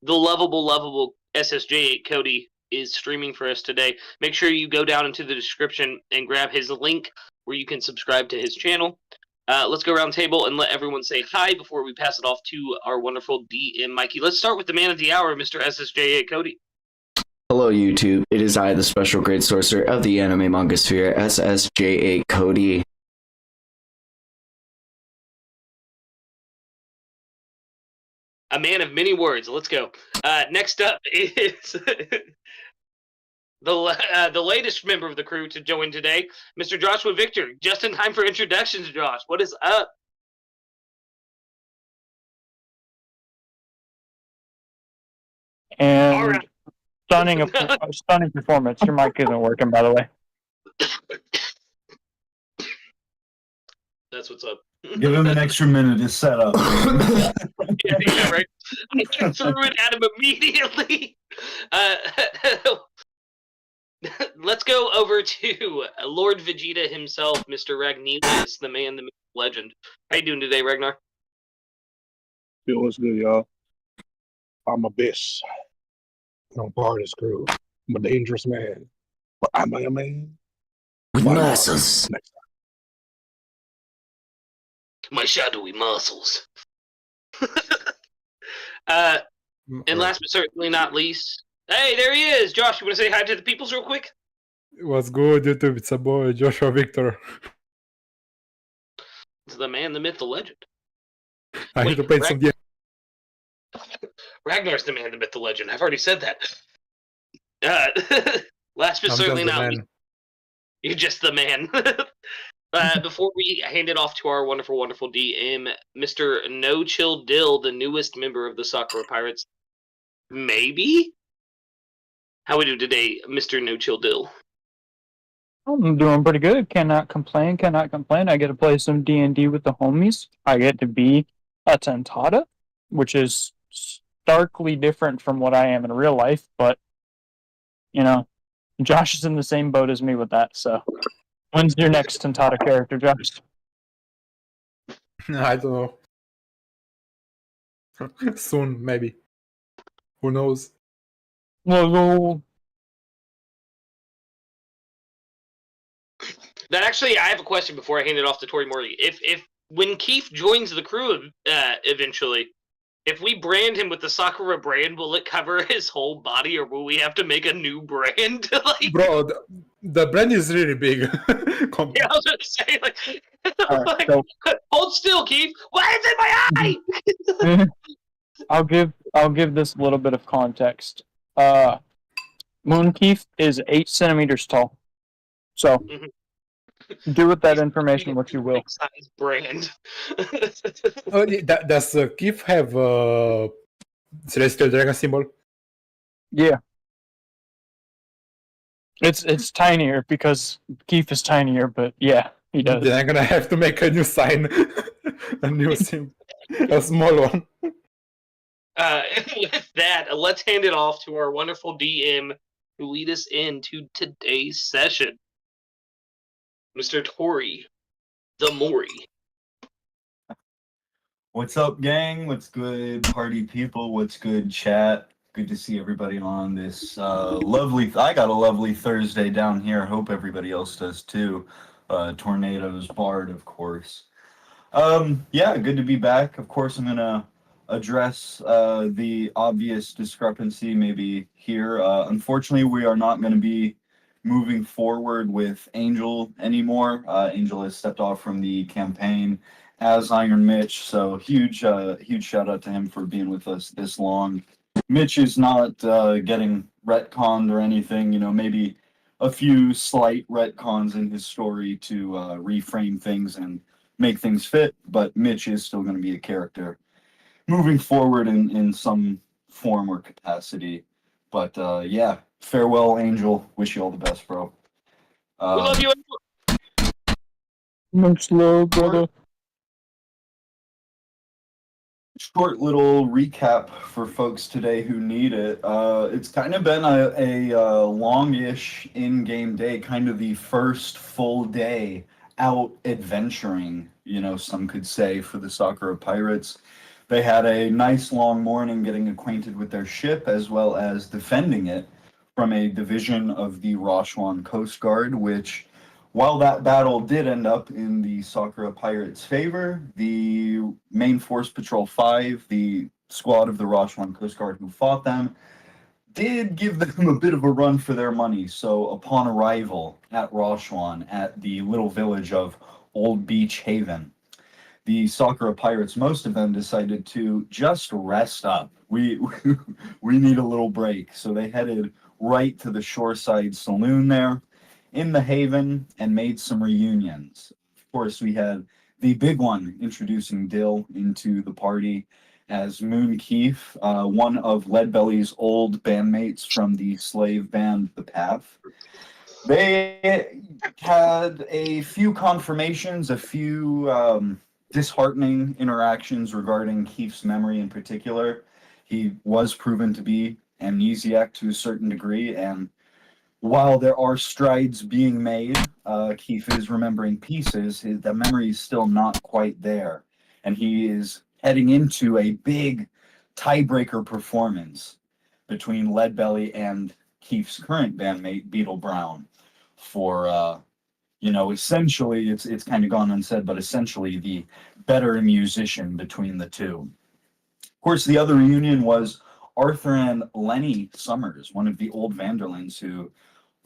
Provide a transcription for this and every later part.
the lovable SSJ8 Cody is streaming for us today. Make sure you go down into the description and grab his link where you can subscribe to his channel. Let's go around the table and let everyone say hi before we pass it off to our wonderful DM Mikey. Let's start with the man of the hour, Mr. SSJ8 Cody. Hello, YouTube. It is I, the special grade sorcerer of the anime manga sphere, SSJ8 Cody. A man of many words. Let's go. Next up is the latest member of the crew to join today, Mr. JoshuaVykthor. Just in time for introductions, Josh. What is up? And All right. stunning performance. Your mic isn't working, by the way. That's what's up. Give him an extra minute to set up. Yeah, right. I threw it at him immediately. Let's go over to Lord Vegeta himself, Mr. Ragnelius, the man, the myth, legend. How you doing today, Ragnar? Feels good, y'all. I'm a bitch. I'm part of this crew. I'm a dangerous man. But am I a man? With muscles. My shadowy muscles. And last but certainly not least, hey, there he is! Josh, you want to say hi to the peoples real quick? What's good, YouTube? It's a boy, JoshuaVykthor. It's the man, the myth, the legend. I need to play some D&D. Ragnar's the man, the myth, the legend. I've already said that. Last but certainly not least, you're just the man. Before we hand it off to our wonderful, wonderful DM, Mr. NoChillDill, the newest member of the Sakura Pirates. Maybe? How we do today, Mr. NoChillDill? I'm doing pretty good. Cannot complain. I get to play some D&D with the homies. I get to be a Tentata, which is starkly different from what I am in real life, but, you know, Josh is in the same boat as me with that, so. When's your next Tentata character, Josh? I don't know. Soon, maybe. Who knows? Well, That actually, I have a question before I hand it off to ToriMori. If when Kief joins the crew eventually, if we brand him with the Sakura brand, will it cover his whole body, or will we have to make a new brand? Like, bro, the brand is really big. Yeah, I was gonna say, like, right, so, hold still, Kief. Why is it my eye? I'll give this a little bit of context. Moon Kief is 8 centimeters tall. So do with that information what you will. Size brand. Oh, does Kief have Celestial Dragon symbol? Yeah. It's tinier because Kief is tinier, but yeah, he does. Then I'm gonna have to make a new sign, a new symbol, a small one. With that, let's hand it off to our wonderful DM who lead us into today's session, Mr. Tori, the Mori. What's up, gang? What's good, party people? What's good, chat? Good to see everybody on this lovely... I got a lovely Thursday down here. Hope everybody else does, too. Tornadoes, Bard, of course. Yeah, good to be back. Of course, I'm going to address the obvious discrepancy maybe here. Unfortunately, we are not going to be moving forward with Angel anymore. Angel has stepped off from the campaign as Iron Mitch, so huge shout out to him for being with us this long. Mitch is not getting retconned or anything, you know, maybe a few slight retcons in his story to reframe things and make things fit, but Mitch is still going to be a character moving forward in some form or capacity. But yeah, farewell, Angel. Wish you all the best, bro. We love you, Angel. Much love, brother. Short little recap for folks today who need it. It's kind of been a longish in-game day, kind of the first full day out adventuring, you know, some could say, for the Sakura Pirates. They had a nice long morning getting acquainted with their ship as well as defending it from a division of the Roshuan Coast Guard, which, while that battle did end up in the Sakura Pirates' favor, the main Force Patrol 5, the squad of the Roshuan Coast Guard who fought them, did give them a bit of a run for their money. So upon arrival at Roshuan, at the little village of Old Beach Haven, the Sakura Pirates, most of them decided to just rest up. We need a little break. So they headed right to the shoreside saloon there in the haven and made some reunions. Of course, we had the big one introducing Dill into the party as Moon Kief, one of Leadbelly's old bandmates from the slave band The Path. They had a few confirmations, a few disheartening interactions regarding Kief's memory in particular. He was proven to be amnesiac to a certain degree, and while there are strides being made, Kief is remembering pieces. The memory is still not quite there, and he is heading into a big tiebreaker performance between Leadbelly and Kief's current bandmate, Beetle Brown, for essentially, it's kind of gone unsaid, but essentially the better musician between the two. Of course, the other reunion was Arthur and Lenny Summers, one of the old Vanderlands who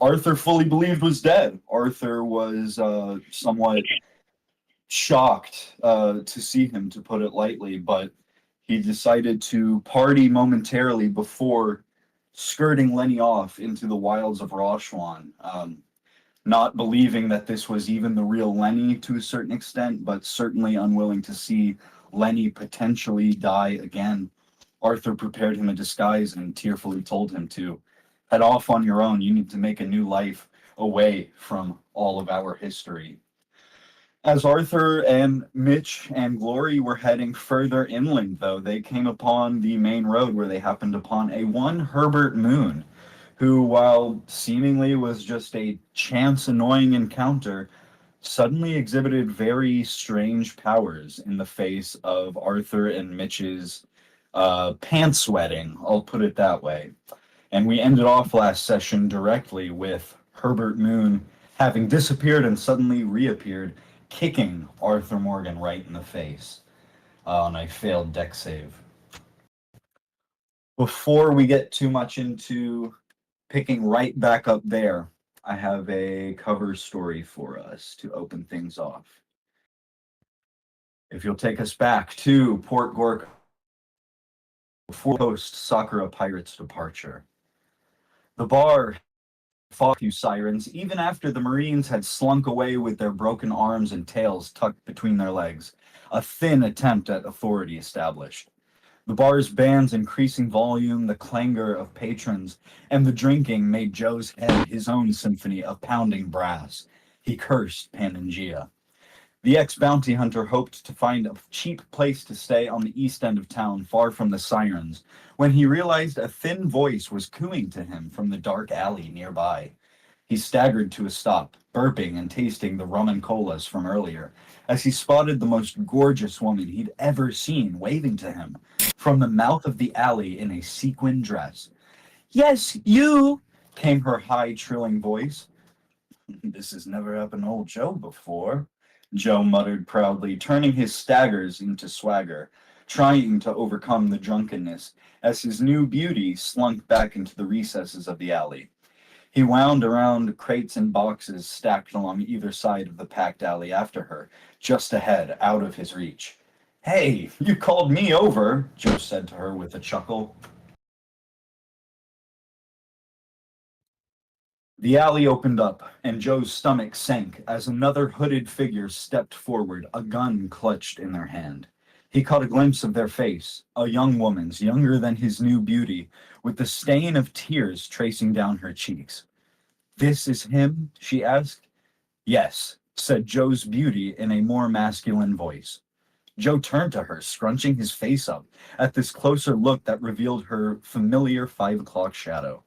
Arthur fully believed was dead. Arthur was somewhat shocked to see him, to put it lightly, but he decided to party momentarily before skirting Lenny off into the wilds of Roshuan, not believing that this was even the real Lenny to a certain extent, but certainly unwilling to see Lenny potentially die again. Arthur prepared him a disguise and tearfully told him to head off on your own. You need to make a new life away from all of our history. As Arthur and Mitch and Glory were heading further inland, though, they came upon the main road where they happened upon a one Herbert Moon, who, while seemingly was just a chance annoying encounter, suddenly exhibited very strange powers in the face of Arthur and Mitch's pants sweating, I'll put it that way. And we ended off last session directly with Herbert Moon having disappeared and suddenly reappeared, kicking Arthur Morgan right in the face on a failed deck save. Before we get too much into picking right back up there, I have a cover story for us to open things off. If you'll take us back to Port Gork before post Sakura Pirates' departure. The bar fought a few sirens even after the Marines had slunk away with their broken arms and tails tucked between their legs, a thin attempt at authority established. The bar's band's increasing volume, the clangor of patrons, and the drinking made Joe's head his own symphony of pounding brass. He cursed Panangea. The ex-bounty hunter hoped to find a cheap place to stay on the east end of town, far from the sirens, when he realized a thin voice was cooing to him from the dark alley nearby. He staggered to a stop, burping and tasting the rum and colas from earlier, as he spotted the most gorgeous woman he'd ever seen waving to him from the mouth of the alley in a sequin dress. "Yes, you!" came her high, trilling voice. "This has never happened to old Joe before," Joe muttered proudly, turning his staggers into swagger, trying to overcome the drunkenness as his new beauty slunk back into the recesses of the alley. He wound around crates and boxes stacked along either side of the packed alley after her, just ahead, out of his reach. "Hey, you called me over," Joe said to her with a chuckle. The alley opened up, and Joe's stomach sank as another hooded figure stepped forward, a gun clutched in their hand. He caught a glimpse of their face, a young woman's, younger than his new beauty, with the stain of tears tracing down her cheeks. "This is him?" she asked. "Yes," said Joe's beauty in a more masculine voice. Joe turned to her, scrunching his face up at this closer look that revealed her familiar 5 o'clock shadow.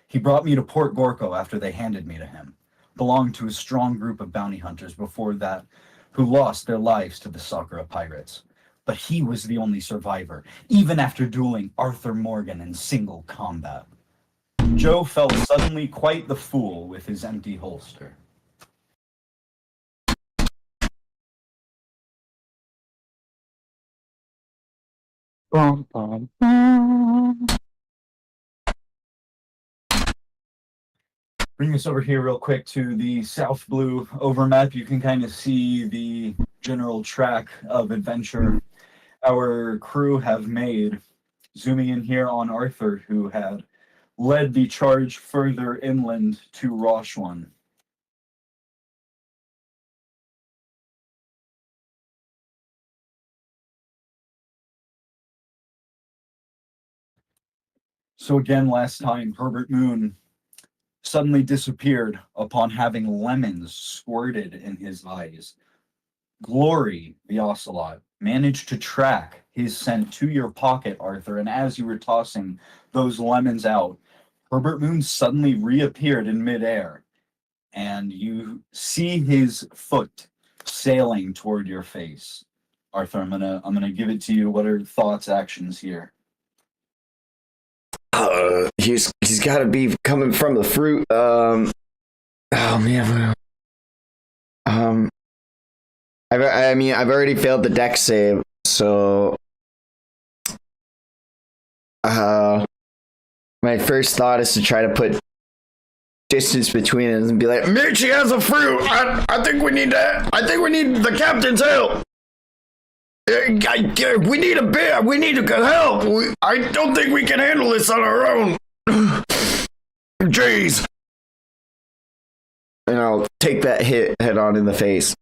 "He brought me to Port Gorko after they handed me to him. Belonged to a strong group of bounty hunters before that who lost their lives to the Sakura pirates. but he was the only survivor, even after dueling Arthur Morgan in single combat. Joe felt suddenly quite the fool with his empty holster. Bum, bum, bum. Bring this over here real quick to the South Blue overmap. You can kind of see the general track of adventure our crew have made. Zooming in here on Arthur, who had led the charge further inland to Roshwan. So again, last time, Herbert Moon suddenly disappeared upon having lemons squirted in his eyes. Glory, the ocelot, managed to track his scent to your pocket, Arthur, and as you were tossing those lemons out, Herbert Moon suddenly reappeared in midair, and you see his foot sailing toward your face. Arthur, I'm gonna give it to you. What are thoughts, actions here? He's got to be coming from the fruit. Oh man. I mean, I've already failed the deck save, so my first thought is to try to put distance between us and be like, Mitch, he has a fruit. I think we need the captain's help. We need a bit. We need help. I don't think we can handle this on our own. Jeez. And I'll take that hit head on in the face.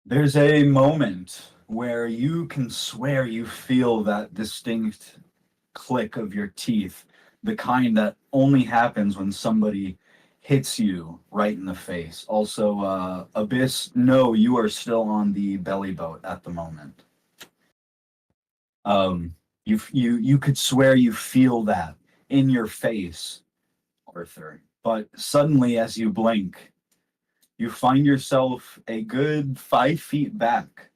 There's a moment where you can swear you feel that distinct click of your teeth, the kind that only happens when somebody hits you right in the face. Also, Abyss, no, you are still on the belly boat at the moment. You could swear you feel that in your face, Arthur. But suddenly, as you blink, you find yourself a good 5 feet back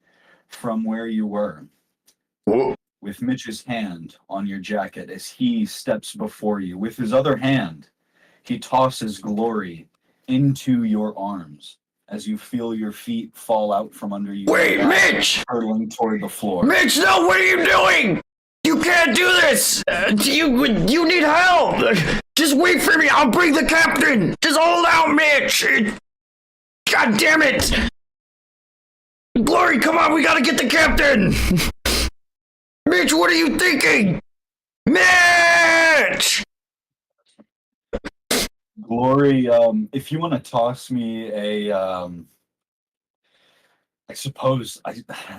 from where you were, with Mitch's hand on your jacket as he steps before you. With his other hand, he tosses Glory into your arms as you feel your feet fall out from under you. Wait, Mitch! Hurtling toward the floor. Mitch, no, what are you doing? You can't do this! You need help! Just wait for me, I'll bring the captain! Just hold out, Mitch! God damn it! Glory, come on, we gotta get the captain! Mitch, what are you thinking? Mitch! Glory, if you want to toss me a, I suppose,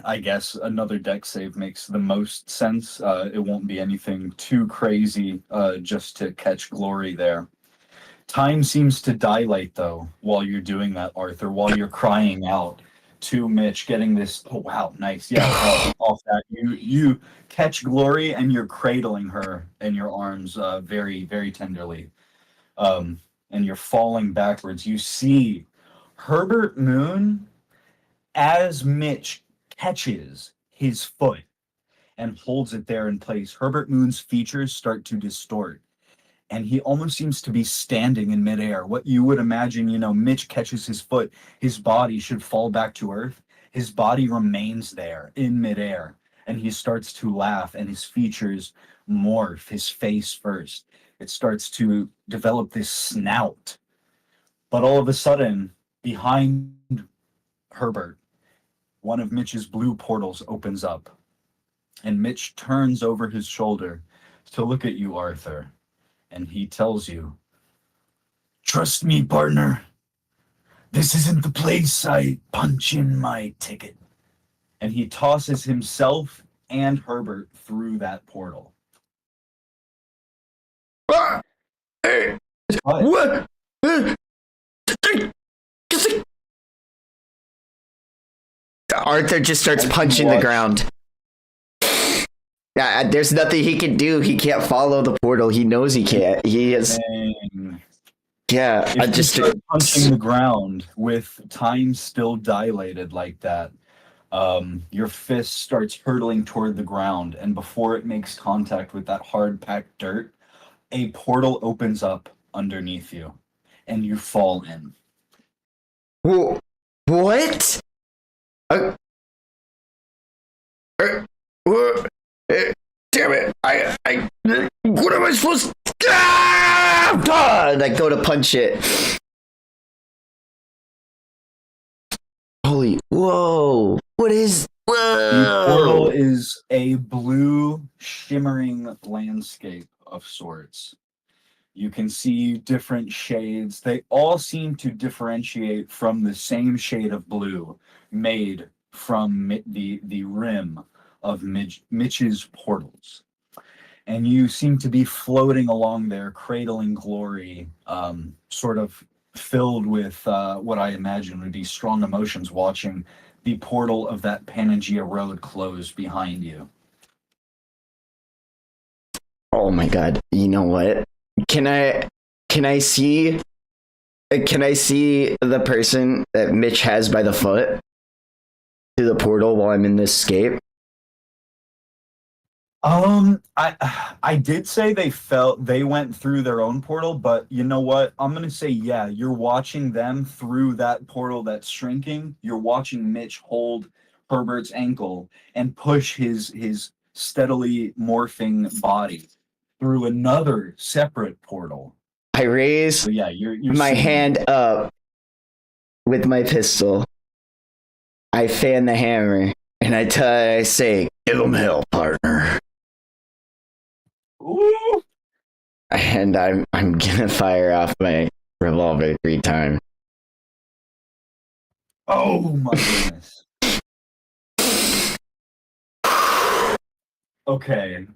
I guess another deck save makes the most sense. It won't be anything too crazy, just to catch Glory there. Time seems to dilate, though, while you're doing that, Arthur, while you're crying out to Mitch, getting this, oh, wow, nice, yeah, off that. You catch Glory, and you're cradling her in your arms very, very tenderly. And you're falling backwards. You see Herbert Moon, as Mitch catches his foot and holds it there in place, Herbert Moon's features start to distort, and he almost seems to be standing in midair. What you would imagine, Mitch catches his foot, his body should fall back to earth. His body remains there in midair, and he starts to laugh, and his features morph, his face first. It starts to develop this snout. But all of a sudden, behind Herbert, one of Mitch's blue portals opens up, and Mitch turns over his shoulder to look at you, Arthur, and he tells you, "Trust me, partner. This isn't the place I punch in my ticket." And he tosses himself and Herbert through that portal. Hey, what? Arthur just starts punching the ground. Yeah, there's nothing he can do. He can't follow the portal. He knows he can't. He is. Dang. Yeah, If you start punching the ground with time still dilated like that. Your fist starts hurtling toward the ground, and before it makes contact with that hard-packed dirt, a portal opens up underneath you, and you fall in. What? Damn it! What am I supposed to? And I go to punch it. Holy! Whoa! What is? The Whoa! portal is a blue, shimmering landscape of sorts. You can see different shades. They all seem to differentiate from the same shade of blue made from the rim of Mitch's portals. And you seem to be floating along there, cradling glory, sort of filled with what I imagine would be strong emotions, watching the portal of that Panagia Road close behind you. Oh my god! You know what? Can I see the person that Mitch has by the foot to the portal while I'm in this scape? I did say they went through their own portal, but you know what? I'm gonna say, yeah, you're watching them through that portal that's shrinking. You're watching Mitch hold Herbert's ankle and push his steadily morphing body through another separate portal. I raise So yeah, you're my seeing- hand up with my pistol. I fan the hammer and I say, "Give him hell, partner." Ooh. And I'm gonna fire off my revolver 3 times. Oh my goodness. Okay.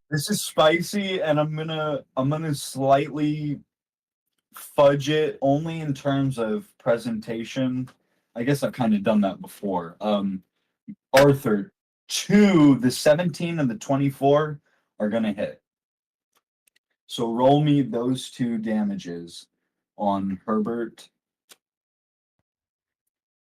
This is spicy, and I'm gonna slightly fudge it only in terms of presentation. I guess I've kind of done that before. Arthur, the 17 and the 24 are gonna hit. So roll me those 2 damages on Herbert.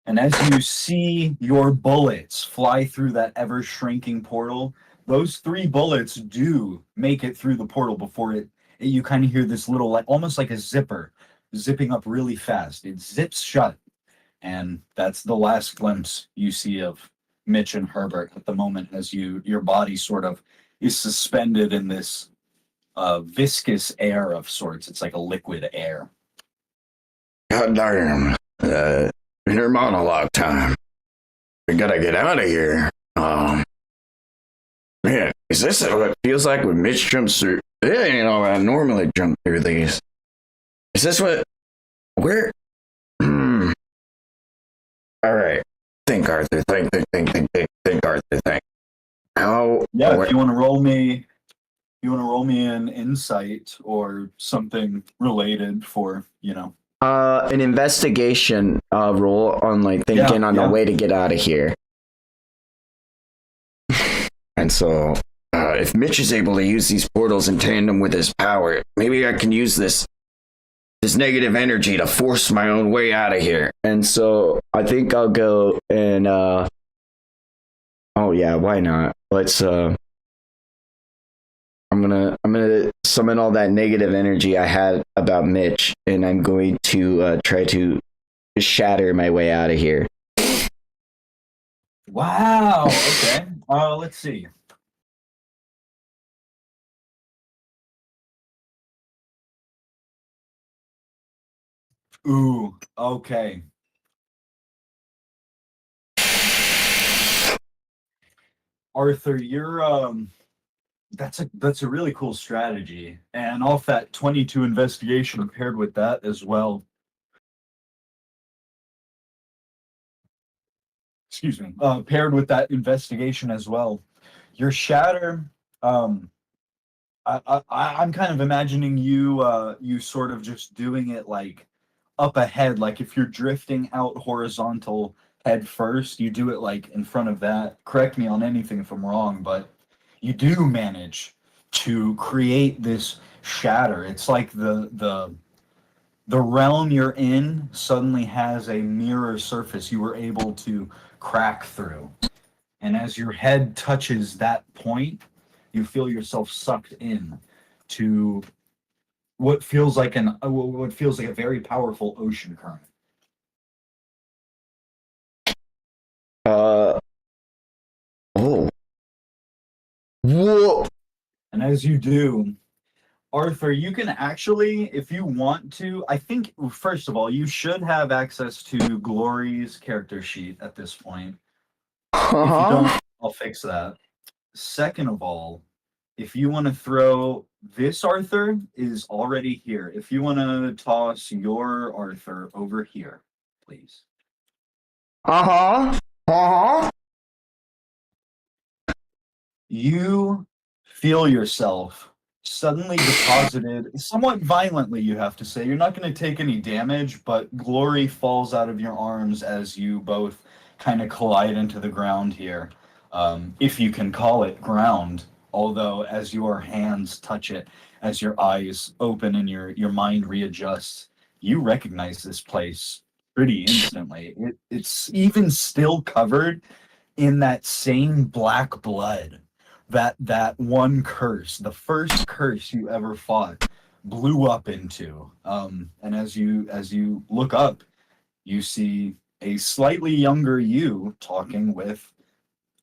And as you see your bullets fly through that ever-shrinking portal, those 3 bullets do make it through the portal before you kind of hear this little, like almost like a zipper, zipping up really fast. It zips shut, and that's the last glimpse you see of Mitch and Herbert at the moment as your body sort of is suspended in this viscous air of sorts. It's like a liquid air. God damn. Inner monologue time. We gotta get out of here. Man, is this what it feels like when Mitch jumps through? You know, I normally jump through these. Is this what? Where? Alright. Think, Arthur. Think, Arthur. Think. How? Yeah, if you want to roll me an insight or something related for, an investigation roll on like thinking on the way to get out of here. And so, if Mitch is able to use these portals in tandem with his power, maybe I can use this negative energy to force my own way out of here. And so, I think I'll go and, oh yeah, why not? Let's, I'm gonna summon all that negative energy I had about Mitch, and I'm going to try to shatter my way out of here. Wow. Okay. Let's see. Ooh. Okay. Arthur, you're that's a really cool strategy, and off that 22 investigation paired with that as well. Excuse me. Paired with that investigation as well, your shatter. I'm kind of imagining you sort of just doing it like up ahead, like if you're drifting out horizontal head first, you do it like in front of that. Correct me on anything if I'm wrong, but you do manage to create this shatter. It's like the realm you're in suddenly has a mirror surface you were able to crack through. And as your head touches that point, you feel yourself sucked in to what feels like a very powerful ocean current. Oh. Whoa. And as you do, Arthur, you can actually, if you want to, I think, first of all, you should have access to Glory's character sheet at this point. If you don't, I'll fix that. Second of all, if you want to throw this Arthur is already here. If you want to toss your Arthur over here, please. You feel yourself suddenly deposited, somewhat violently, you have to say. You're not going to take any damage, but glory falls out of your arms as you both kind of collide into the ground here. If you can call it ground, although as your hands touch it, as your eyes open and your mind readjusts, you recognize this place pretty instantly. It's even still covered in that same black blood. That one curse, the first curse you ever fought, blew up into. And as you look up, you see a slightly younger you talking with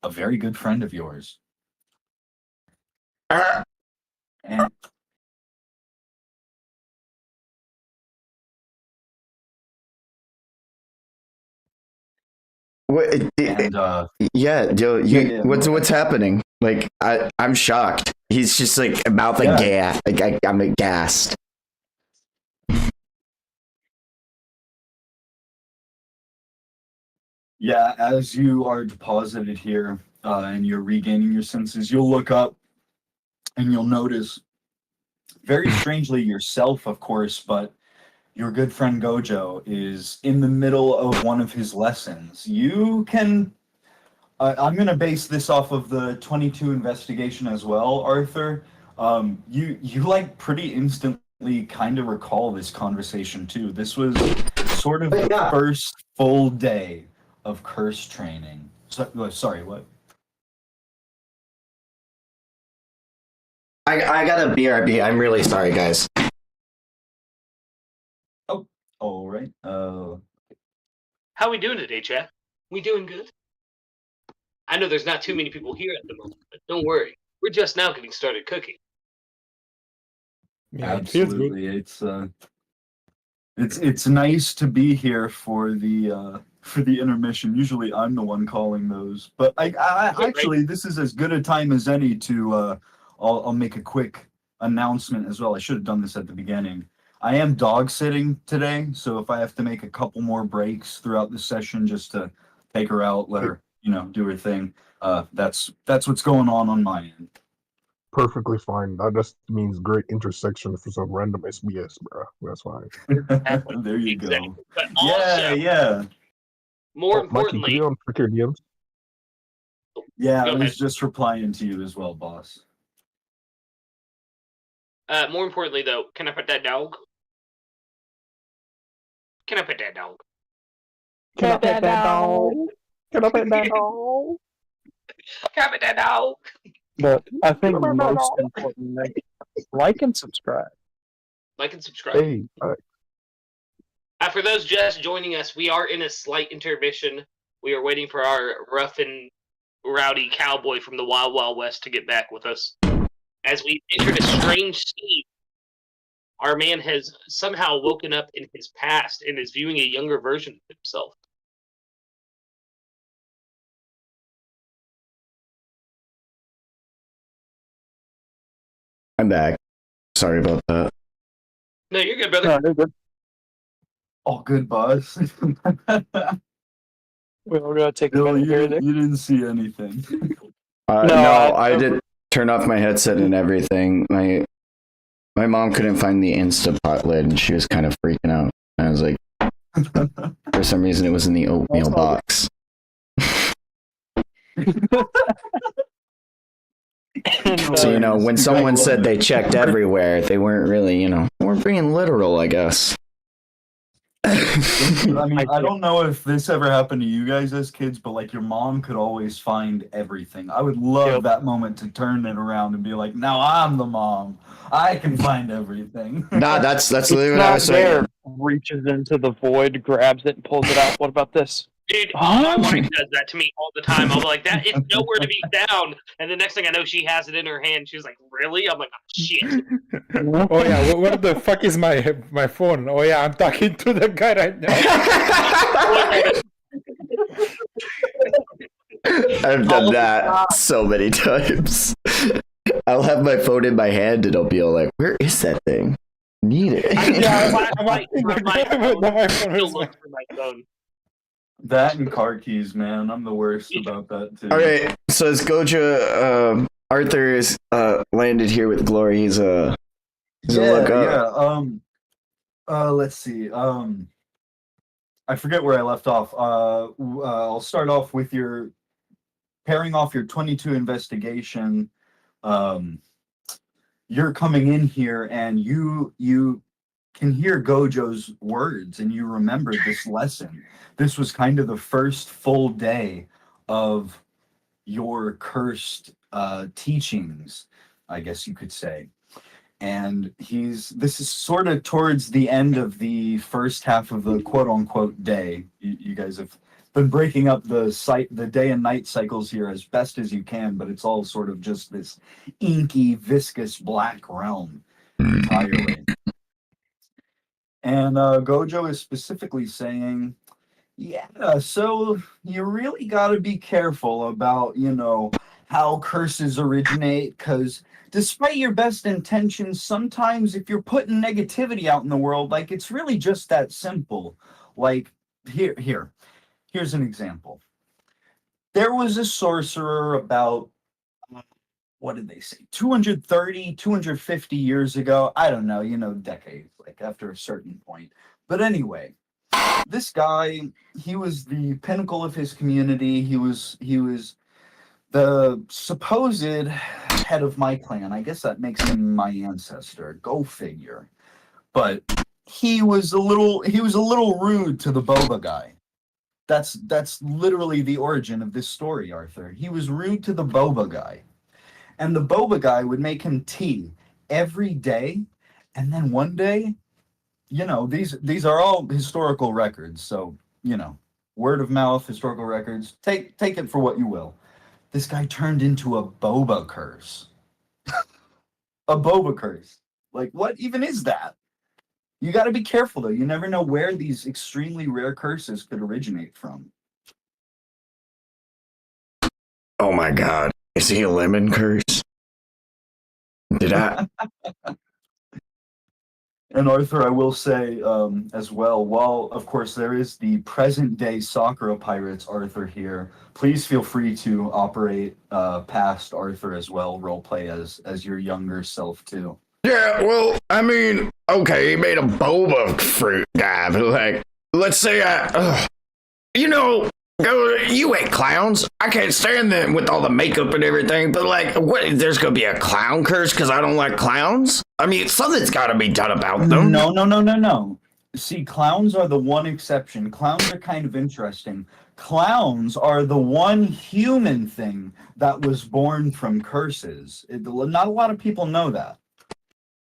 a very good friend of yours. And Yeah, Joe, what's happening? Like, I'm shocked. He's just like mouth aghast. I'm aghast. Yeah, as you are deposited here and you're regaining your senses, you'll look up and you'll notice, very strangely yourself, of course, but your good friend Gojo is in the middle of one of his lessons. You can... I'm going to base this off of the 22 investigation as well, Arthur. You like pretty instantly kind of recall this conversation too. This was sort of the first full day of curse training. Sorry, what? I got a BRB. I'm really sorry, guys. Oh, all right. How we doing today, chat? We doing good? I know there's not too many people here at the moment, but don't worry. We're just now getting started cooking. Yeah, it feels good. Absolutely. It's nice to be here for the intermission. Usually I'm the one calling those, but I actually this is as good a time as any to I'll make a quick announcement as well. I should have done this at the beginning. I am dog sitting today, so if I have to make a couple more breaks throughout the session just to take her out, let her, do her thing, that's what's going on my end. Perfectly fine. That just means great intersection for some random SBS, bro. That's fine. There you go. But also, Yeah. More Mikey, importantly, can you unfrick your DMs? Yeah, Go I was ahead. just replying to you as well, boss. more importantly, though, can I put that dog? Can I put that dog? Can I pet that dog? Can I pet that dog? Can I put that dog? But I think most importantly, like and subscribe. Like and subscribe. Hey, For those just joining us, we are in a slight intermission. We are waiting for our rough and rowdy cowboy from the Wild Wild West to get back with us. As we entered a strange scene, our man has somehow woken up in his past and is viewing a younger version of himself. I'm back. Sorry about that. No, you're good, brother. No, they're good. All good, boss. We're gonna take a Bill, minute here. you didn't see anything. No, I did turn off my headset and everything. My mom couldn't find the Instapot lid, and she was kind of freaking out. I was like, for some reason, it was in the oatmeal box. So, when someone said they checked everywhere, they weren't really, weren't being literal, I guess. I mean, I don't know if this ever happened to you guys as kids, but like your mom could always find everything. I would love that moment to turn it around and be like, now I'm the mom. I can find everything. Nah, that's literally what I Not was there. saying. Reaches into the void, grabs it, and pulls it out. What about this? Dude, my wife does that to me all the time. I'm like, that is nowhere to be found. And the next thing I know, she has it in her hand. She's like, really? I'm like, oh, shit. Oh yeah, where the fuck is my phone? Oh yeah, I'm talking to the guy right now. I've done that so many times. I'll have my phone in my hand and I'll be all like, where is that thing? Need it. I might still look for my phone. That and car keys, man. I'm the worst about that too. All right, so as Gojo, Arthur is landed here with glory. He's a look up. Let's see. I forget where I left off. I'll start off with your pairing off your 22 investigation. You're coming in here and you can hear Gojo's words and you remember this lesson. This was kind of the first full day of your cursed teachings, I guess you could say. And this is sort of towards the end of the first half of the quote-unquote day. You guys have been breaking up the day and night cycles here as best as you can, but it's all sort of just this inky, viscous black realm entirely. And Gojo is specifically saying, yeah, so you really got to be careful about, how curses originate, because despite your best intentions, sometimes if you're putting negativity out in the world, like, it's really just that simple. Like, here's an example. There was a sorcerer about, what did they say, 230, 250 years ago? I don't know, decades, like after a certain point. But anyway, this guy, he was the pinnacle of his community. He was the supposed head of my clan. I guess that makes him my ancestor. Go figure. But he was a little rude to the boba guy. That's literally the origin of this story, Arthur. He was rude to the boba guy. And the boba guy would make him tea every day. And then one day, these are all historical records. So, word of mouth, historical records. Take it for what you will. This guy turned into a boba curse. A boba curse. Like, what even is that? You got to be careful, though. You never know where these extremely rare curses could originate from. Oh my god. Is he a lemon curse? Did I? And Arthur, I will say as well, while of course there is the present day Sakura Pirates Arthur here, please feel free to operate past Arthur as well, roleplay as your younger self too. Yeah, well, I mean, okay, he made a boba fruit guy, but like, let's say you hate clowns. I can't stand them with all the makeup and everything, but like, what? There's gonna be a clown curse because I don't like clowns? I mean, something's gotta be done about them. No. See, clowns are the one exception. Clowns are kind of interesting. Clowns are the one human thing that was born from curses. Not a lot of people know that.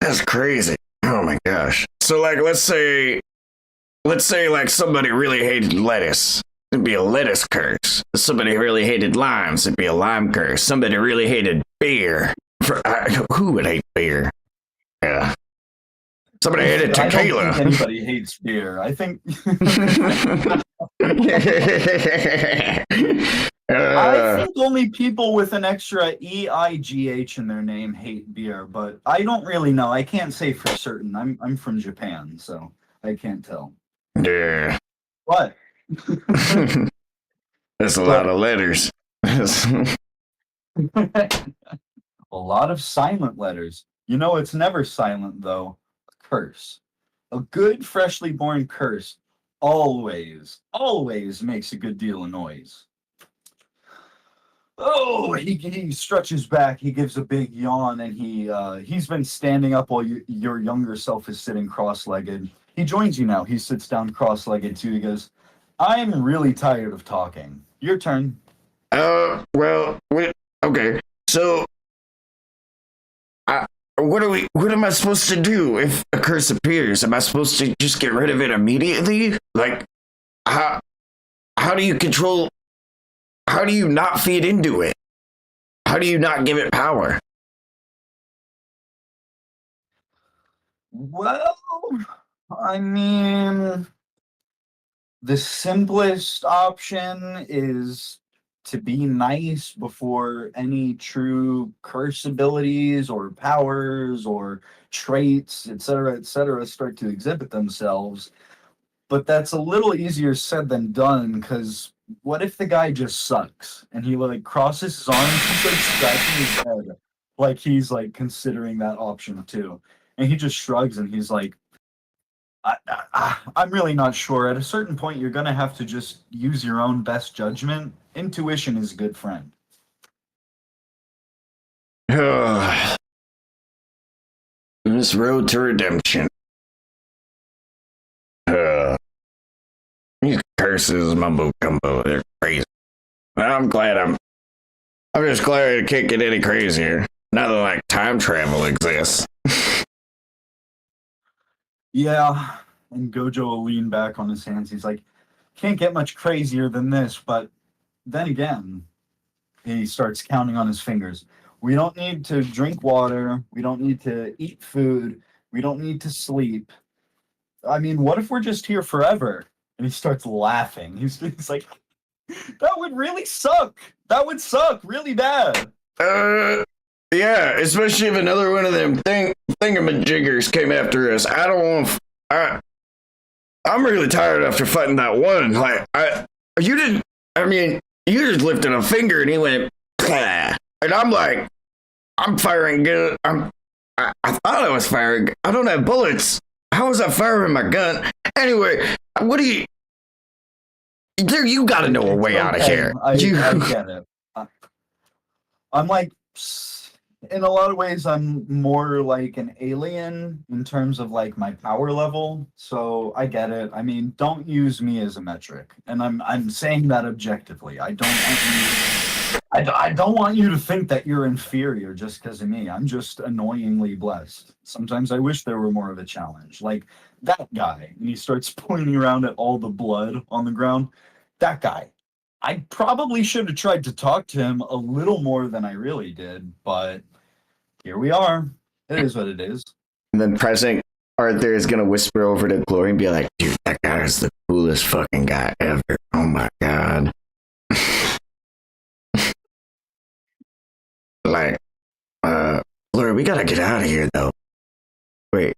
That's crazy. Oh my gosh. So like, let's say like somebody really hated lettuce. It'd be a lettuce curse. Somebody really hated limes. It'd be a lime curse. Somebody really hated beer. Who would hate beer? Yeah. Somebody hated tequila. I don't think anybody hates beer. I think. I think only people with an extra EIGH in their name hate beer, but I don't really know. I can't say for certain. I'm from Japan, so I can't tell. Yeah. What? That's a lot of letters. A lot of silent letters. It's never silent, though. A curse. A good, freshly born curse always makes a good deal of noise. Oh, he stretches back. He gives a big yawn, and he's been standing up while your younger self is sitting cross-legged. He joins you now. He sits down cross-legged too. He goes, "I'm really tired of talking. Your turn." Well, okay. So, what am I supposed to do if a curse appears? Am I supposed to just get rid of it immediately? Like, how do you control? How do you not feed into it? How do you not give it power? Well, I mean, the simplest option is to be nice before any true curse abilities or powers or traits, etc., start to exhibit themselves. But that's a little easier said than done, because what if the guy just sucks and he like crosses his arms and starts scratching his head like he's like considering that option too, and he just shrugs and he's like, I'm really not sure. At a certain point, you're gonna have to just use your own best judgment. Intuition is a good friend. This road to redemption. These curses, mumbo jumbo, they're crazy. I'm just glad it can't get any crazier. Now that like time travel exists. Yeah, and Gojo will lean back on his hands. He's like, can't get much crazier than this, but then again, he starts counting on his fingers. We don't need to drink water. We don't need to eat food. We don't need to sleep. I mean, what if we're just here forever? And he starts laughing. He's like, that would really suck. That would suck really bad. Yeah, especially if another one of them thingamajiggers came after us. I don't want. I'm really tired after fighting that one. Like, you didn't. I mean, you just lifted a finger and he went, "Pah." And I'm like, I'm firing good. I thought I was firing. I don't have bullets. How was I firing my gun? Anyway, what do you? You got to know a way out of here. I get it. I'm like, in a lot of ways, I'm more like an alien in terms of like my power level. So I get it. I mean, don't use me as a metric, and I'm saying that objectively. I don't want you to think that you're inferior just because of me. I'm just annoyingly blessed. Sometimes I wish there were more of a challenge, like that guy. And he starts pointing around at all the blood on the ground. That guy. I probably should have tried to talk to him a little more than I really did, but here we are. It is what it is. And then President Arthur is gonna whisper over to Glory and be like, "Dude, that guy is the coolest fucking guy ever. Oh my god." Like, Glory, we gotta get out of here though. Wait.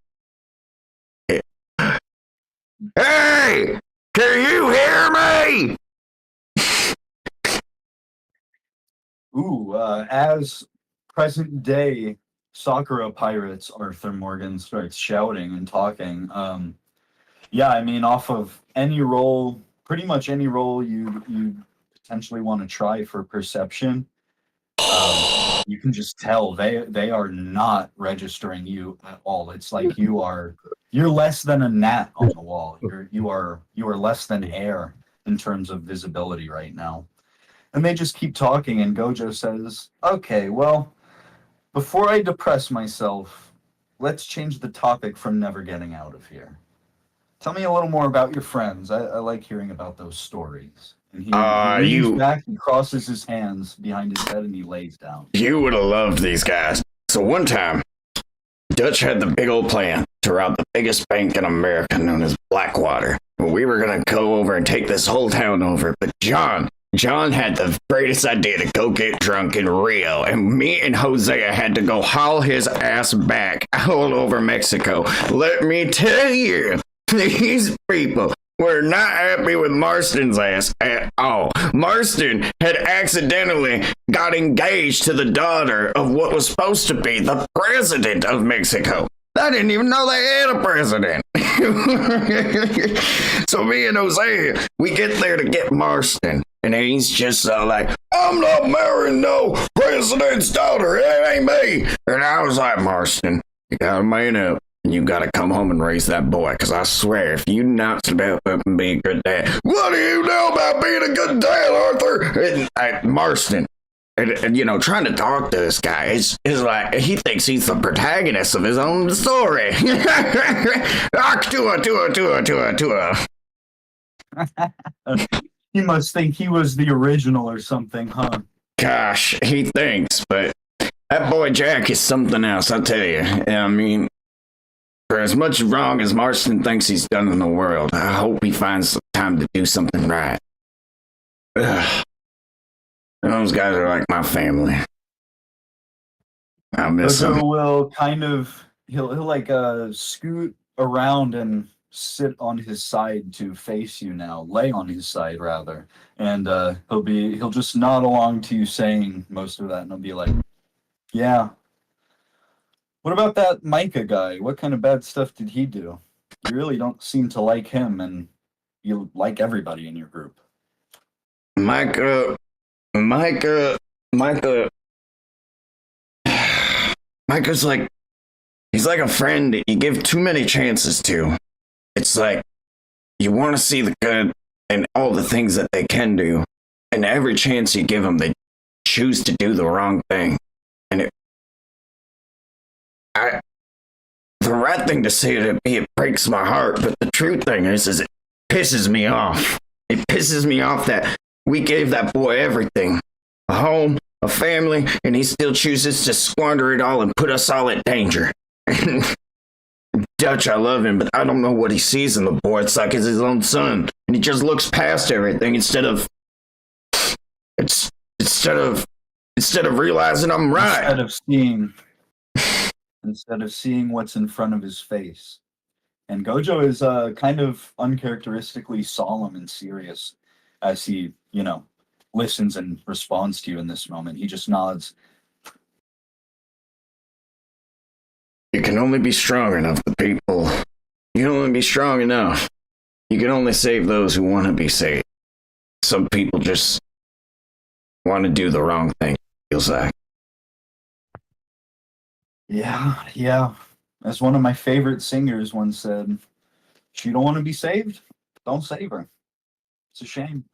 Hey! Can you hear me? Ooh, as present day Sakura pirates, Arthur Morgan starts shouting and talking. Yeah, I mean, off of any roll, pretty much any roll you potentially want to try for perception, you can just tell they are not registering you at all. It's like you're less than a gnat on the wall. You are less than air in terms of visibility right now. And they just keep talking, and Gojo says, "Okay, well, before I depress myself, let's change the topic from never getting out of here. Tell me a little more about your friends. I like hearing about those stories." And he leans back and crosses his hands behind his head, and he lays down. You would have loved these guys. So one time, Dutch had the big old plan to rob the biggest bank in America known as Blackwater. We were going to go over and take this whole town over, but John had the greatest idea to go get drunk in Rio, and me and Hosea had to go haul his ass back all over Mexico. Let me tell you, these people were not happy with Marston's ass at all. Marston had accidentally got engaged to the daughter of what was supposed to be the president of Mexico. I didn't even know they had a president. So me and Hosea, we get there to get Marston. And he's just like, I'm not marrying no president's daughter. It ain't me. And I was like, Marston, you gotta man up. And you gotta come home and raise that boy. Because I swear, if you not step up and be a good dad, what do you know about being a good dad, Arthur? And Marston. And, you know, trying to talk to this guy is like, he thinks he's the protagonist of his own story. He must think he was the original or something, huh? Gosh, he thinks, but that boy Jack is something else, I tell you. I mean, for as much wrong as Marston thinks he's done in the world, I hope he finds some time to do something right. Ugh. Those guys are like my family. I miss them. Will kind of he'll like scoot around and sit on his side to face you now, lay on his side rather, and he'll just nod along to you saying most of that, and he'll be like, "Yeah. What about that Micah guy? What kind of bad stuff did he do? You really don't seem to like him, and you like everybody in your group." Micah's like, he's like a friend you give too many chances to. It's like, you want to see the good and all the things that they can do, and every chance you give them, they choose to do the wrong thing. And the right thing to say to me, it breaks my heart, but the true thing is it pisses me off. It pisses me off that we gave that boy everything. A home, a family, and he still chooses to squander it all and put us all in danger. Dutch, I love him, but I don't know what he sees in the boy. It's like it's his own son, and he just looks past everything instead of realizing I'm right. Instead of seeing what's in front of his face. And Gojo is kind of uncharacteristically solemn and serious as he, listens and responds to you in this moment. He just nods. You can only be strong enough, the people. You can only be strong enough. You can only save those who want to be saved. Some people just want to do the wrong thing, it feels like. Yeah. As one of my favorite singers once said, if you don't want to be saved, don't save her. It's a shame.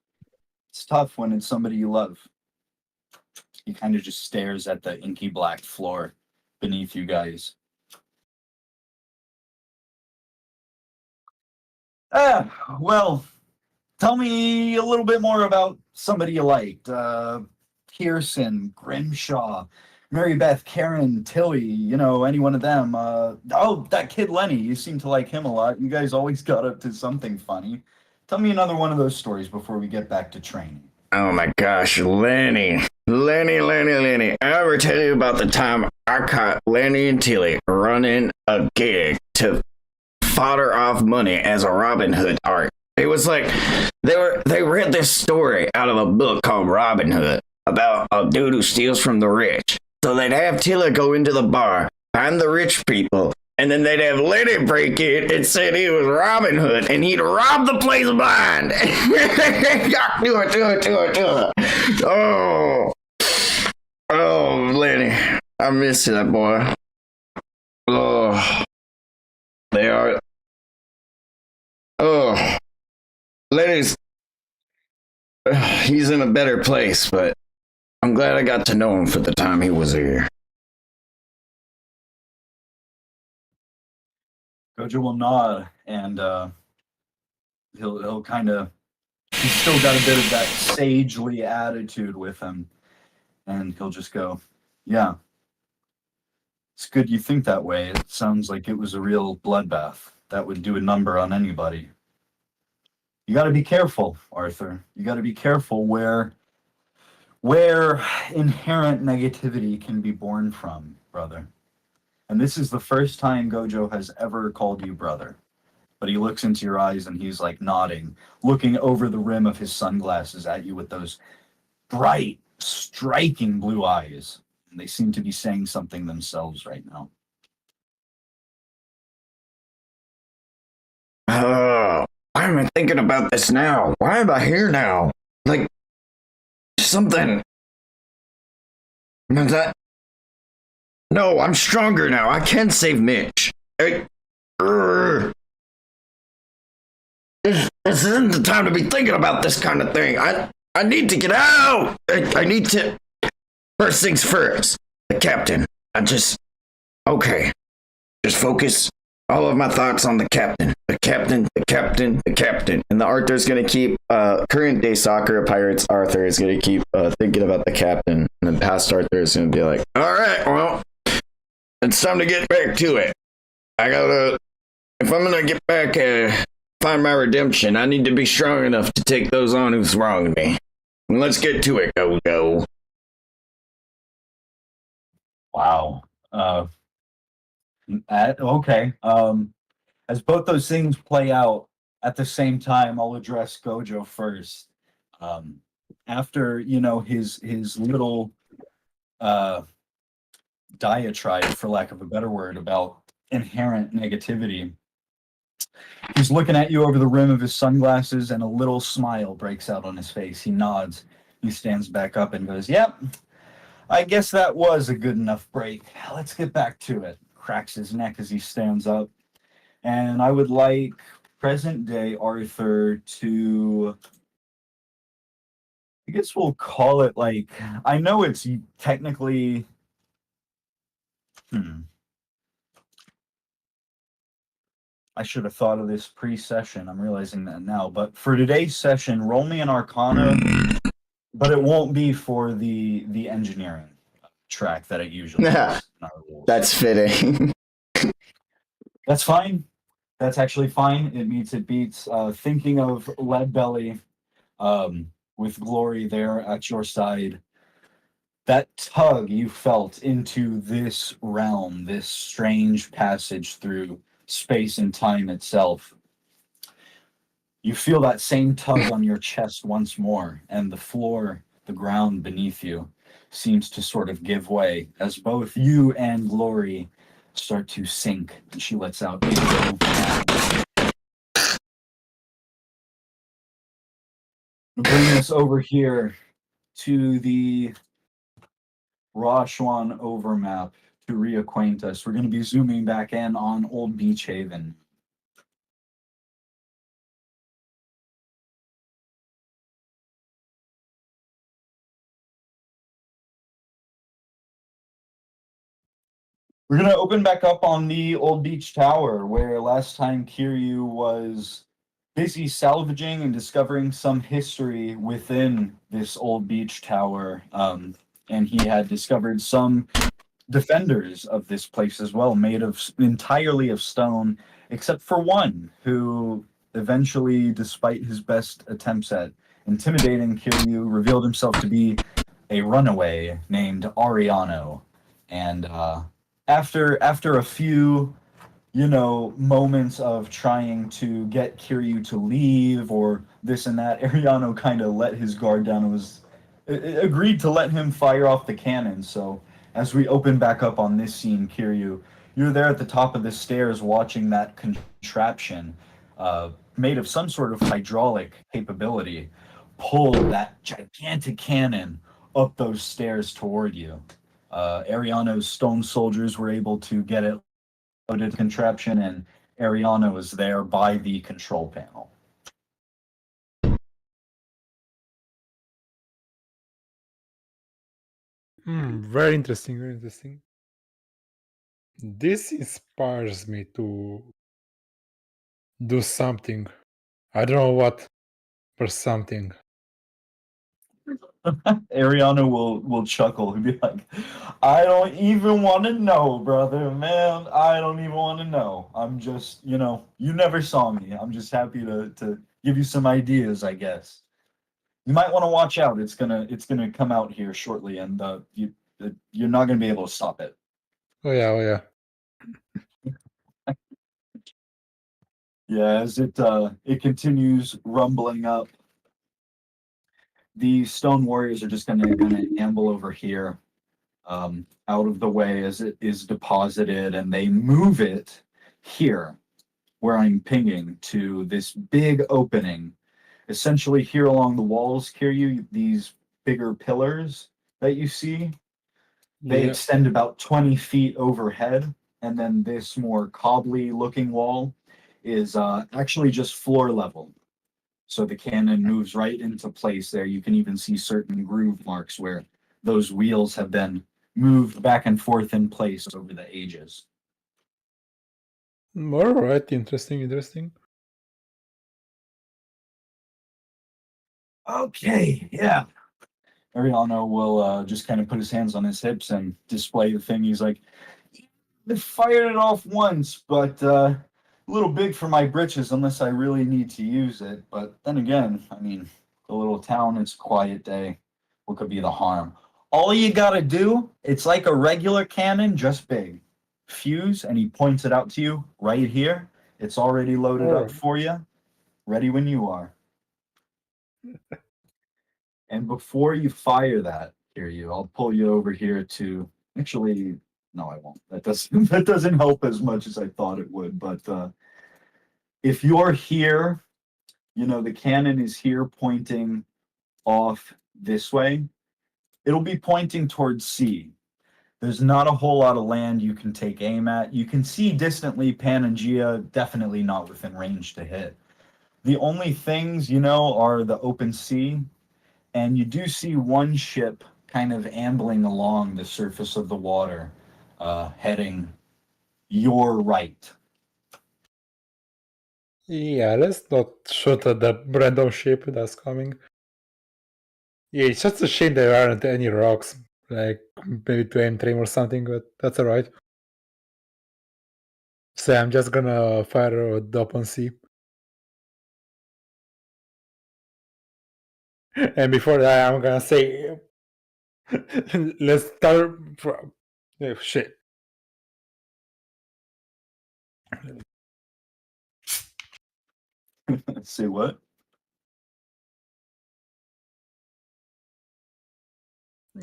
It's tough when it's somebody you love. He kind of just stares at the inky black floor beneath you guys. Well, tell me a little bit more about somebody you liked. Pearson, Grimshaw, Mary Beth, Karen, Tilly, any one of them. That kid Lenny, you seem to like him a lot. You guys always got up to something funny. Tell me another one of those stories before we get back to training. Oh my gosh, Lenny. I ever tell you about the time I caught Lenny and Tilly running a gig to fodder off money as a Robin Hood art? It was like they read this story out of a book called Robin Hood about a dude who steals from the rich. So they'd have Tilly go into the bar, find the rich people, and then they'd have Lenny break in and say he was Robin Hood, and he'd rob the place blind. Do it. Oh, Lenny. I miss that boy. Oh, they are. Oh, Lenny's. He's in a better place, but I'm glad I got to know him for the time he was here. Gojo will nod, and he'll kind of, he's still got a bit of that sagely attitude with him, and he'll just go, yeah, it's good you think that way. It sounds like it was a real bloodbath. That would do a number on anybody. You got to be careful, Arthur. You got to be careful where inherent negativity can be born from, brother. And this is the first time Gojo has ever called you brother. But he looks into your eyes and he's like nodding, looking over the rim of his sunglasses at you with those bright, striking blue eyes. And they seem to be saying something themselves right now. Oh, why am I thinking about this now? Why am I here now? Like, something. No, I'm stronger now. I can save Mitch. This isn't the time to be thinking about this kind of thing. I need to get out. I need to. First things first. The captain. Okay. Just focus all of my thoughts on the captain. The captain, the captain, the captain. And the Arthur's gonna keep, current day soccer pirates Arthur is gonna keep thinking about the captain. And then past Arthur is gonna be like, alright, well, it's time to get back to it. If I'm gonna get back, find my redemption, I need to be strong enough to take those on who's wronged me. And let's get to it, Gojo. Wow. Okay. As both those things play out at the same time, I'll address Gojo first. After his little diatribe, for lack of a better word, about inherent negativity, he's looking at you over the rim of his sunglasses, and a little smile breaks out on his face. He nods. He stands back up and goes, "Yep. I guess that was a good enough break. Let's get back to it." Cracks his neck as he stands up. And I would like present day Arthur to, I guess we'll call it I know it's technically, I should have thought of this pre-session. I'm realizing that now. But for today's session, roll me an Arcana, but it won't be for the engineering track that it usually is in our rules. That's fitting. That's fine. That's actually fine. It meets it beats. Thinking of Leadbelly, with Glory there at your side, that tug you felt into this realm, this strange passage through space and time itself. You feel that same tug on your chest once more, and the floor, the ground beneath you, seems to sort of give way as both you and Glory start to sink, and she lets out a bring us over here to the Rashwan overmap to reacquaint us. We're going to be zooming back in on Old Beach Haven. We're going to open back up on the Old Beach Tower, where last time Kiryu was busy salvaging and discovering some history within this Old Beach Tower. And he had discovered some defenders of this place as well, made of entirely of stone, except for one who eventually, despite his best attempts at intimidating Kiryu, revealed himself to be a runaway named Ariano. And after a few, moments of trying to get Kiryu to leave or this and that, Ariano kind of let his guard down and agreed to let him fire off the cannon. So as we open back up on this scene, Kiryu, you're there at the top of the stairs watching that contraption made of some sort of hydraulic capability pull that gigantic cannon up those stairs toward you. Ariano's stone soldiers were able to get it loaded contraption, and Ariano is there by the control panel. Very interesting, very interesting. This inspires me to do something. I don't know what, but something. Ariano will chuckle. He'll be like, "I don't even want to know, brother, man. I don't even want to know. I'm just, you never saw me. I'm just happy to give you some ideas, I guess. You might want to watch out. It's gonna come out here shortly, and you're not gonna be able to stop it." Oh yeah. Yeah, as it continues rumbling up, the stone warriors are just gonna amble over here, out of the way as it is deposited, and they move it here, where I'm pinging, to this big opening. Essentially, here along the walls, Kiryu, these bigger pillars that you see. They Yeah. extend about 20 feet overhead, and then this more cobbly looking wall is actually just floor level. So the cannon moves right into place there. You can even see certain groove marks where those wheels have been moved back and forth in place over the ages. All right. Interesting. Okay, yeah. Ariano will just kind of put his hands on his hips and display the thing. He's like, I fired it off once, but a little big for my britches unless I really need to use it. But then again, I mean, the little town, it's a quiet day. What could be the harm? All you gotta do, it's like a regular cannon, just big. Fuse, and he points it out to you right here. It's already loaded up Alright. for you, ready when you are. And before you fire that, Kiryu, I'll pull you over here to actually. No, I won't. That doesn't that doesn't help as much as I thought it would. But if you're here, you know the cannon is here pointing off this way. It'll be pointing towards sea. There's not a whole lot of land you can take aim at. You can see distantly Pangaea, definitely not within range to hit. The only things, you know, are the open sea, and you do see one ship kind of ambling along the surface of the water, heading your right. Yeah, let's not shoot at the random ship that's coming. Yeah, it's just a shame there aren't any rocks, like maybe to aim trim or something, but that's alright. So I'm just gonna fire at the open sea. And before that, I'm gonna say, let's start from. Oh, shit. Say what?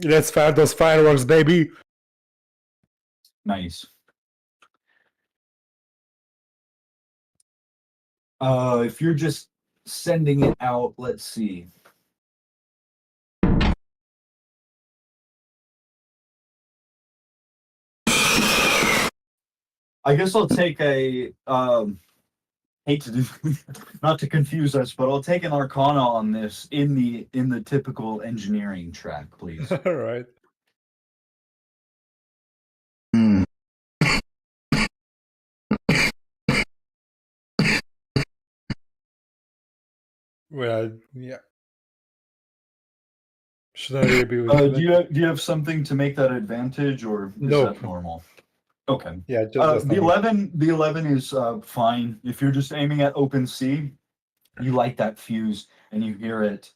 Let's fire those fireworks, baby. Nice. If you're just sending it out, let's see. I guess I'll take a hate to do not to confuse us, but I'll take an Arcana on this in the typical engineering track, please. Alright. Well, yeah. Should I really be with Do you have something to make that advantage, or is Nope. that normal? Okay. Yeah, just The normal. 11 is fine. If you're just aiming at open sea, you light that fuse and you hear it.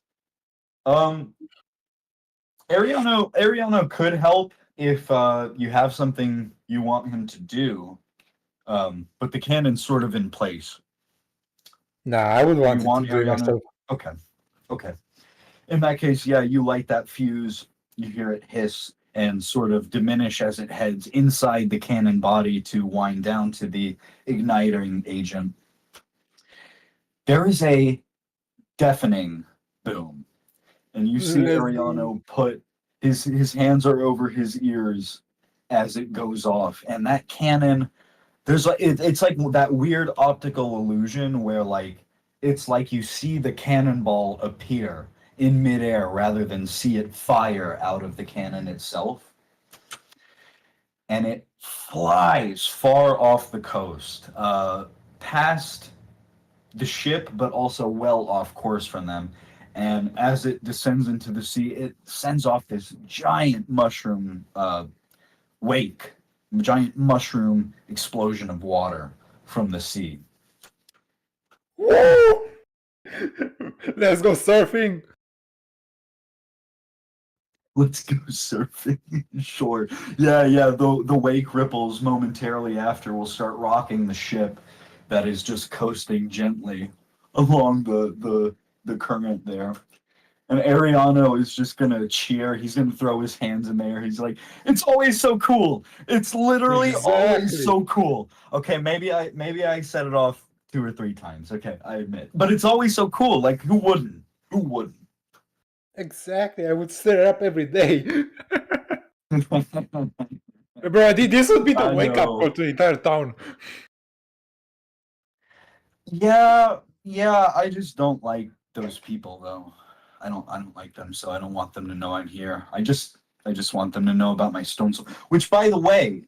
Ariano could help if you have something you want him to do. But the cannon's sort of in place. Nah, I would want You it want to do Ariano? myself. Okay. In that case, yeah, you light that fuse, you hear it hiss and sort of diminish as it heads inside the cannon body to wind down to the igniting agent. There is a deafening boom, and you see Let's- Ariano put his hands are over his ears as it goes off, and that cannon, there's like it's like that weird optical illusion where like it's like you see the cannonball appear in midair rather than see it fire out of the cannon itself. And it flies far off the coast, past the ship, but also well off course from them. And as it descends into the sea, it sends off this giant mushroom wake, giant mushroom explosion of water from the sea. Woo! Let's go surfing. Let's go surfing. Sure. Yeah. The wake ripples momentarily after will start rocking the ship that is just coasting gently along the current there. And Ariano is just gonna cheer. He's gonna throw his hands in there. He's like, "It's always so cool. It's literally always Exactly. so cool." Okay, maybe I set it off 2 or 3 times. Okay, I admit, but it's always so cool. Like, who wouldn't? Who wouldn't? Exactly, I would stir up every day. Bro, this would be the I wake-up know. call to the entire town. Yeah, I just don't like those people though. I don't like them, so I don't want them to know I'm here. I just want them to know about my stone soul. Which, by the way,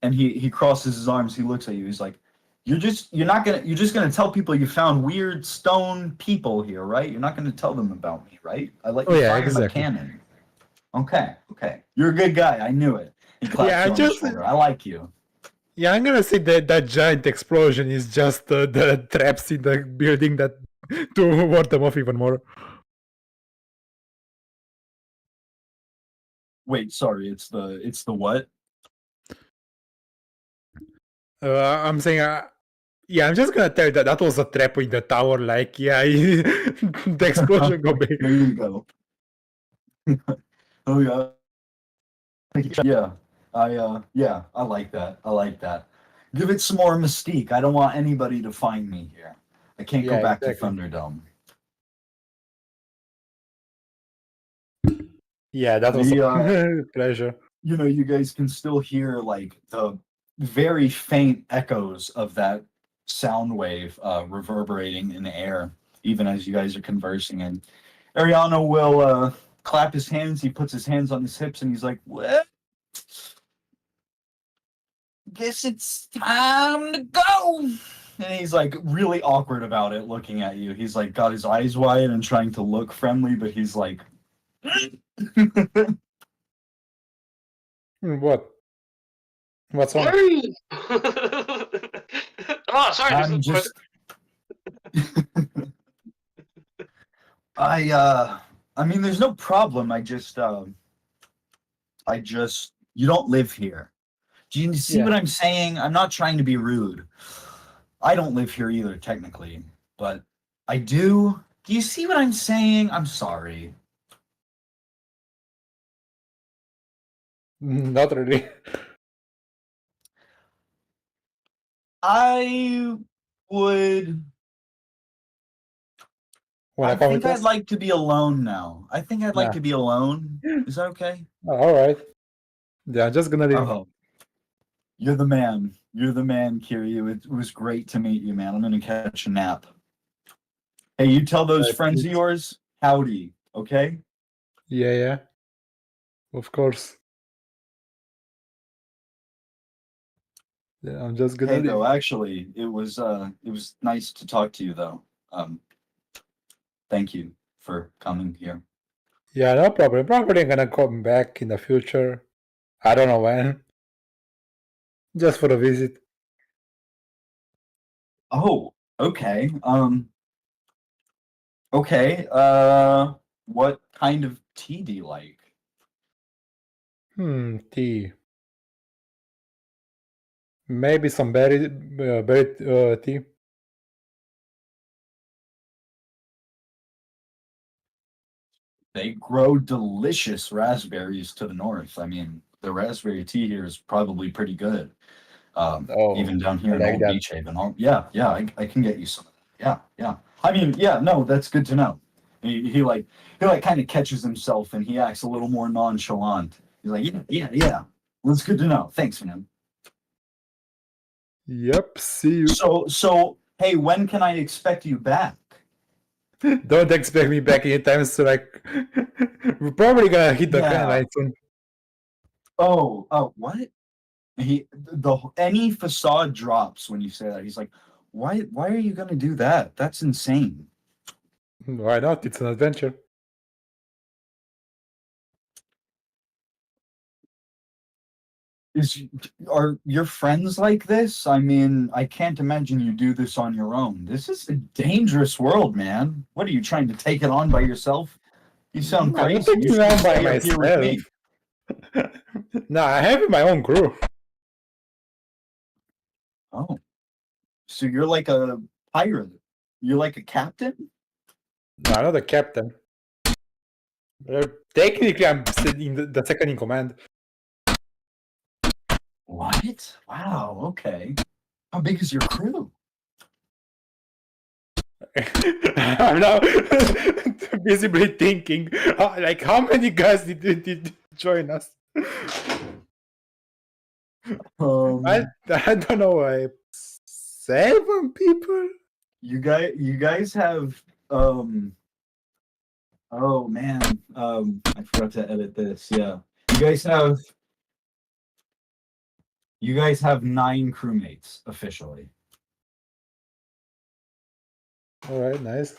and he crosses his arms, he looks at you, he's like, you're just gonna tell people you found weird stone people here, right? You're not gonna tell them about me, right? I let you fire my cannon. Okay. You're a good guy, I knew it. He claps you on the shoulder. I like you. Yeah, I'm gonna say that giant explosion is just the traps in the building that to ward them off even more. Wait, sorry, it's the what? I'm saying, yeah, I'm just gonna tell you that was a trap in the tower. Like, yeah, the explosion go big. There you go. Oh yeah. Yeah, I like that. Give it some more mystique. I don't want anybody to find me here. I can't go back to Thunderdome. Yeah, that was a pleasure. You know, you guys can still hear like the very faint echoes of that sound wave reverberating in the air, even as you guys are conversing. And Ariano will clap his hands. He puts his hands on his hips and he's like, "Well, guess it's time to go." And he's like really awkward about it, looking at you. He's like got his eyes wide and trying to look friendly, but he's like, What? What's on? Oh, sorry. I'm just. I mean, there's no problem. I just, you don't live here. Do you see what I'm saying? I'm not trying to be rude. I don't live here either, technically, but I do. Do you see what I'm saying? I'm sorry. Not really. I would. I think I'd like to be alone now. I think I'd like to be alone. Is that okay? Oh, all right. Yeah, I'm just gonna leave. Oh, you're the man. You're the man, Kiryu. It was great to meet you, man. I'm gonna catch a nap. Hey, you tell those friends of yours, howdy, okay? Yeah. Of course. Yeah, I'm just gonna Hey, leave. though, actually, it was nice to talk to you, though. Thank you for coming here. Yeah, no problem. Probably gonna come back in the future. I don't know when. Just for a visit. Oh, okay. Okay. What kind of tea do you like? Tea. Maybe some berry tea. They grow delicious raspberries to the north. I mean, the raspberry tea here is probably pretty good. Even down here in Old Beach Haven. I can get you some of that. Yeah. I mean, yeah, no, that's good to know. He kind of catches himself and he acts a little more nonchalant. He's like, yeah. Well, it's good to know. Thanks, man. Yep, see you. So, hey, when can I expect you back? Don't expect me back anytime soon. Like, we're probably gonna hit the fan line soon. Oh, what? Any facade drops when you say that. He's like, why are you gonna do that? That's insane. Why not? It's an adventure. Are your friends like this? I mean, I can't imagine you do this on your own. This is a dangerous world, man. What are you trying to take it on by yourself? You sound crazy. I'm not taking it on by myself. No, I have my own crew. Oh, so you're like a pirate? You're like a captain? No, I'm not a captain. Technically, I'm in the second in command. What? Wow, okay. How big is your crew? I'm now visibly thinking, like, how many guys did join us? I don't know, 7 people? You guys have oh man, I forgot to edit this. Yeah, you guys have 9 crewmates officially. All right, nice.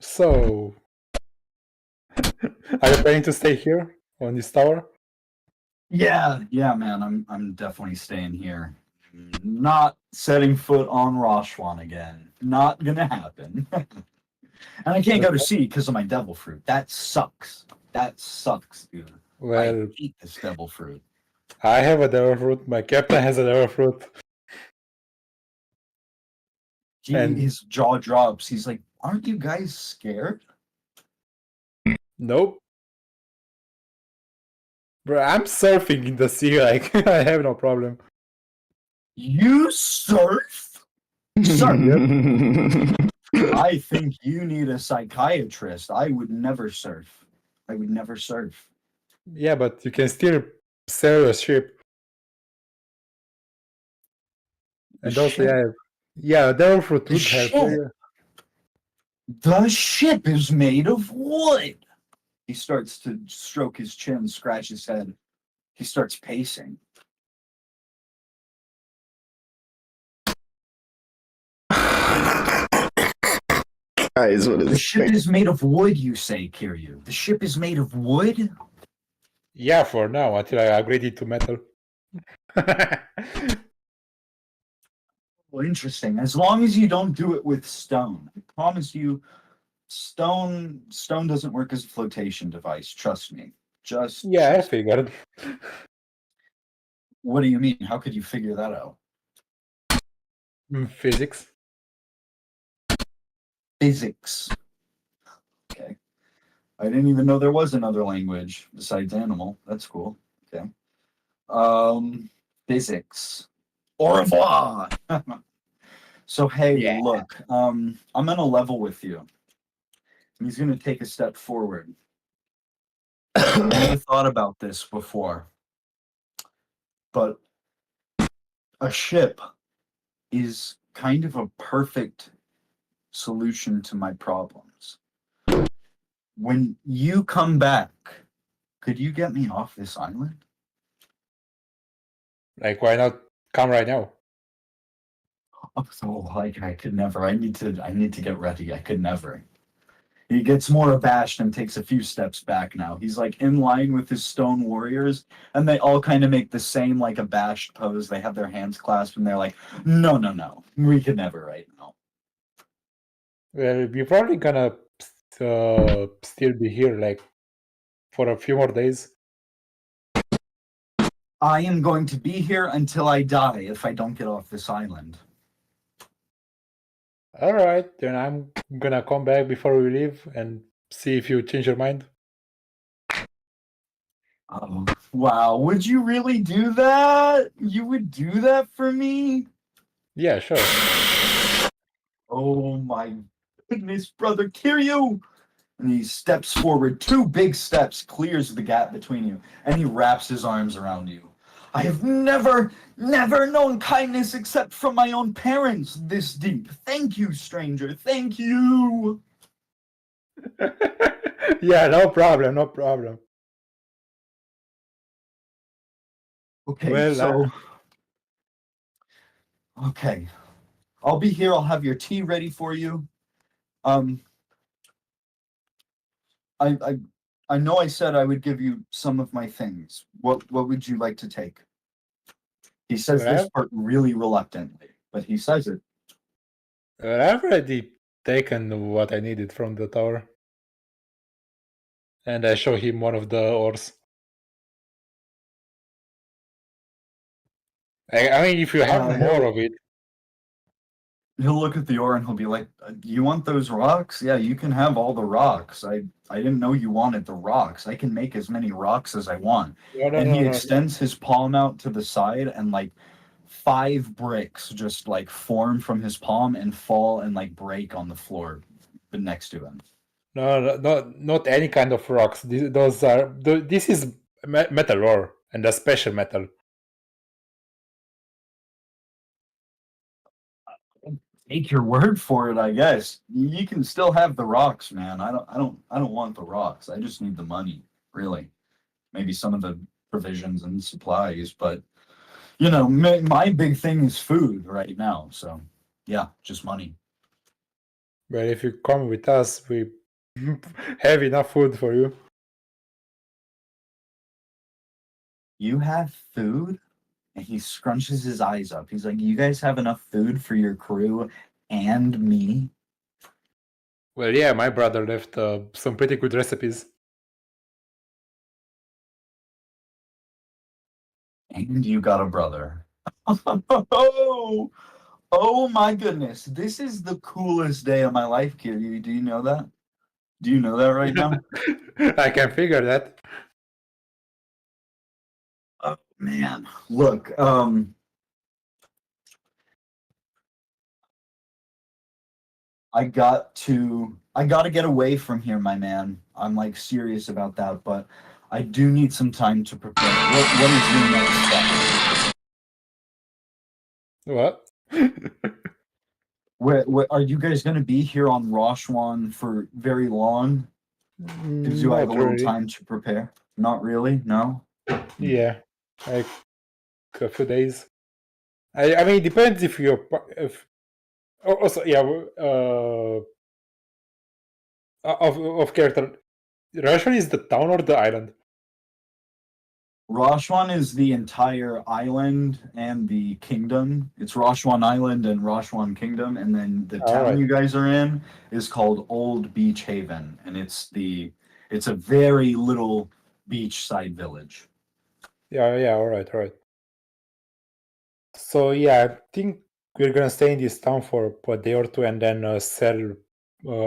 So, are you planning to stay here on this tower? Yeah, man, I'm definitely staying here. Not setting foot on Rashwan again. Not gonna happen. And I can't go to sea because of my devil fruit. That sucks. That sucks, dude. Well, I hate this devil fruit. I have a devil fruit. My captain has a devil fruit. His jaw drops. He's like, "Aren't you guys scared?" Nope. Bro, I'm surfing in the sea. Like, I have no problem. You surf? Sir, I think you need a psychiatrist. I would never surf. I would never surf. Yeah, but you can still sail a ship. And also, yeah, devil fruit would help. Yeah. The ship is made of wood. He starts to stroke his chin, scratch his head. He starts pacing. Guys, what The is ship is made of wood, you say, Kiryu. The ship is made of wood? Yeah, for now, until I upgrade it to metal. Well, interesting. As long as you don't do it with stone. I promise you, stone doesn't work as a flotation device. Trust me. Yeah, I figured. What do you mean? How could you figure that out? Physics. Physics. Okay. I didn't even know there was another language besides animal. That's cool. Okay. Physics. Au revoir. So hey, look, I'm gonna level with you. He's gonna take a step forward. I never thought about this before, but a ship is kind of a perfect solution to my problems. When you come back, could you get me off this island? Like, why not come right now? Oh, like I could never. I need to get ready. I could never. He gets more abashed and takes a few steps back now. He's like in line with his stone warriors, and they all kind of make the same like abashed pose. They have their hands clasped and they're like, no, we could never right now. Well, we're probably gonna still be here, like, for a few more days. I am going to be here until I die if I don't get off this island. Alright, then I'm gonna come back before we leave and see if you change your mind. Oh, wow. Would you really do that? You would do that for me? Yeah, sure. Oh my goodness, brother Kiryu! And he steps forward, 2 big steps, clears the gap between you, and he wraps his arms around you. I have never known kindness except from my own parents this deep. Thank you, stranger. Thank you. Yeah, no problem. Okay, Well, okay. I'll be here. I'll have your tea ready for you. I know I said I would give you some of my things. What would you like to take? He says this part really reluctantly, but he says it. I've already taken what I needed from the tower. And I show him one of the ores. I mean, if you have more of it. he'll look at the ore and he'll be like, "You want those rocks? Yeah, you can have all the rocks. I didn't know you wanted the rocks. I can make as many rocks as I want." No, no, And no, he no. extends his palm out to the side, and like 5 bricks just like form from his palm and fall and like break on the floor next to him. No, not any kind of rocks. This is metal ore, and a special metal. Take your word for it, I guess. You can still have the rocks, man. I don't want the rocks. I just need the money, really. Maybe some of the provisions and supplies, but you know, my big thing is food right now. So, yeah, just money. But if you come with us, we have enough food for you. You have food? And he scrunches his eyes up. He's like, "You guys have enough food for your crew and me?" Well, yeah, my brother left some pretty good recipes. And you got a brother. Oh, oh my goodness. This is the coolest day of my life, Kiryu. Do you know that? Do you know that right now? I can figure that. Oh man. Look, I got to get away from here, my man. I'm like serious about that, but I do need some time to prepare. What is your next step? What? Where are you guys going to be here on Roshuan for very long? Do I have a Not little really. time to prepare? Not really. No. Yeah, like a few days. I mean, it depends if you're if also yeah of character. Russia is the town or the island? Roshuan is the entire island and the kingdom. It's Roshuan Island and Roshuan Kingdom, and then the town Alright. you guys are in is called Old Beach Haven, and it's a very little beachside village. Yeah, alright. So yeah, I think we're gonna stay in this town for a day or two and then sail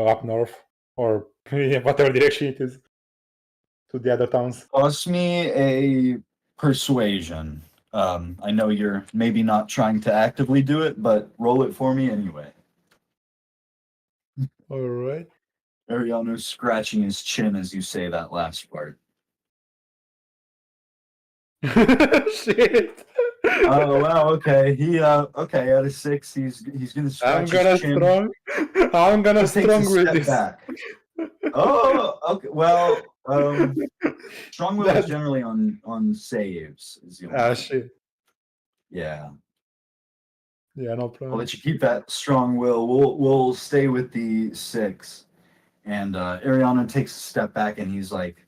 up north or whatever direction it is to the other towns. Toss me a persuasion. I know you're maybe not trying to actively do it, but roll it for me anyway. Alright. Ariano's scratching his chin as you say that last part. Shit. Oh wow, okay. He okay, at a 6, he's gonna I'm scratch gonna his chin. I'm gonna He takes a strong with step this. back. Oh, okay. Well, strong will is That's- generally on saves. Is the only thing. Shit. Yeah. Yeah, no I'll problem. let you keep that strong will. We'll stay with the 6. And Ariana takes a step back and he's like,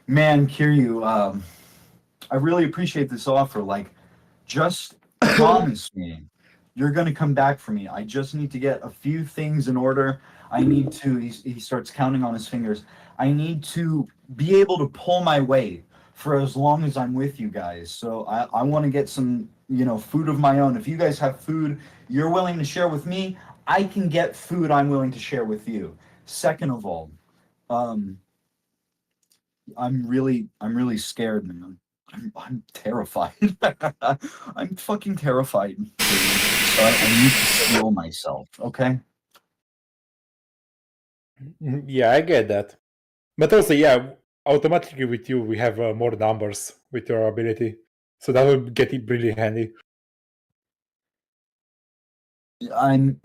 "Man, Kiryu, I really appreciate this offer. Like, just promise me you're gonna come back for me. I just need to get a few things in order. I need to." He starts counting on his fingers. "I need to be able to pull my weight for as long as I'm with you guys. So I want to get some, food of my own. If you guys have food you're willing to share with me, I can get food I'm willing to share with you. Second of all, I'm really scared, man. I'm terrified. I'm fucking terrified. So I need to steel myself, okay?" Yeah, I get that. But also, yeah, automatically with you, we have more numbers with your ability. So that will get it really handy. I'm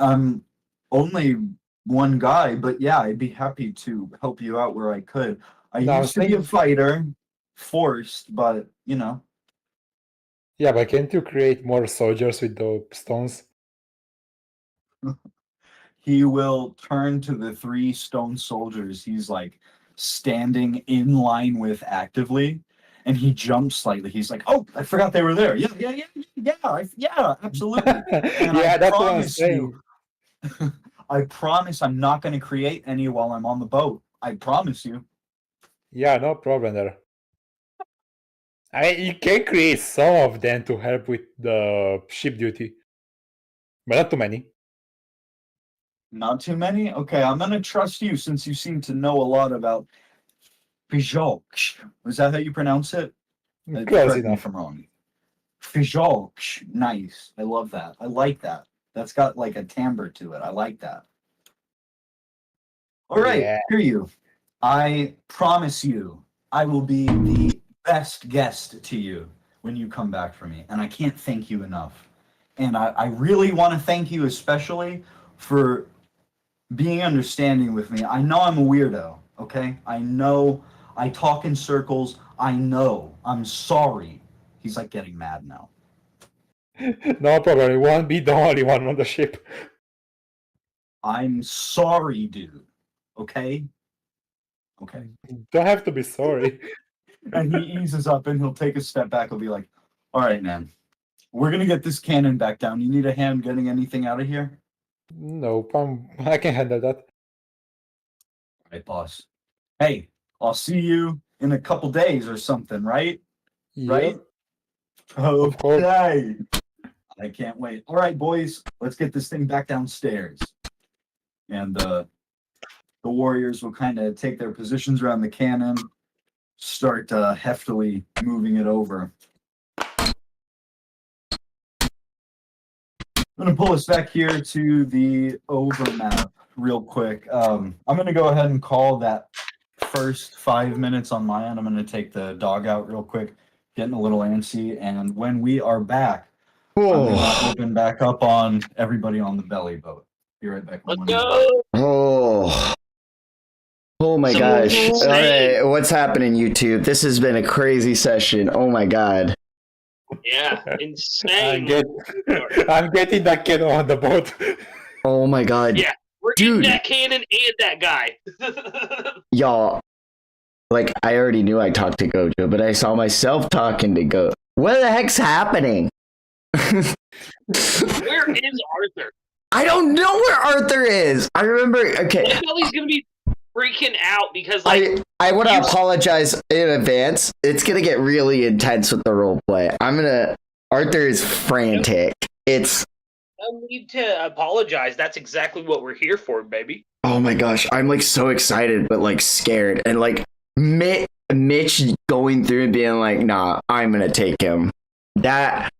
only one guy, but yeah, I'd be happy to help you out where I could. I No, I'm used to be a saying- fighter, forced, but Yeah, but can't you create more soldiers with the stones? he will turn to the 3 stone soldiers he's like standing in line with actively, and he jumps slightly. He's like, "Oh, I forgot they were there. Yeah, absolutely." And Yeah, I that's what I'm promise saying. you, I promise I'm not going to create any while I'm on the boat. I promise you. Yeah, no problem there. You can create some of them to help with the ship duty, but not too many. Not too many? Okay, I'm gonna trust you since you seem to know a lot about Fijolk. Is that how you pronounce it? Close Correct me enough. if I'm wrong. Fijolk. Nice. I love that. I like that. That's got like a timbre to it. I like that. All right, Yeah. Kiryu. I promise you, I will be the best guest to you when you come back for me. And I can't thank you enough. And I really want to thank you especially for being understanding with me. I know I'm a weirdo, okay? I know I talk in circles. I know. I'm sorry. He's like getting mad now. No problem. You won't be the only one on the ship. I'm sorry, dude. Okay? Okay. Don't have to be sorry. And he eases up and he'll take a step back. He'll be like, all right, man. We're going to get this cannon back down. You need a hand getting anything out of here? Nope, I can handle that. All right, boss. Hey, I'll see you in a couple days or something, right? Right? Of course. Okay. I can't wait. All right, boys, let's get this thing back downstairs. And the warriors will kind of take their positions around the cannon, start heftily moving it over. I'm going to pull us back here to the overmap real quick. I'm going to go ahead and call that first 5 minutes on my end. I'm going to take the dog out real quick, getting a little antsy. And when we are back, I'm going to open back up on everybody on the belly boat. Be right back. Let's go. Oh my gosh. All right, what's happening, YouTube? This has been a crazy session. Oh my god. Yeah, insane. I'm getting that kid on the boat. Oh my god. Yeah, we're Dude. getting that cannon and that guy. Y'all, like, I already knew I talked to Gojo, but I saw myself talking to Gojo. What the heck's happening? Where is Arthur? I don't know where Arthur is. I remember, okay. I know he's gonna be freaking out because, like, I want to apologize in advance. It's going to get really intense with the role play. Arthur is frantic. It's... no need to apologize. That's exactly what we're here for, baby. Oh my gosh. I'm like so excited, but like scared. And like Mitch going through and being like, nah, I'm going to take him. That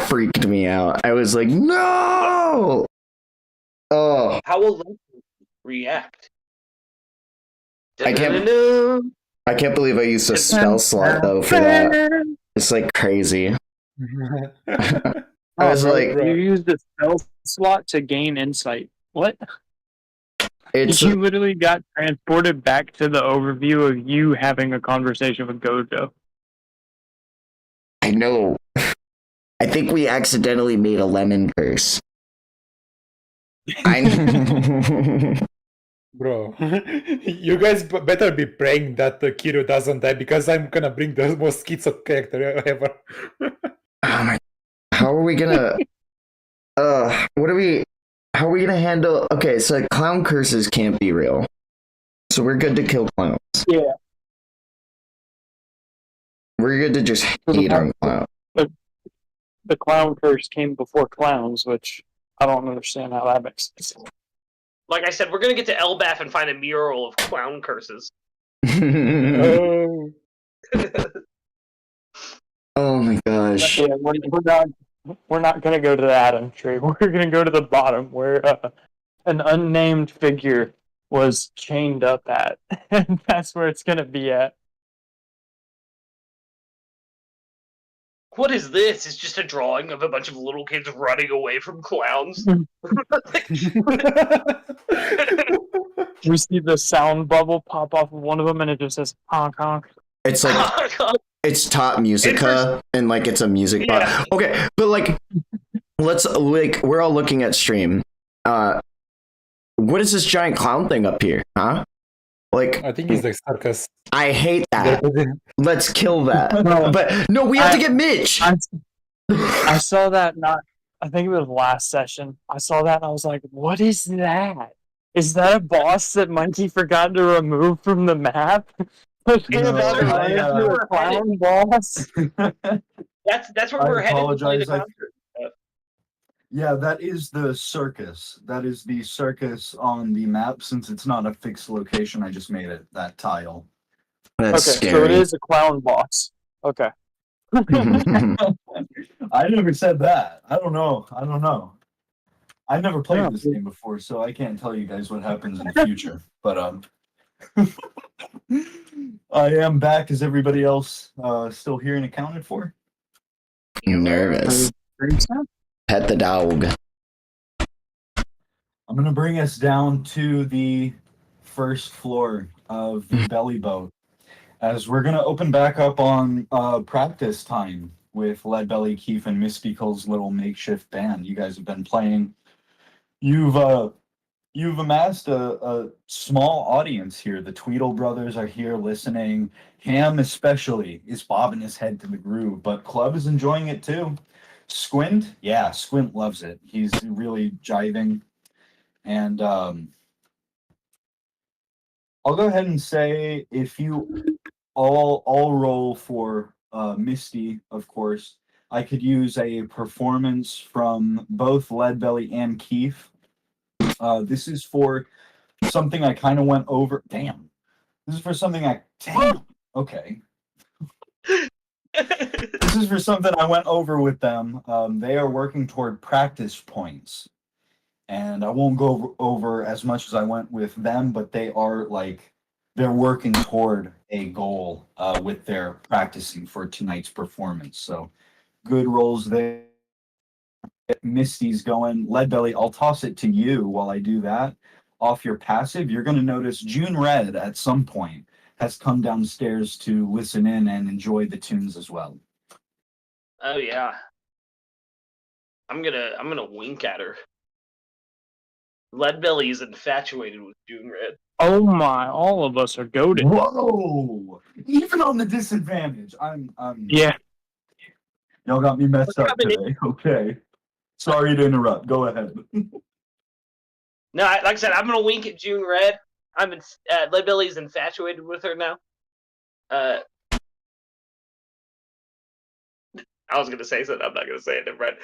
freaked me out. I was like, no! Oh. How will Lexi react? I can't believe I used a spell slot though for that. It's like crazy. I was like, you used the spell slot to gain insight. What? it's You literally got transported back to the overview of you having a conversation with Gojo. I know. I think we accidentally made a lemon curse. Bro, you guys better be praying that Kiryu doesn't die because I'm gonna bring the most schizo character ever. Oh my! How are we gonna? How are we gonna handle? Okay, so clown curses can't be real, so we're good to kill clowns. Yeah. We're good to just hate on clowns. The clown curse came before clowns, which I don't understand how that makes sense. Like I said, we're gonna get to Elbaf and find a mural of clown curses. Oh. Oh my gosh! Yeah, we're not gonna go to the Adam tree. We're gonna go to the bottom where an unnamed figure was chained up at, and that's where it's gonna be at. What is this? It's just a drawing of a bunch of little kids running away from clowns. We see the sound bubble pop off of one of them, and it just says honk honk. It's like it's top musica, and like it's a music box. Okay, but like, we're all looking at stream. What is this giant clown thing up here, huh? Like, I think it's like circus. I hate that. Let's kill that. But no, we have to get Mitch. I saw that I think it was last session. I saw that and I was like, what is that? Is that a boss that Monkey forgot to remove from the map? A clown boss? That's where we're headed. Apologize. Yeah, that is the circus. That is the circus on the map. Since it's not a fixed location, I just made it that tile. That's Okay, scary. so it is a clown boss. Okay. I never said that. I don't know. I've never played Yeah. this game before, so I can't tell you guys what happens in the future. But I am back. Is everybody else still here and accounted for? Nervous. Pet the dog. I'm gonna bring us down to the first floor of the belly boat, as we're gonna open back up on practice time with Leadbelly, Kief, and Mystical's little makeshift band. You guys have been playing. You've amassed a small audience here. The Tweedle brothers are here listening. Ham especially is bobbing his head to the groove, but Club is enjoying it too. Squint, yeah, Squint loves it. He's really jiving. And I'll go ahead and say, if you all roll for Misty, of course, I could use a performance from both Leadbelly and Kief. This is for something I kind of went over. Damn. This is for something Damn. Okay. This is for something I went over with them. They are working toward practice points. And I won't go over as much as I went with them, but they're working toward a goal with their practicing for tonight's performance. So good rolls there. Misty's going. Leadbelly, I'll toss it to you while I do that. Off your passive, you're going to notice June Red at some point has come downstairs to listen in and enjoy the tunes as well. Oh yeah. I'm gonna wink at her. Leadbelly is infatuated with June Red. Oh my! All of us are goaded. Whoa! Even on the disadvantage, I'm. Yeah. Y'all got me messed up Coming today. Okay. Sorry to interrupt. Go ahead. No, like I said, I'm gonna wink at June Red. Leadbelly's infatuated with her now. I was gonna say something. I'm not gonna say it. Never mind.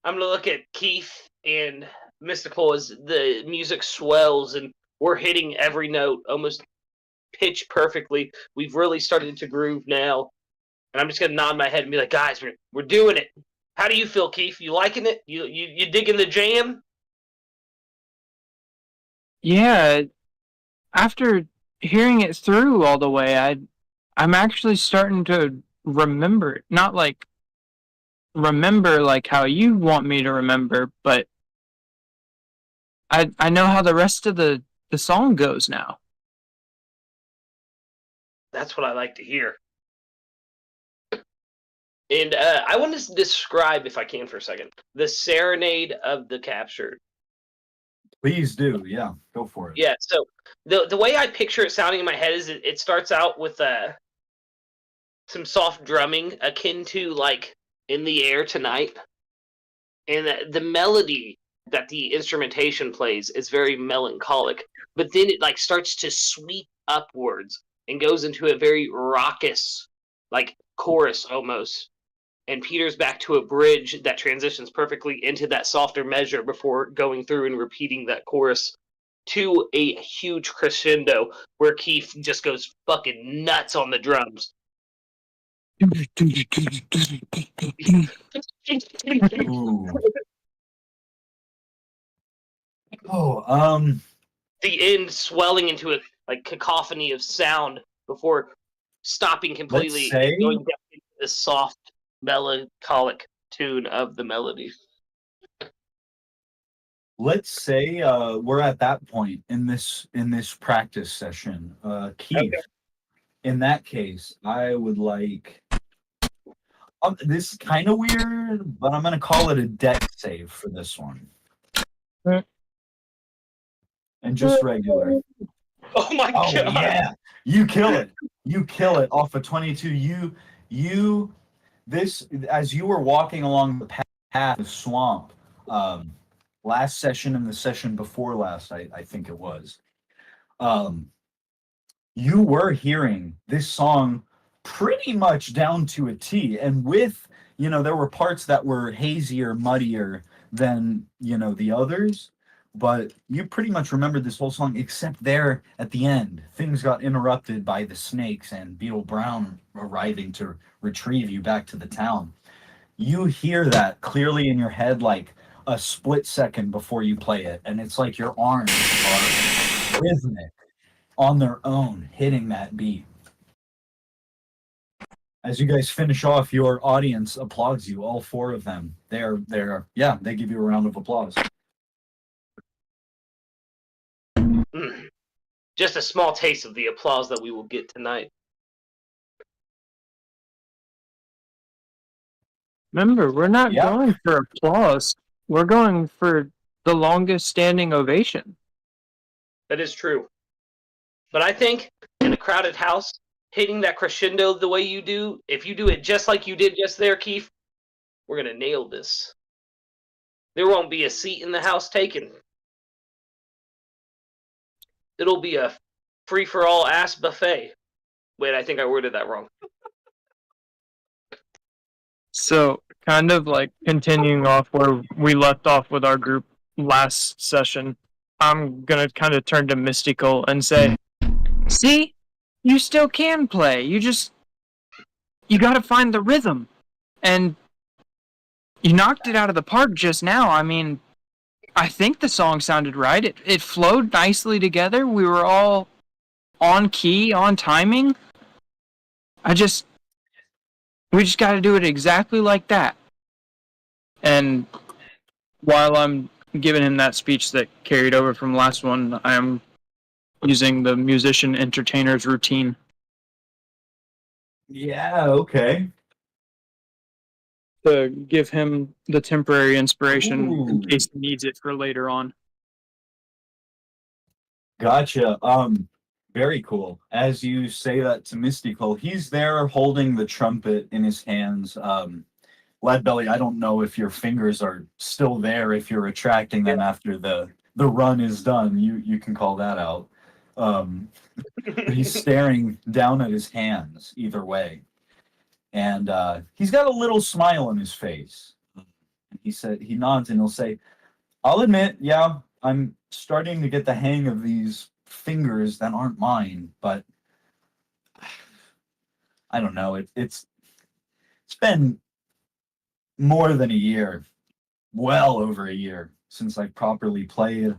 I'm gonna look at Kief and Mystical as the music swells and we're hitting every note almost pitch perfectly. We've really started to groove now, and I'm just gonna nod my head and be like, "Guys, we're doing it." How do you feel, Kief? You liking it? You digging the jam? Yeah. After hearing it through all the way, I'm actually starting to remember it. Not like remember like how you want me to remember, but I know how the rest of the song goes now. That's what I like to hear. And I want to describe, if I can for a second, the Serenade of the Captured. Please do. Yeah, go for it. Yeah, so the way I picture it sounding in my head is it starts out with some soft drumming akin to like In the Air Tonight. And the melody that the instrumentation plays is very melancholic, but then it like starts to sweep upwards and goes into a very raucous like chorus almost, and peters back to a bridge that transitions perfectly into that softer measure before going through and repeating that chorus to a huge crescendo where Kief just goes fucking nuts on the drums. Ooh. Oh, The end swelling into a like cacophony of sound before stopping completely Let's say- and going down into the soft melancholic tune of the melody. let's say we're at that point in this practice session. Kief, Okay. in that case, I would like. This is kind of weird, but I'm gonna call it a deck save for this one. And just regular. Oh my Oh god! yeah, you kill it. You kill it off of 22. This as you were walking along the path of swamp, last session and the session before last, I think it was. You were hearing this song pretty much down to a T, and with there were parts that were hazier, muddier than, the others. But you pretty much remembered this whole song, except there at the end, things got interrupted by the snakes and Beetle Brown arriving to retrieve you back to the town. You hear that clearly in your head like a split second before you play it, and it's like your arms are rhythmic on their own, hitting that beat. As you guys finish off, your audience applauds you, all four of them. They give you a round of applause. Just a small taste of the applause that we will get tonight. Remember, we're not Yeah. going for applause. We're going for the longest standing ovation. That is true. But I think in a crowded house, hitting that crescendo the way you do, if you do it just like you did just there, Kief, we're going to nail this. There won't be a seat in the house taken. It'll be a free-for-all ass buffet. Wait, I think I worded that wrong. So, kind of like continuing off where we left off with our group last session, I'm going to kind of turn to Mystical and say, see? You still can play. You got to find the rhythm. And you knocked it out of the park just now. I mean, I think the song sounded right. It flowed nicely together. We were all on key, on timing. We just got to do it exactly like that. And while I'm giving him that speech that carried over from last one, I am using the musician entertainer's routine. Yeah, okay. To give him the temporary inspiration in Ooh. case he needs it for later on. Gotcha. Very cool. As you say that to Mystical, he's there holding the trumpet in his hands. Leadbelly, I don't know if your fingers are still there, if you're retracting them after the run is done. You can call that out. But he's staring down at his hands either way. And he's got a little smile on his face. He nods and he'll say, I'll admit, yeah, I'm starting to get the hang of these fingers that aren't mine, but I don't know. It's been more than a year, well over a year since I properly played.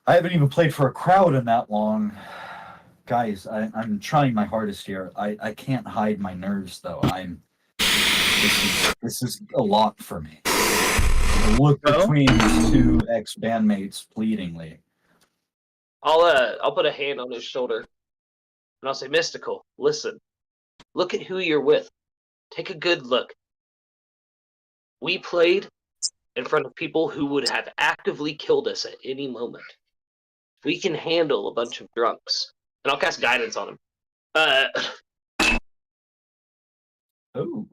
I haven't even played for a crowd in that long. Guys, I'm trying my hardest here. I can't hide my nerves though. This is a lot for me. The look between these two ex-bandmates pleadingly. I'll put a hand on his shoulder and I'll say, Mystical, listen. Look at who you're with. Take a good look. We played in front of people who would have actively killed us at any moment. We can handle a bunch of drunks. And I'll cast guidance on him. Oh.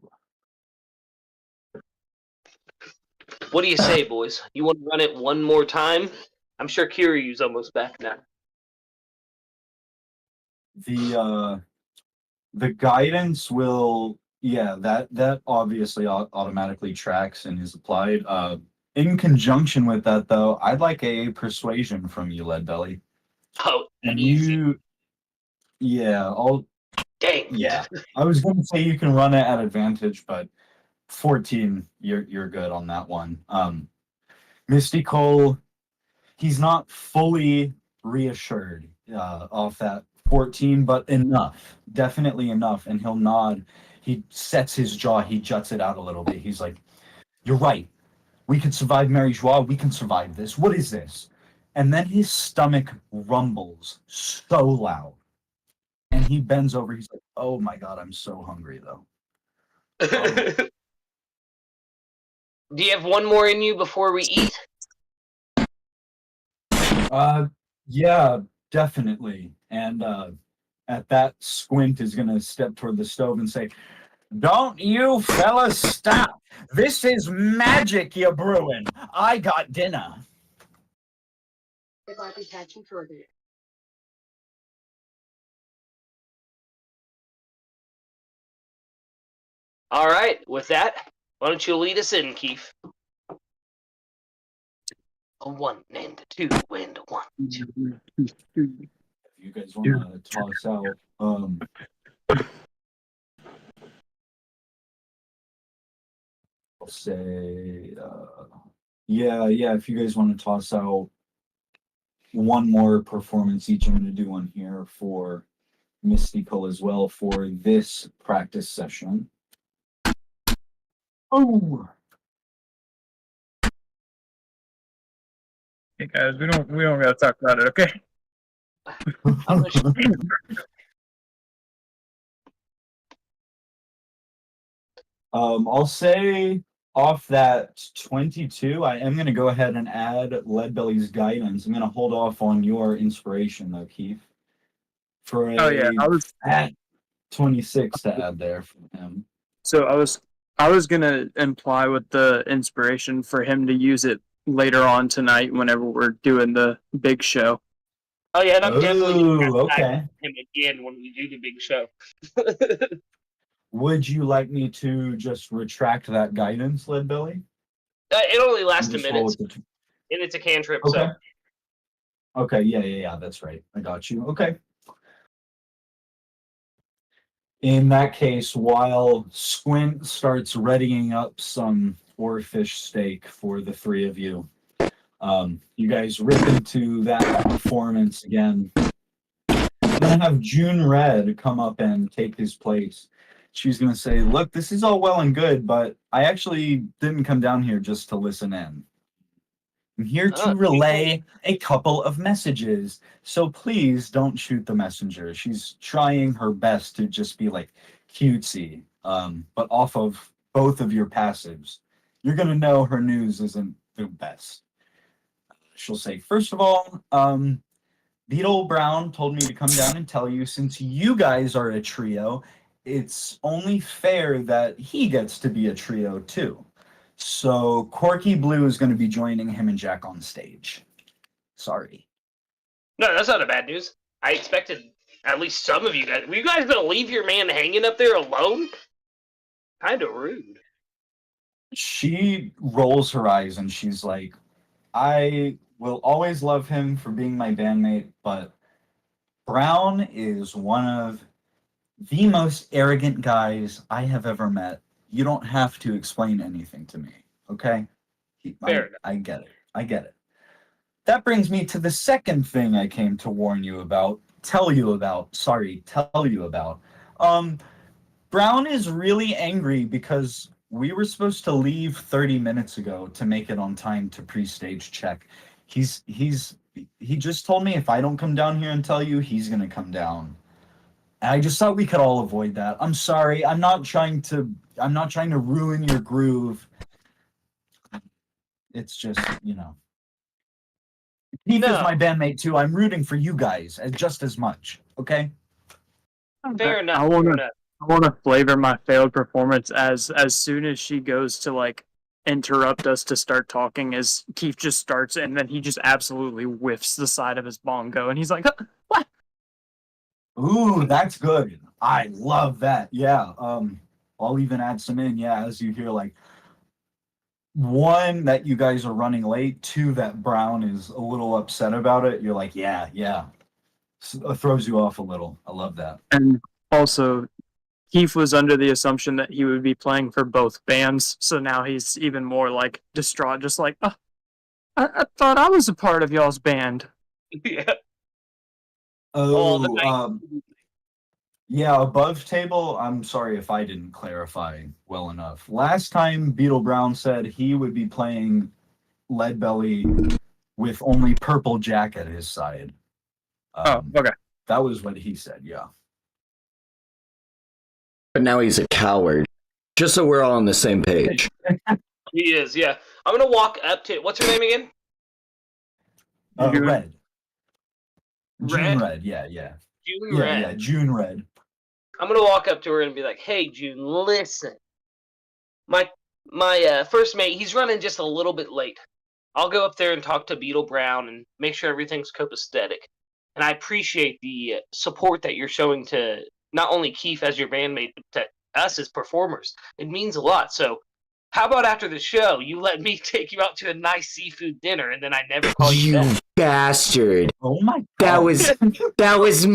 What do you say, boys? You want to run it one more time? I'm sure Kiryu's almost back now. The guidance will, yeah, that obviously automatically tracks and is applied. In conjunction with that, though, I'd like a persuasion from you, Leadbelly. Oh, And easy. Dang. Yeah, I was going to say you can run it at advantage, but 14, you're good on that one. Mystical, he's not fully reassured off that 14, but enough, definitely enough, and he'll nod. He sets his jaw, he juts it out a little bit. He's like, "You're right. We can survive Mary Joie. We can survive this. What is this?" And then his stomach rumbles so loud. And he bends over. He's like, "Oh my God, I'm so hungry, though." Do you have one more in you before we eat? Yeah, definitely. And at that, Squint is going to step toward the stove and say, "Don't you fellas stop. This is magic you're brewing. I got dinner." If I could catch you further. All right, with that, why don't you lead us in, Kief? A 1 and a 2 and a 1, 2. If you guys want to toss out, I'll say, yeah. If you guys want to toss out one more performance each, I'm going to do one here for Mystical as well for this practice session. Oh. Hey guys, we don't gotta talk about it, okay? I'll say off that 22, I am going to go ahead and add Leadbelly's guidance. I'm going to hold off on your inspiration though, Kief. For a at 26 to add there for him. So I was gonna imply with the inspiration for him to use it later on tonight whenever we're doing the big show. Oh yeah, and I'm definitely Ooh, gonna okay. him again when we do the big show. Would you like me to just retract that guidance, Leadbelly? It only lasts a Just roll minute, with the and it's a cantrip, Okay. so Okay, yeah, that's right. I got you. Okay. In that case, while Squint starts readying up some oarfish steak for the three of you, you guys rip into that performance again. I'm gonna have June Red come up and take his place. She's gonna say, "Look, this is all well and good, but I actually didn't come down here just to listen in. I'm here to relay a couple of messages, so please don't shoot the messenger." She's trying her best to just be like cutesy, but off of both of your passives, you're gonna know her news isn't the best. She'll say, "First of all, Beetle Brown told me to come down and tell you, since you guys are a trio, it's only fair that he gets to be a trio too. So Corky Blue is going to be joining him and Jack on stage. Sorry." no, that's not a bad news. I expected at least some of you guys. Were you guys gonna leave your man hanging up there alone? Kind of rude. She rolls her eyes and she's like, "I will always love him for being my bandmate, but Brown is one of the most arrogant guys I have ever met. You don't have to explain anything to me, okay? Fair enough. I get it. That brings me to the second thing I came to warn you about, tell you about. Brown is really angry because we were supposed to leave 30 minutes ago to make it on time to pre-stage check. He just told me if I don't come down here and tell you, he's gonna come down. And I just thought we could all avoid that. I'm sorry. I'm not trying to ruin your groove. It's just, Kief is my bandmate too. I'm rooting for you guys just as much. Okay? Fair enough. I want to flavor my failed performance as soon as she goes to like interrupt us to start talking, as Kief just starts and then he just absolutely whiffs the side of his bongo and he's like, "What?" Ooh, that's good. I love that. Yeah. I'll even add some in. Yeah, as you hear, like, one, that you guys are running late. Two, that Brown is a little upset about it. You're like, yeah. Throws you off a little. I love that. And also, Kief was under the assumption that he would be playing for both bands, so now he's even more like distraught, just like, "Oh, I thought I was a part of y'all's band." Yeah. Yeah, above table, I'm sorry if I didn't clarify well enough. Last time Beetle Brown said he would be playing Leadbelly with only Purple Jack at his side. Okay. That was what he said, yeah. But now he's a coward. Just so we're all on the same page. He is, yeah. I'm gonna walk up to. What's her name again? Red. June Red? Red, yeah. June Red. Yeah, June Red. I'm gonna walk up to her and be like, "Hey, June, listen. My first mate, he's running just a little bit late. I'll go up there and talk to Beetle Brown and make sure everything's copacetic. And I appreciate the support that you're showing to not only Kief as your bandmate, but to us as performers. It means a lot. So how about after the show, you let me take you out to a nice seafood dinner, and then I never call you You back? bastard. Oh my god. That was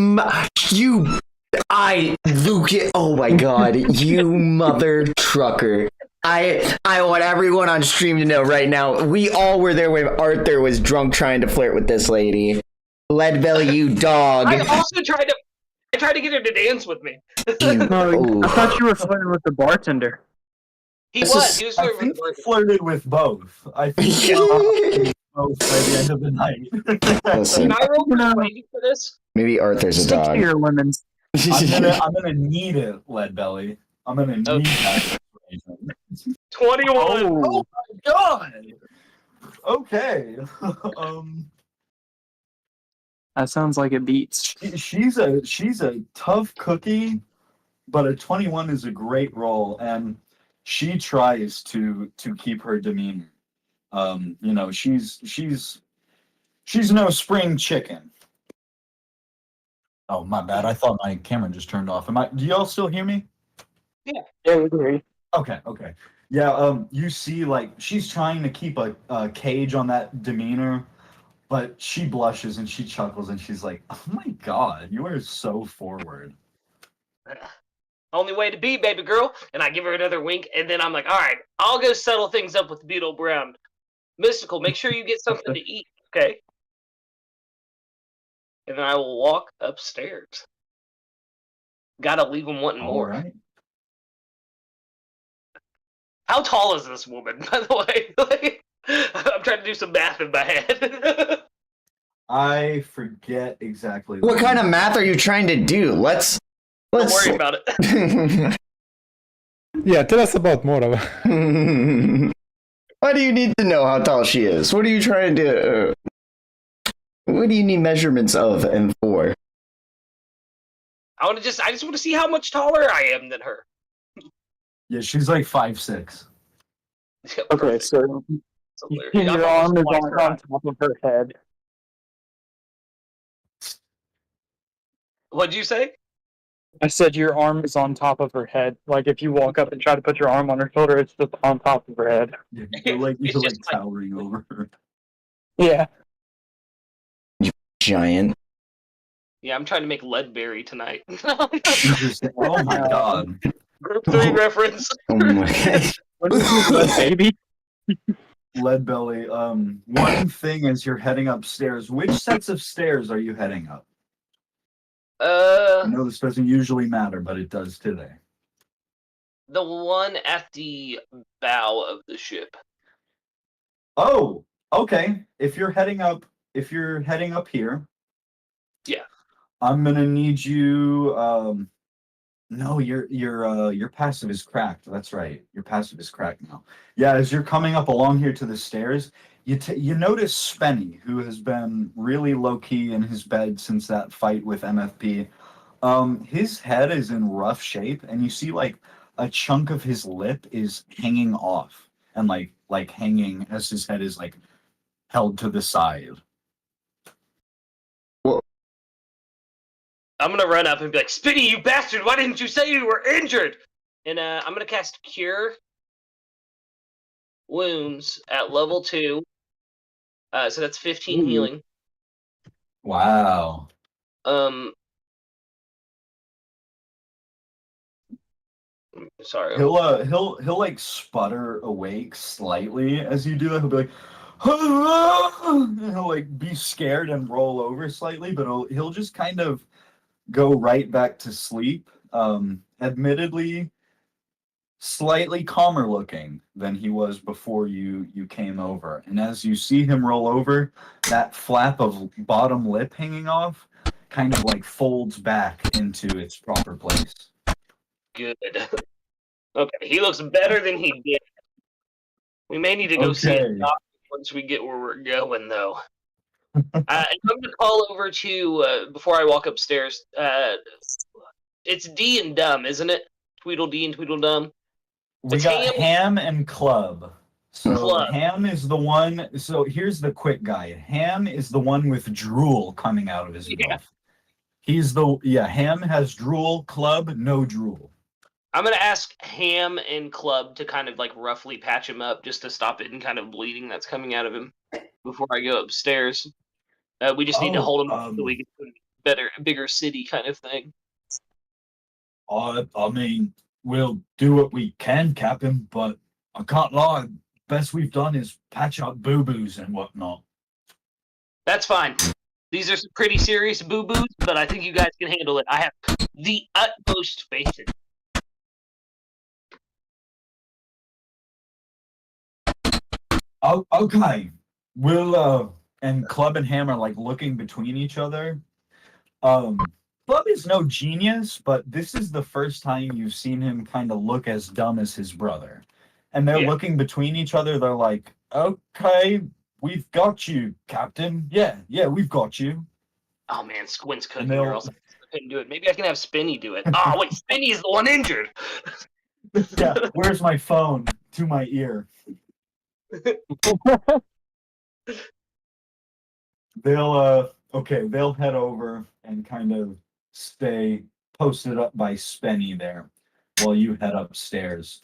Lucas. Oh my god, you mother trucker. I want everyone on stream to know right now, we all were there when Arthur was drunk trying to flirt with this lady. Leadbelly, you dog. I also tried to get her to dance with me. No, I thought you were flirting with the bartender. He This was. is- He was I flirting think with we flirted with both. I think we flirted both by the end of the night. Listen, Can I roll persuasion for this? maybe Arthur's a Stick to dog. your lemons. I'm gonna need it, Leadbelly. I'm gonna need that information. 21. Oh my god. Okay. That sounds like it beats. She's a tough cookie, but a 21 is a great roll, and she tries to keep her demeanor. You know, she's no spring chicken. Oh, my bad. I thought my camera just turned off. Do y'all still hear me? Yeah, we agree. Okay. Yeah, you see, like, she's trying to keep a cage on that demeanor, but she blushes and she chuckles and she's like, oh my god, you are so forward. Only way to be, baby girl. And I give her another wink, and then I'm like, all right, I'll go settle things up with Beetle Brown. Mystical, make sure you get something to eat, okay? And then I will walk upstairs. Gotta leave them wanting All more. right. How tall is this woman, by the way? Like, I'm trying to do some math in my head. I forget exactly. What kind of math are you trying to do? Let's Don't worry about it. Yeah, tell us about more of Why do you need to know how tall she is? What are you trying to... what do you need measurements of and for? I just want to see how much taller I am than her. Yeah, she's like 5'6". Okay, so your arm is on top of her head. What'd you say? I said your arm is on top of her head. Like if you walk up and try to put your arm on her shoulder, it's just on top of her head. Yeah, you're like It's you're just like like- towering over her. Yeah. Giant. Yeah, I'm trying to make Leadberry tonight. Interesting. Oh my god. Group 3 reference. Oh my... What is this, baby? Leadbelly, one thing as you're heading upstairs, which sets of stairs are you heading up? I know this doesn't usually matter, but it does today. The one at the bow of the ship. Oh, okay. If you're heading up here. Yeah. I'm gonna need you. No, your passive is cracked. That's right. Your passive is cracked now. Yeah, as you're coming up along here to the stairs, you notice Spenny, who has been really low key in his bed since that fight with MFP. His head is in rough shape, and you see like a chunk of his lip is hanging off, and like hanging as his head is like held to the side. I'm gonna run up and be like, Spinny, you bastard! Why didn't you say you were injured? And I'm gonna cast Cure Wounds at level 2. So that's 15 healing. Wow. Sorry. He'll like sputter awake slightly as you do that. He'll be like, and he'll like be scared and roll over slightly, but he'll just kind of go right back to sleep. Admittedly, slightly calmer looking than he was before you came over. And as you see him roll over, that flap of bottom lip hanging off kind of like folds back into its proper place. Good. Okay, he looks better than he did. We may need to go see a doctor once we get where we're going, though. And I'm going to call over to, before I walk upstairs, it's D and Dumb, isn't it? Tweedledee and Tweedledum. We It's got Ham. Ham and Club. So Club. Ham is the one. So here's the quick guide. Ham is the one with drool coming out of his mouth. Ham has drool. Club, no drool. I'm gonna ask Ham and Club to kind of like roughly patch him up just to stop it and kind of bleeding that's coming out of him before I go upstairs. We just need to hold him until we get to a bigger city kind of thing. I mean, we'll do what we can, Captain, but I can't lie. Best we've done is patch up boo-boos and whatnot. That's fine. These are some pretty serious boo-boos, but I think you guys can handle it. I have the utmost faith in you. Oh, okay. We'll and Club and Ham are like looking between each other. Club is no genius, but this is the first time you've seen him kind of look as dumb as his brother. And they're looking between each other. They're like, okay, we've got you, Captain. Yeah, we've got you. Oh man, Squint's cooking or else I couldn't do it. Maybe I can have Spinny do it. Oh wait, Spinny is the one injured. Yeah, where's my phone? To my ear. They'll head over and kind of stay posted up by Spenny there while you head upstairs.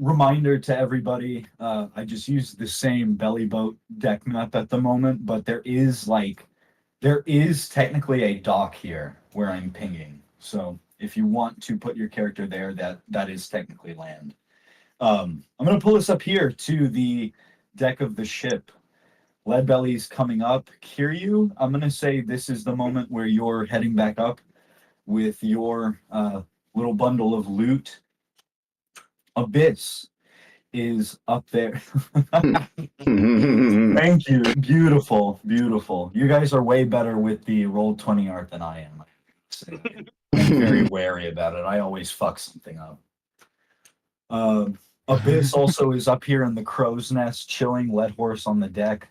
Reminder to everybody, I just used the same belly boat deck map at the moment, but there is technically a dock here where I'm pinging. So if you want to put your character there, that is technically land. I'm going to pull this up here to the deck of the ship. Leadbelly's coming up. Kiryu, I'm going to say this is the moment where you're heading back up with your little bundle of loot. Abyss is up there. Thank you. Beautiful, beautiful. You guys are way better with the Roll20 art than I am. I'm very wary about it. I always fuck something up. Abyss also is up here in the crow's nest, chilling, Lead Horse on the deck.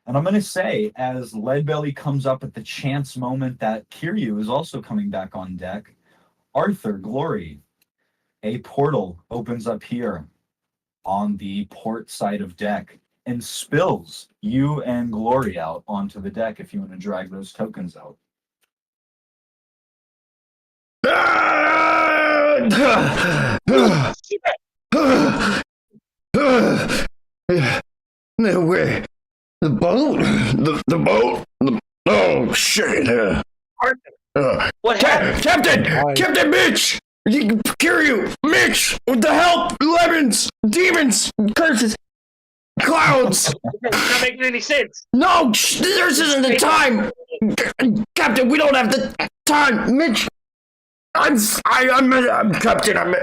And I'm going to say, as Leadbelly comes up at the chance moment that Kiryu is also coming back on deck, Arthur, Glory, a portal opens up here on the port side of deck and spills you and Glory out onto the deck if you want to drag those tokens out. No way. The boat? The boat? Oh, shit. What happened? Captain Mitch! Kiryu! Mitch! With the help! Lemons! Demons! Curses! Clouds! It's not making any sense. No! This isn't the time! Captain, we don't have the time! Mitch! I'm Captain,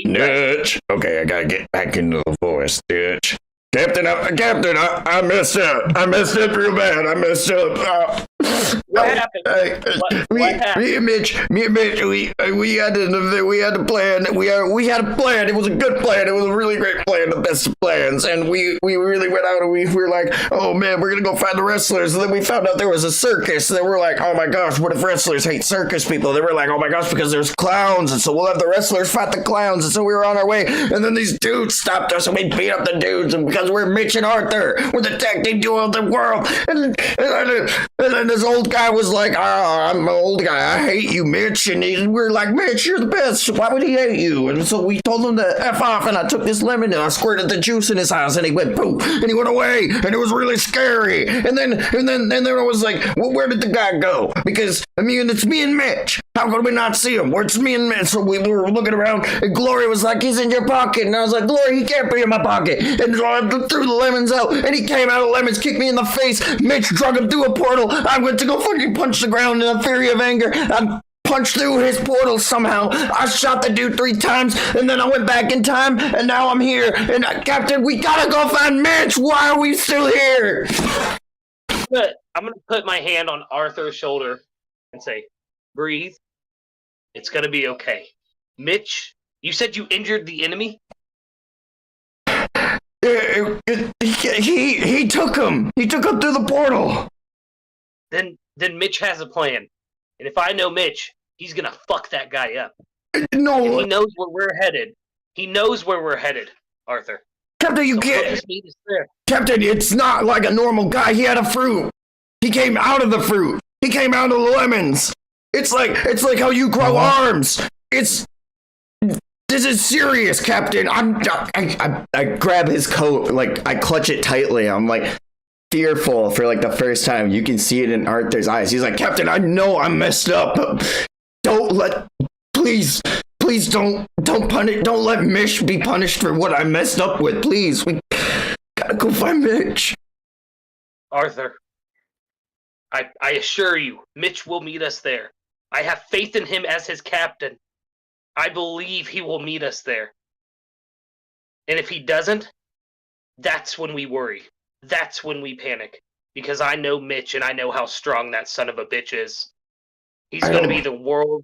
Mitch. Okay, I gotta get back into the voice, Mitch. Captain, I messed up. I messed up real bad. I messed up. What happened? What happened? Me and Mitch, we had a plan. We had a plan. It was a good plan. It was a really great plan, the best of plans. And we really went out and we were like, oh man, we're gonna go find the wrestlers. And then we found out there was a circus. And then we're like, oh my gosh, what if wrestlers hate circus people? They were like, oh my gosh, because there's clowns, and so we'll have the wrestlers fight the clowns. And so we were on our way, and then these dudes stopped us, and we beat up the dudes, and because we're Mitch and Arthur, we're the tag team duo of the world. And then this old guy was like, I'm an old guy, I hate you, Mitch. And we're like, Mitch, you're the best. Why would he hate you? And so we told him to F off, and I took this lemon and I squirted the juice in his house, and he went poof, and he went away, and it was really scary. And then I was like, well, where did the guy go? Because, I mean, it's me and Mitch. How could we not see him? Well, it's me and Mitch. So we were looking around, and Glory was like, he's in your pocket. And I was like, Glory, he can't be in my pocket. And so I threw the lemons out, and he came out of lemons, kicked me in the face. Mitch drug him through a portal. I went to go fucking punch the ground in a fury of anger. I punched through his portal somehow. I shot the dude 3 times, and then I went back in time, and now I'm here. And Captain, we gotta go find Mitch. Why are we still here? I'm gonna put my hand on Arthur's shoulder and say, breathe. It's gonna be okay. Mitch, you said you injured the enemy? He took him. He took him through the portal. Then Mitch has a plan. And if I know Mitch, he's gonna fuck that guy up. No. And he knows where we're headed. He knows where we're headed, Arthur. Captain, you can't. Captain, it's not like a normal guy. He had a fruit. He came out of the fruit. He came out of the lemons. It's like how you grow arms. This is serious, Captain. I grab his coat, like I clutch it tightly. I'm like fearful for like the first time. You can see it in Arthur's eyes. He's like, Captain, I know I'm messed up. Please don't let Mitch be punished for what I messed up with. Please, we gotta go find Mitch. Arthur, I assure you, Mitch will meet us there. I have faith in him as his captain. I believe he will meet us there. And if he doesn't, that's when we worry. That's when we panic. Because I know Mitch and I know how strong that son of a bitch is. He's going to be the world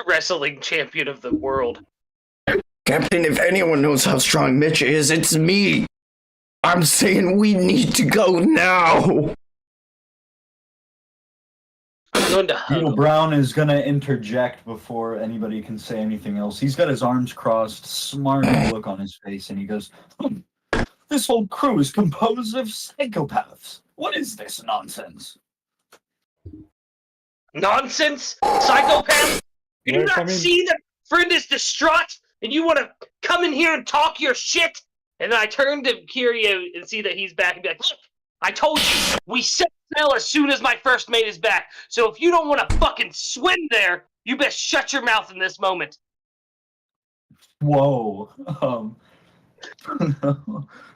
wrestling champion of the world. Captain, if anyone knows how strong Mitch is, it's me. I'm saying we need to go now. I'm going to hug Beetle him. Brown is going to interject before anybody can say anything else. He's got his arms crossed, smart look on his face, and he goes, this whole crew is composed of psychopaths. What is this nonsense? Nonsense? Psychopath? Do you Well, not I mean- see that friend is distraught and you want to come in here and talk your shit? And then I turn to Kiryu and see that he's back and be like, look, I told you, we set sail as soon as my first mate is back. So if you don't want to fucking swim there, you best shut your mouth in this moment. Whoa.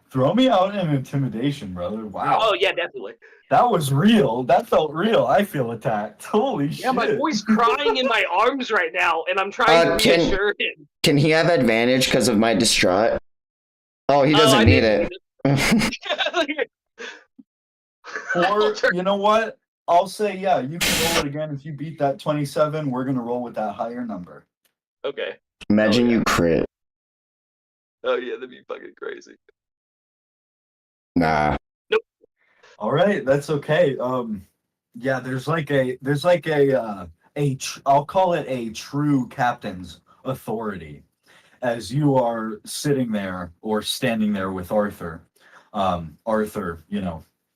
Throw me out in intimidation, brother. Wow. Oh, yeah, definitely. That was real. That felt real. I feel attacked. Holy shit. Yeah, my boy's crying in my arms right now, and I'm trying to reassure him. Can he have advantage because of my distraught? Oh, he doesn't I need didn't it. Or, you know what? I'll say, yeah, you can roll it again. If you beat that 27, we're going to roll with that higher number. Okay. Imagine you crit. Oh, yeah, that'd be fucking crazy. Nah. All right, that's okay. Yeah, I'll call it a true captain's authority as you are sitting there or standing there with Arthur. Arthur,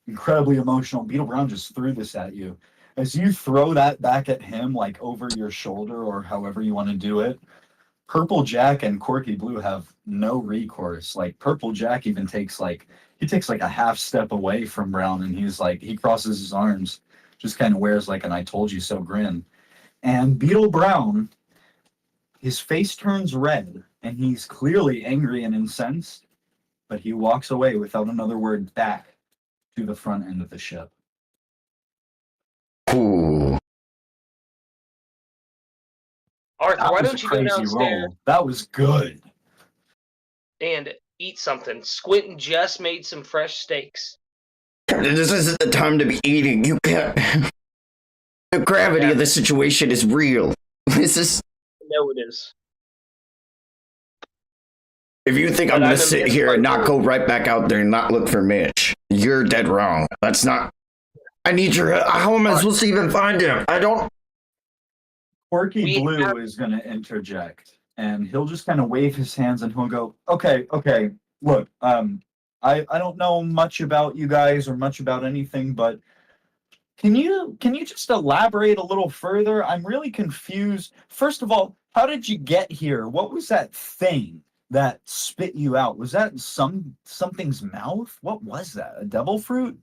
incredibly emotional. Beetle Brown just threw this at you. As you throw that back at him, like over your shoulder or however you want to do it, Purple Jack and Corky Blue have no recourse. Like Purple Jack even takes a half step away from Brown, and he crosses his arms, just kind of wears like an I told you so grin. And Beetle Brown, his face turns red, and he's clearly angry and incensed, but he walks away without another word back to the front end of the ship. Ooh. Arthur, That why was don't a you go crazy downstairs roll. That was good. and eat something? Squintin just made some fresh steaks. This isn't the time to be eating. You can't. The gravity of the situation is real. This is. No, it is. If you think I'm But gonna I'm sit gonna here and not fight go right back out there and not look for Mitch, you're dead wrong. That's not. I need your. How am I supposed to even find him? I don't. Corky Blue is going to interject, and he'll just kind of wave his hands, and he'll go, okay, look, I don't know much about you guys or much about anything, but can you just elaborate a little further? I'm really confused. First of all, how did you get here? What was that thing that spit you out? Was that something's mouth? What was that? A devil fruit?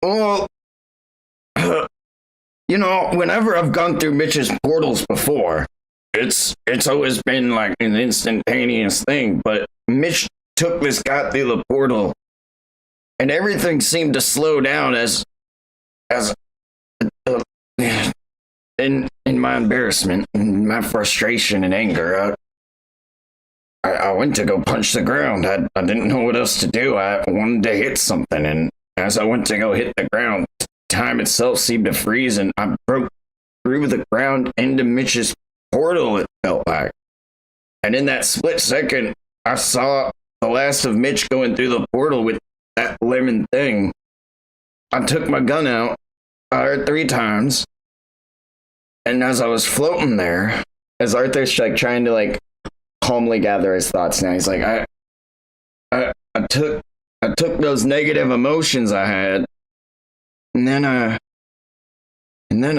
Well, whenever I've gone through Mitch's portals before, it's always been like an instantaneous thing, but Mitch took this guy through the portal, and everything seemed to slow down as in my embarrassment, and my frustration and anger, I went to go punch the ground. I didn't know what else to do. I wanted to hit something, and as I went to go hit the ground, time itself seemed to freeze, and I broke through the ground into Mitch's portal, it felt like. And in that split second, I saw the last of Mitch going through the portal with that lemon thing. I took my gun out, fired 3 times, and as I was floating there, as Arthur's like trying to like calmly gather his thoughts now, he's like, I took those negative emotions I had, and then And then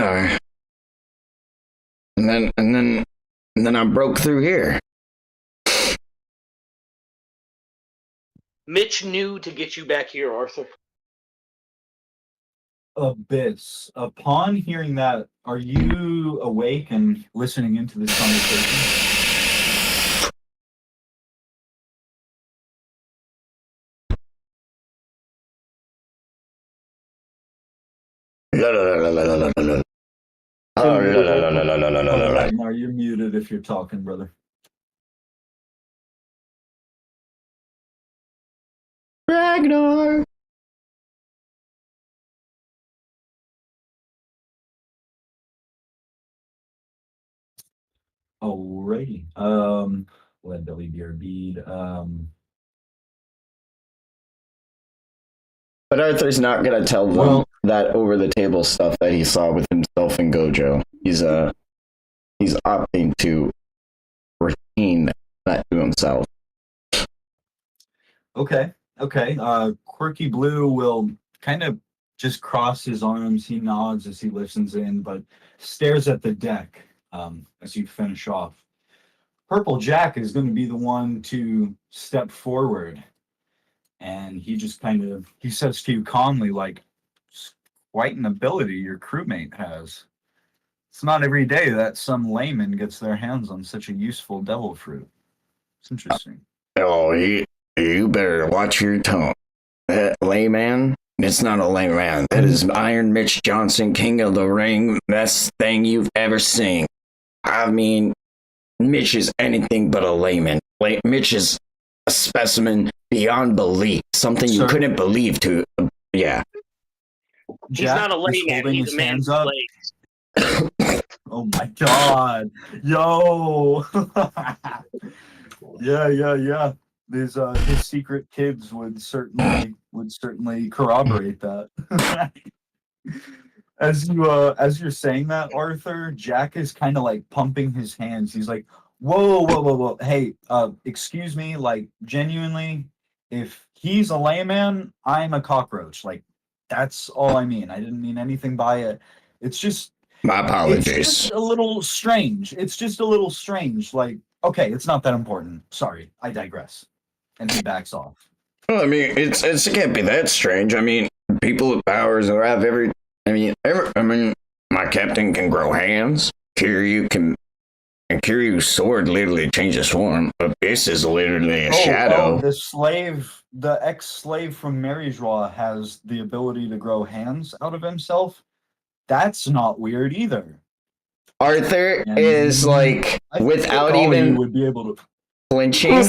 I broke through here. Mitch knew to get you back here, Arthur. Abyss. Upon hearing that, are you awake and listening into this conversation? Alright, now you're muted if you're talking, brother. Ragnar. Alrighty. Leadbelly dear bead. But Arthur's not gonna tell them that over the table stuff that he saw with himself and Gojo. He's opting to retain that to himself. Okay. Quirky Blue will kind of just cross his arms. He nods as he listens in, but stares at the deck as you finish off. Purple Jack is going to be the one to step forward. And he just he says to you calmly, like, quite an ability your crewmate has. It's not every day that some layman gets their hands on such a useful devil fruit. It's interesting. Oh, you better watch your tone. That layman? It's not a layman. That is Iron Mitch Johnson, King of the Ring, best thing you've ever seen. I mean, Mitch is anything but a layman. Mitch is a specimen beyond belief. Something you couldn't believe to. Yeah. He's not a layman. He's a man's slave. Oh my god. Yo. Yeah. His secret kids would certainly corroborate that. As you're saying that, Arthur, Jack is kind of like pumping his hands. He's like, whoa. Hey, excuse me, like, genuinely, if he's a layman, I'm a cockroach. Like, that's all I mean. I didn't mean anything by it. It's just my apologies. It's just a little strange. Like, okay, it's not that important. Sorry, I digress. And he backs off. Well, I mean, it can't be that strange. I mean, people with powers who have my captain can grow hands. Kiryu's sword literally changes form. Abyss is literally a shadow. The ex-slave from Mary's-Raw has the ability to grow hands out of himself. That's not weird either. Arthur is like, without even would be able to flinching,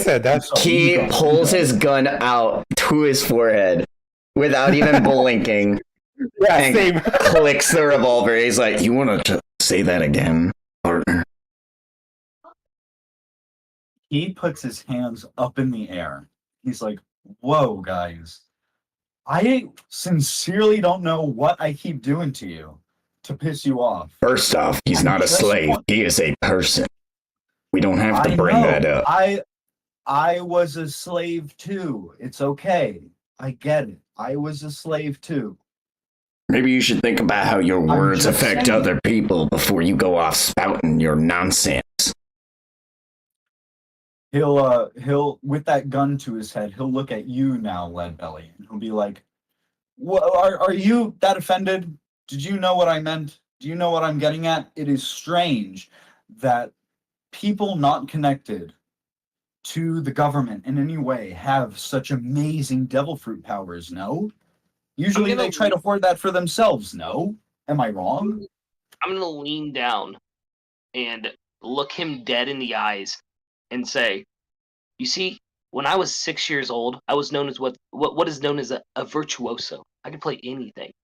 he pulls his gun out to his forehead without even blinking. Yeah, same. Clicks the revolver. He's like, "You want to say that again, partner?" He puts his hands up in the air. He's like, "Whoa, guys. I sincerely don't know what I keep doing to you to piss you off." First off, he's not a slave. He is a person. We don't have to bring that up. I was a slave too. It's okay. I get it. I was a slave too. Maybe you should think about how your words affect other people before you go off spouting your nonsense. He'll with that gun to his head, he'll look at you now, Leadbelly, and he'll be like, are you that offended? Did you know what I meant? Do you know what I'm getting at? It is strange that people not connected to the government in any way have such amazing devil fruit powers, no? Usually they try to hoard that for themselves, no? Am I wrong? I'm going to lean down and look him dead in the eyes and say, "You see, when I was 6 years old, I was known as what is known as a virtuoso. I could play anything.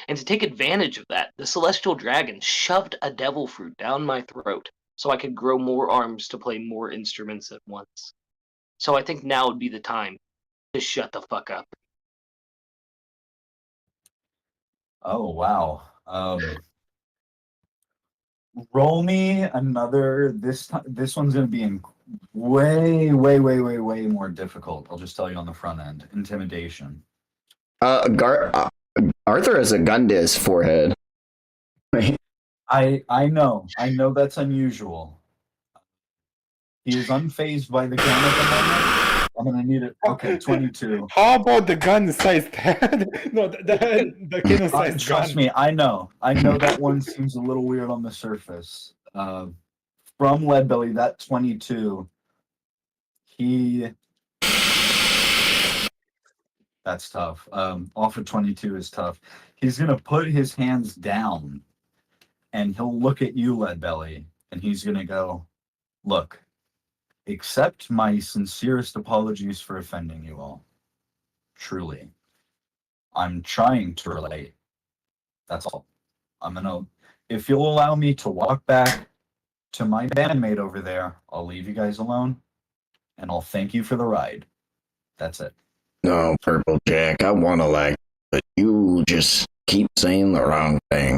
And to take advantage of that, the celestial dragon shoved a devil fruit down my throat so I could grow more arms to play more instruments at once. So I think now would be the time to shut the fuck up." Oh, wow. Roll me another. This one's going to be way more difficult. I'll just tell you on the front end. Intimidation. Arthur has a gun to his forehead. I know that's unusual. He is unfazed by the gun at the moment. I'm gonna need it. Okay, 22. How about the gun-sized head? No, the cannon-sized gun. Trust me, I know that one seems a little weird on the surface. From Leadbelly, that 22, that's tough. Off of 22 is tough. He's gonna put his hands down, and he'll look at you, Leadbelly, and he's gonna go, "Look, accept my sincerest apologies for offending you all. Truly. I'm trying to relate. That's all. If you'll allow me to walk back to my bandmate over there, I'll leave you guys alone, and I'll thank you for the ride. That's it." No, Purple Jack, I want to like, but you just keep saying the wrong thing.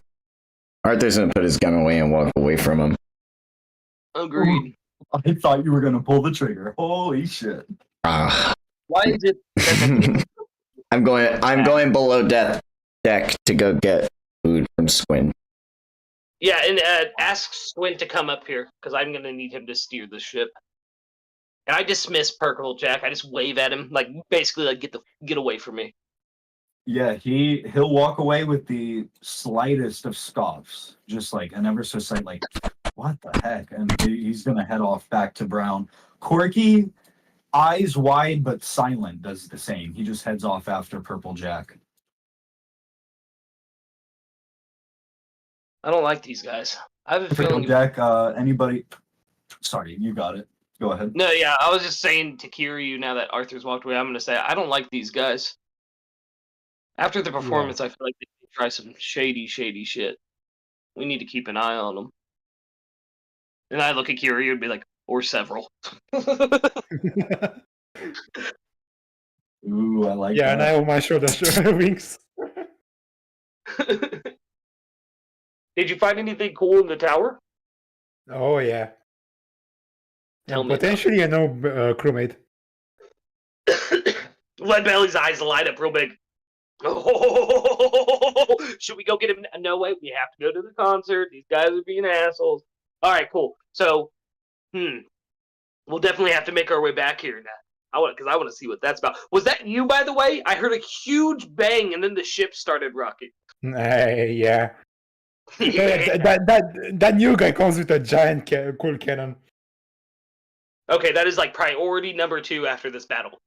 Arthur's gonna put his gun away and walk away from him. Agreed. I thought you were gonna pull the trigger. Holy shit. Ah. Why is it? I'm going below deck to go get food from Squint. Yeah, and ask Squint to come up here, because I'm going to need him to steer the ship. And I dismiss Purple Jack. I just wave at him, like, basically, like, get away from me. Yeah, he'll walk away with the slightest of scoffs. Just like an ever so slight, like, what the heck? And he's gonna head off back to Brown. Corky, eyes wide but silent, does the same. He just heads off after Purple Jack. I don't like these guys. I have a Purple feeling. Jack, anybody? Sorry, you got it. Go ahead. No, yeah, I was just saying to Kiryu, now that Arthur's walked away, I'm going to say, I don't like these guys. After the performance, I feel like they need to try some shady shit. We need to keep an eye on them. And I look at Kiryu and be like, or several. Ooh, I like Yeah, that. and I have my shoulder wings. Did you find anything cool in the tower? Oh, yeah. Tell And me. potentially a crewmate. Leadbelly's eyes light up real big. Oh, should we go get him? No, wait, we have to go to the concert. These guys are being assholes. All right, cool. So, we'll definitely have to make our way back here now. Because I want to see what that's about. Was that you, by the way? I heard a huge bang, and then the ship started rocking. Yeah. That new guy comes with a giant cool cannon. Okay, that is like priority number 2 after this battle.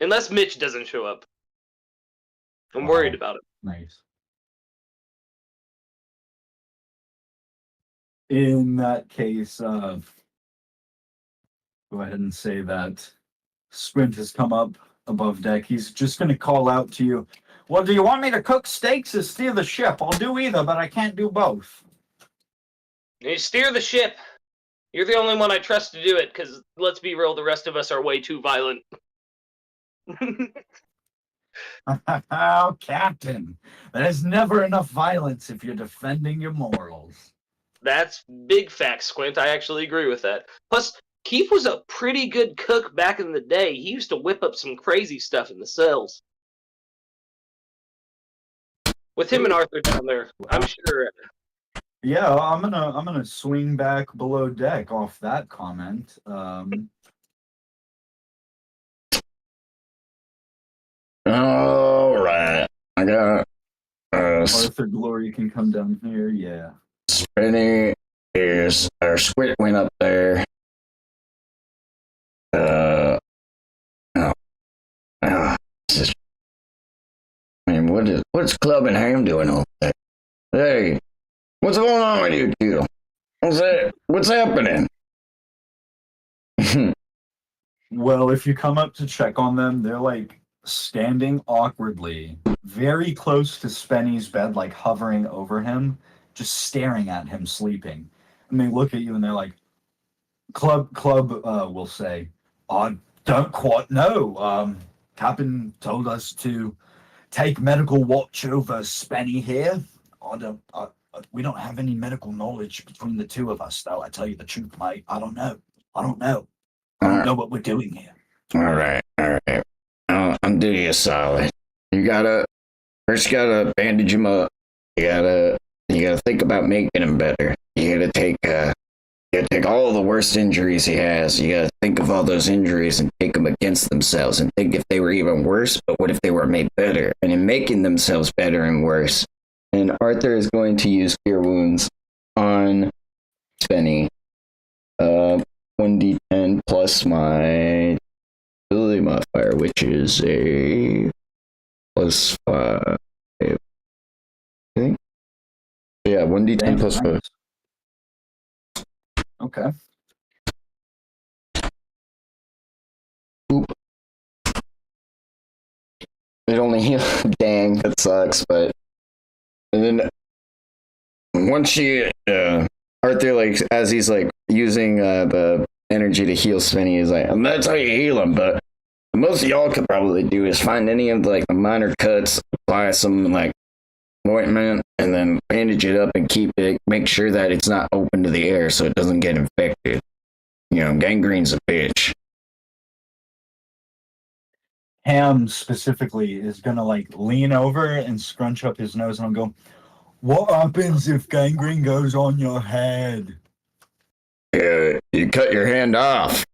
Unless Mitch doesn't show up. I'm worried about it. Nice. In that case, go ahead and say that Squint has come up above deck. He's just going to call out to you. Well, do you want me to cook steaks or steer the ship? I'll do either, but I can't do both. You steer the ship. You're the only one I trust to do it, because let's be real, the rest of us are way too violent. Oh, Captain, there's never enough violence if you're defending your morals. That's big facts, Squint. I actually agree with that. Plus, Kief was a pretty good cook back in the day. He used to whip up some crazy stuff in the cells. With him and Arthur down there, I'm sure. Yeah, I'm gonna swing back below deck off that comment. All right, I got Arthur Glory can come down here. Yeah. Spinny is our Squid went up there. This is, I mean, what's Club and Ham doing over there? Hey, what's going on with you two? What's happening? Well, if you come up to check on them, they're like standing awkwardly, very close to Spenny's bed, like hovering over him, just staring at him sleeping. And they look at you and they're like, Club will say, I don't quite know. Captain told us to take medical watch over Spenny here. We don't have any medical knowledge between the two of us, though. I tell you the truth, mate. I don't know. I don't know what we're doing here. All right. I'll do you a solid. You got First, you gotta bandage him up. You gotta think about making him better. You gotta take all the worst injuries he has. You gotta think of all those injuries and take them against themselves and think if they were even worse, but what if they were made better? And in making themselves better and worse. And Arthur is going to use Cure Wounds on Spenny. 1d10 plus my ability modifier, which is a +5. I think. Yeah, 1d10 plus 5. Okay. Oop. It only heals. Dang, that sucks, but. And then once you. Arthur, like, as he's like using the energy to heal Spenny, he's like, and that's how you heal him, but most of y'all could probably do is find any of like the minor cuts, apply some like ointment, and then bandage it up and keep it, make sure that it's not open to the air so it doesn't get infected. You know, gangrene's a bitch. Ham specifically is gonna like lean over and scrunch up his nose and I'll go, what happens if gangrene goes on your head? You cut your hand off.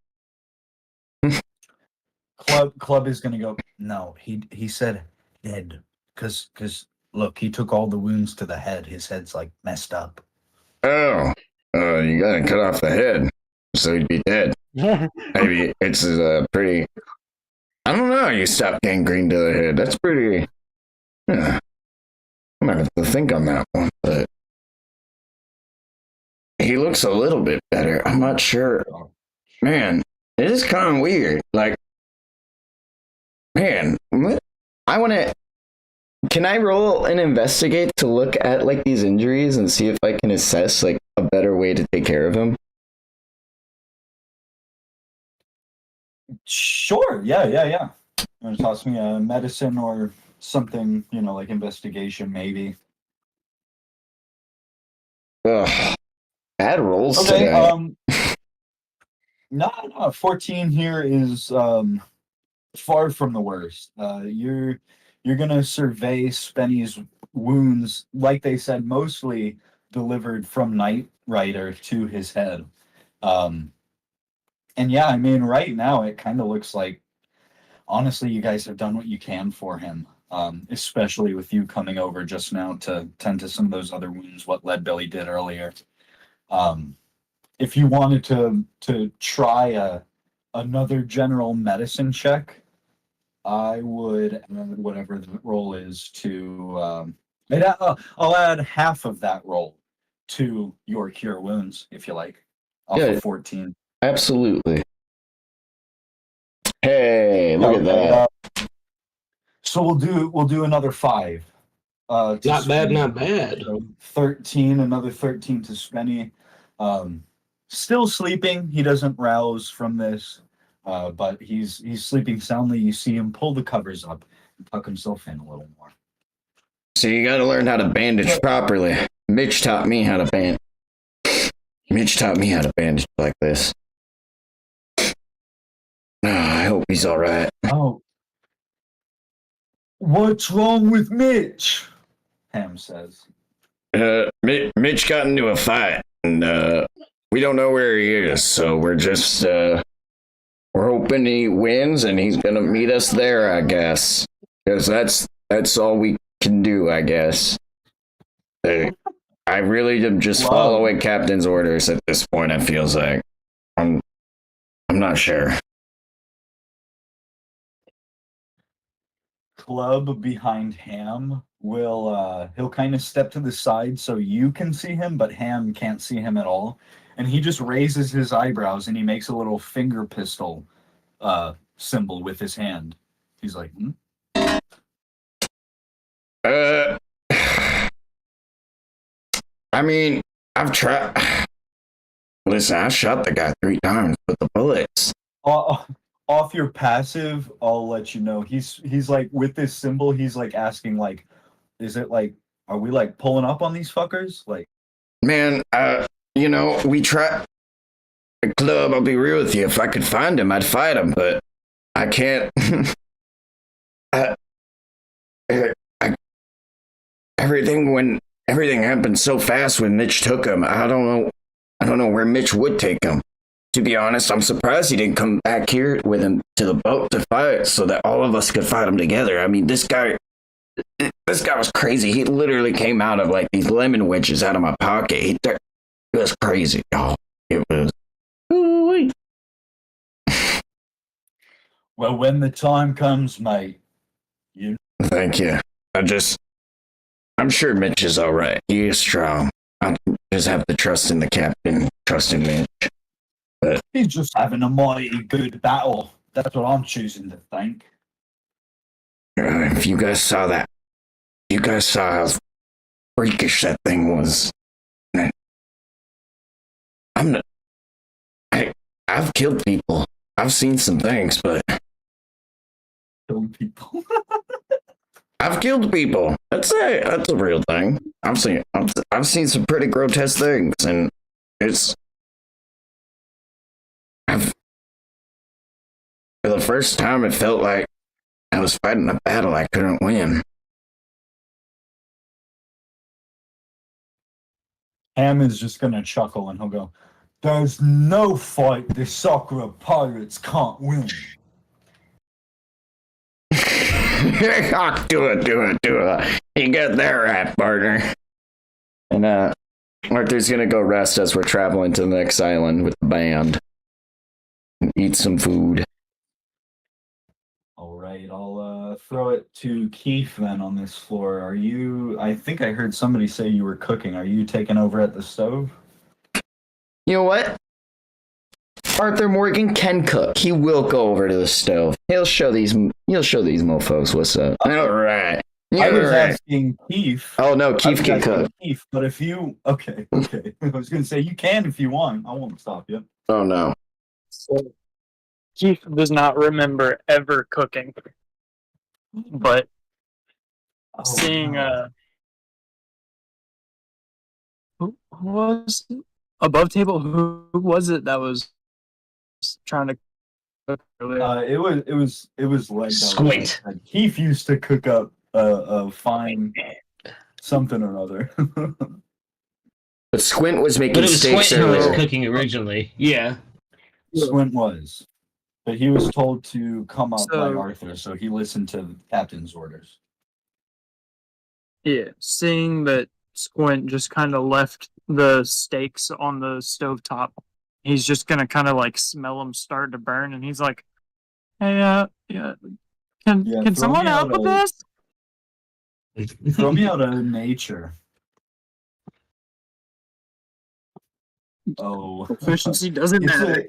Club is gonna go, no, he said head. Cause look, he took all the wounds to the head. His head's like messed up. Oh, you gotta cut off the head so he'd be dead. Maybe it's pretty. I don't know. You stop gangrene to the head. That's pretty. Yeah. I'm gonna have to think on that one, but he looks a little bit better. I'm not sure. Man, it is kind of weird. Like, man, I want to. Can I roll and investigate to look at like these injuries and see if I can assess like a better way to take care of him? Sure. Yeah. You want to toss me a medicine or something, you know, like investigation, maybe. Ugh. Bad rolls Okay, today. no, 14 here is far from the worst. You're gonna survey Spenny's wounds, like they said, mostly delivered from Knight Rider to his head. And yeah, I mean, right now it kind of looks like, honestly, you guys have done what you can for him. Especially with you coming over just now to tend to some of those other wounds, what Leadbelly did earlier. If you wanted to try another general medicine check, I would add whatever the roll is to. I'll add half of that roll to your cure wounds, if you like, off of 14. Absolutely. Hey, look at that. So we'll do another 5. Not bad, not bad. So 13, another 13 to Spenny. Still sleeping. He doesn't rouse from this, but he's sleeping soundly. You see him pull the covers up and tuck himself in a little more. So you gotta learn how to bandage properly. Mitch taught me how to bandage like this. I hope he's alright. Oh. What's wrong with Mitch? Ham says. Mitch got into a fight, and we don't know where he is, so we're just we're hoping he wins and he's gonna meet us there, I guess. Because that's all we can do, I guess. I really am just following Captain's orders at this point, it feels like. I'm not sure. Club behind Ham will he'll kind of step to the side so you can see him, but Ham can't see him at all. And he just raises his eyebrows and he makes a little finger pistol symbol with his hand. He's like, I mean, I've tried. Listen, I shot the guy 3 times with the bullets. Off your passive, I'll let you know. He's like, with this symbol, he's like asking, like, is it like, are we like pulling up on these fuckers? Like, man, you know, we try. Club, I'll be real with you. If I could find him, I'd fight him, but I can't. everything happened so fast when Mitch took him. I don't know where Mitch would take him. To be honest, I'm surprised he didn't come back here with him to the boat to fight so that all of us could fight him together. I mean, this guy was crazy. He literally came out of like these lemon wedges out of my pocket. It was crazy, y'all. It was. Ooh-wee. Well, when the time comes, mate, you. Thank you. I'm sure Mitch is all right. He is strong. I just have to trust in the captain, trust in Mitch. But He's just having a mighty good battle. That's what I'm choosing to think. if you guys saw that, you guys saw how freakish that thing was. I've killed people. I've seen some things, but Killing people. I've killed people. That's a real thing. I've seen some pretty grotesque things, and for the first time, it felt like I was fighting a battle I couldn't win. Ham is just gonna chuckle and he'll go, "There's no fight the Sakura pirates can't win." Do it. You get there right, partner. And Arthur's gonna go rest as we're traveling to the next island with the band. And eat some food. All right, I'll throw it to Kief then on this floor. I think I heard somebody say you were cooking. Are you taking over at the stove? You know what? Arthur Morgan can cook. He will go over to the stove. He'll show these mofos what's up. All right. I was asking Kief. Oh no, Kief can cook. Kief, but if you okay. I was gonna say you can if you want. I won't stop you. Oh no. So, Keith does not remember ever cooking, but seeing who was above table? Who was it that was trying to cook earlier? It was like Squint. Kief used to cook up a fine something or other. But Squint was making But it was steaks Squint who was earlier. cooking originally. Yeah. Squint was. But he was told to come up by So- Arthur, so he listened to the captain's orders. Yeah, seeing that Squint just kind of left the steaks on the stovetop, he's just gonna kind of like smell them start to burn, and he's like, "Hey, Yeah, can throw someone me help out with a- this?" Throw me out of nature. Oh. Efficiency doesn't It's matter.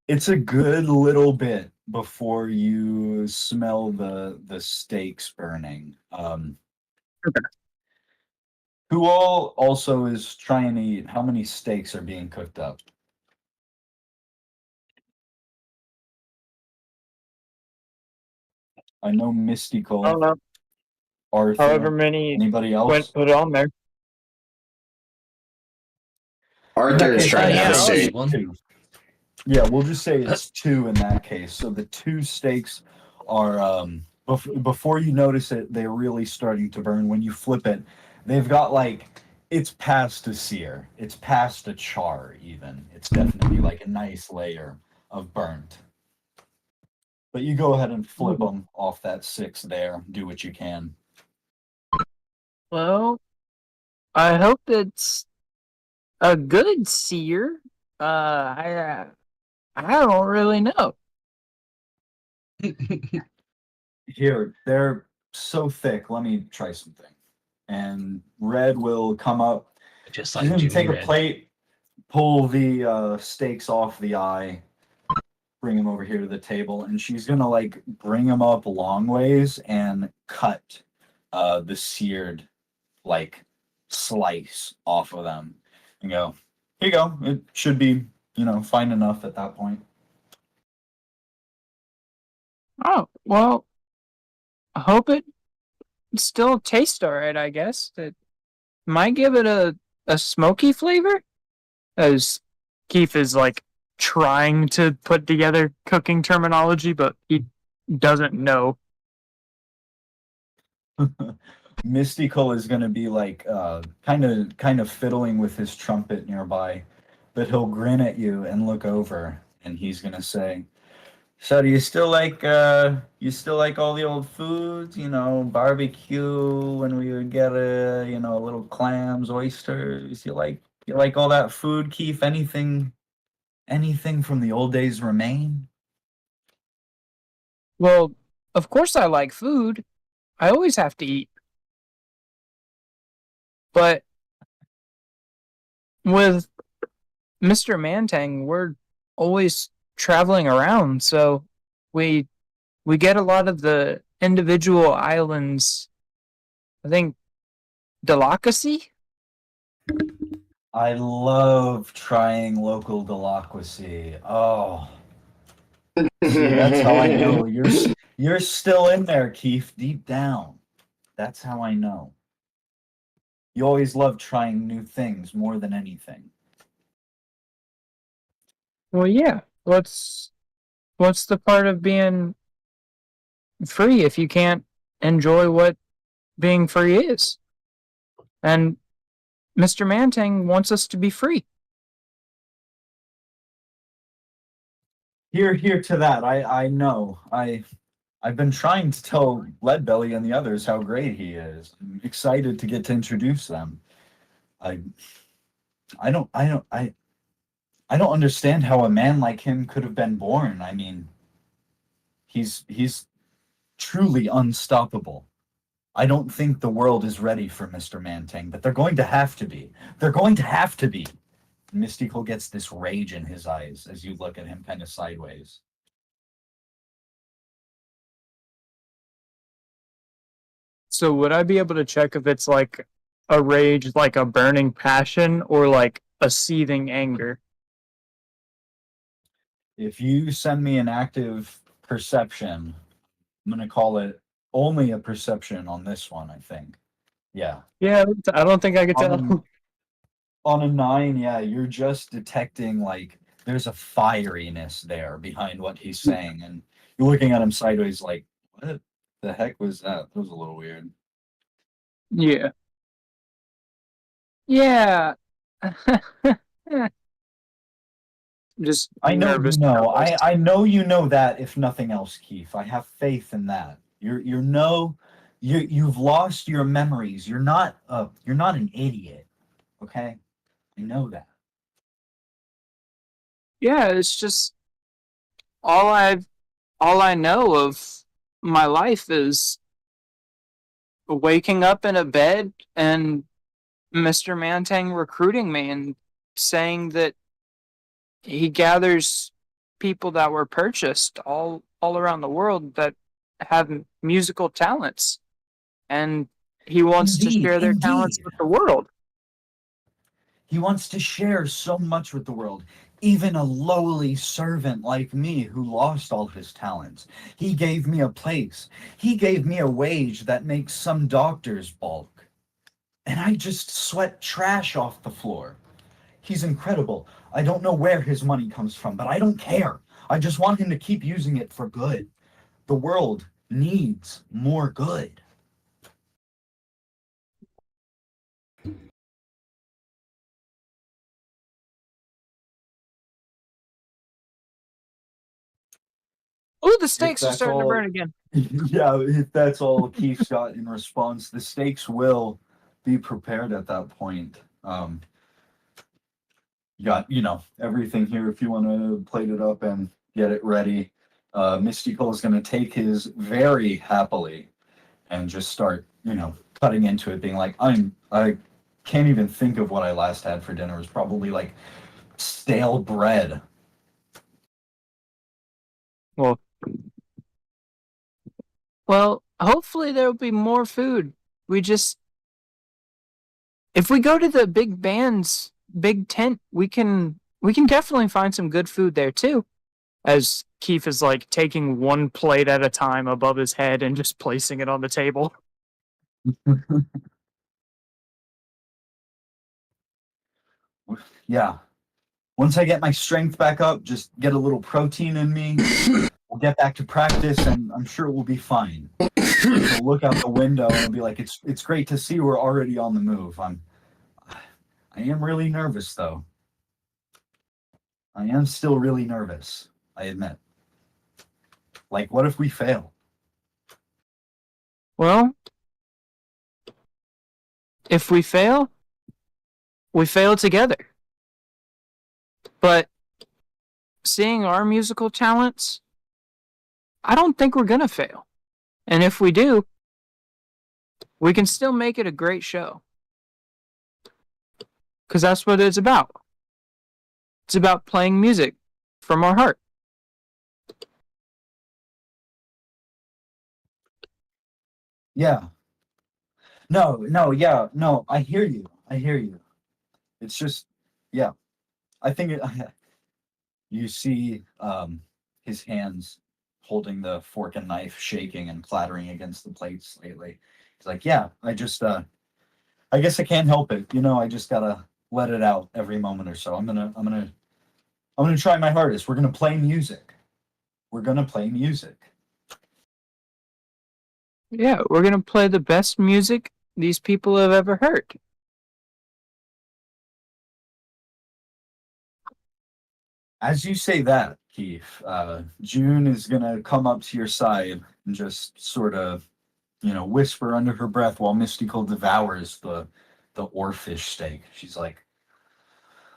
It's a good little bit before you smell the steaks burning. Who all also is trying to eat? How many steaks are being cooked up? I know Mystical, I don't know. Arthur. However many Anybody Squint else? put on there. Arthur is trying to have a Yeah, steak. one. Two. Yeah, we'll just say it's two in that case. So the two steaks are before you notice it, they're really starting to burn. When you flip it, they've got like it's past a sear. It's past a char even. It's definitely like a nice layer of burnt. But you go ahead and flip them off that 6 there. Do what you can. Well, I hope it's a good sear. I don't really know. Here, they're so thick. Let me try something. And Red will come up. Just She's like gonna Jimmy take a Red. plate, pull the steaks off the eye, bring them over here to the table, and she's gonna like bring them up long ways and cut the seared like slice off of them and go, here you go. It should be, fine enough at that point. Oh, well, I hope it still tastes alright, I guess. It might give it a smoky flavor. As Keith is like trying to put together cooking terminology, but he doesn't know. Mystical is gonna be like kind of fiddling with his trumpet nearby, but he'll grin at you and look over, and he's gonna say, "So do you still like all the old foods? You know, barbecue when we would get little clams, oysters. You like all that food, Kief? Anything from the old days remain?" Well, of course I like food. I always have to eat. But with Mr. Mantang, we're always traveling around, so we get a lot of the individual islands. I think delicacy. I love trying local delicacy. Oh, see, that's how I know you're still in there, Kief, deep down. That's how I know. You always love trying new things more than anything. Well, yeah. What's the part of being free if you can't enjoy what being free is? And Mr. Mantang wants us to be free. Here to that. I know. I've been trying to tell Leadbelly and the others how great he is. I'm excited to get to introduce them. I don't understand how a man like him could have been born. I mean, he's truly unstoppable. I don't think the world is ready for Mr. Mantang, but they're going to have to be. They're going to have to be. Mystical gets this rage in his eyes as you look at him kind of sideways. So would I be able to check if it's like a rage, like a burning passion, or like a seething anger? If you send me an active perception, I'm going to call it only a perception on this one, I think. Yeah. Yeah, I don't think I could tell. On a 9, yeah, you're just detecting like there's a fieriness there behind what he's saying, and you're looking at him sideways like, what the heck was that? That was a little weird. Yeah. Yeah. Just I know nervous. you know. I know you know that, if nothing else, Kief. I have faith in that. You've lost your memories. You're not an idiot. Okay? I know that. Yeah, it's just all I know of my life is waking up in a bed and Mr. Mantang recruiting me and saying that he gathers people that were purchased all around the world that have musical talents, and he wants to share their talents with the world. He wants to share so much with the world, even a lowly servant like me who lost all his talents. He gave me a place. He gave me a wage that makes some doctors balk. And I just sweat trash off the floor. He's incredible. I don't know where his money comes from, but I don't care. I just want him to keep using it for good. The world needs more good. Oh, the stakes are starting to burn again. Yeah, if that's all Kief's got in response, the stakes will be prepared at that point. You got, everything here if you want to plate it up and get it ready. Mystical is going to take his very happily and just start, cutting into it, being like, I can't even think of what I last had for dinner. It was probably like stale bread. Well, hopefully there'll be more food. If we go to the big band's big tent, we can definitely find some good food there too. As Kief is like taking one plate at a time above his head and just placing it on the table. Yeah. Once I get my strength back up, just get a little protein in me. We'll get back to practice, and I'm sure we'll be fine. We'll look out the window and be like, it's great to see we're already on the move. I am really nervous, though. I am still really nervous, I admit. Like, what if we fail? Well, if we fail together. But seeing our musical talents, I don't think we're going to fail. And if we do, we can still make it a great show. Because that's what it's about. It's about playing music from our heart. Yeah. No, I hear you. It's just, yeah. I think you see his hands holding the fork and knife shaking and clattering against the plates lately. He's like, yeah, I just, I guess I can't help it. I just gotta let it out every moment or so. I'm gonna try my hardest. We're gonna play music. Yeah, we're going to play the best music these people have ever heard. As you say that, Kief, June is gonna come up to your side and just sort of, whisper under her breath while Mystical devours the oarfish steak. She's like,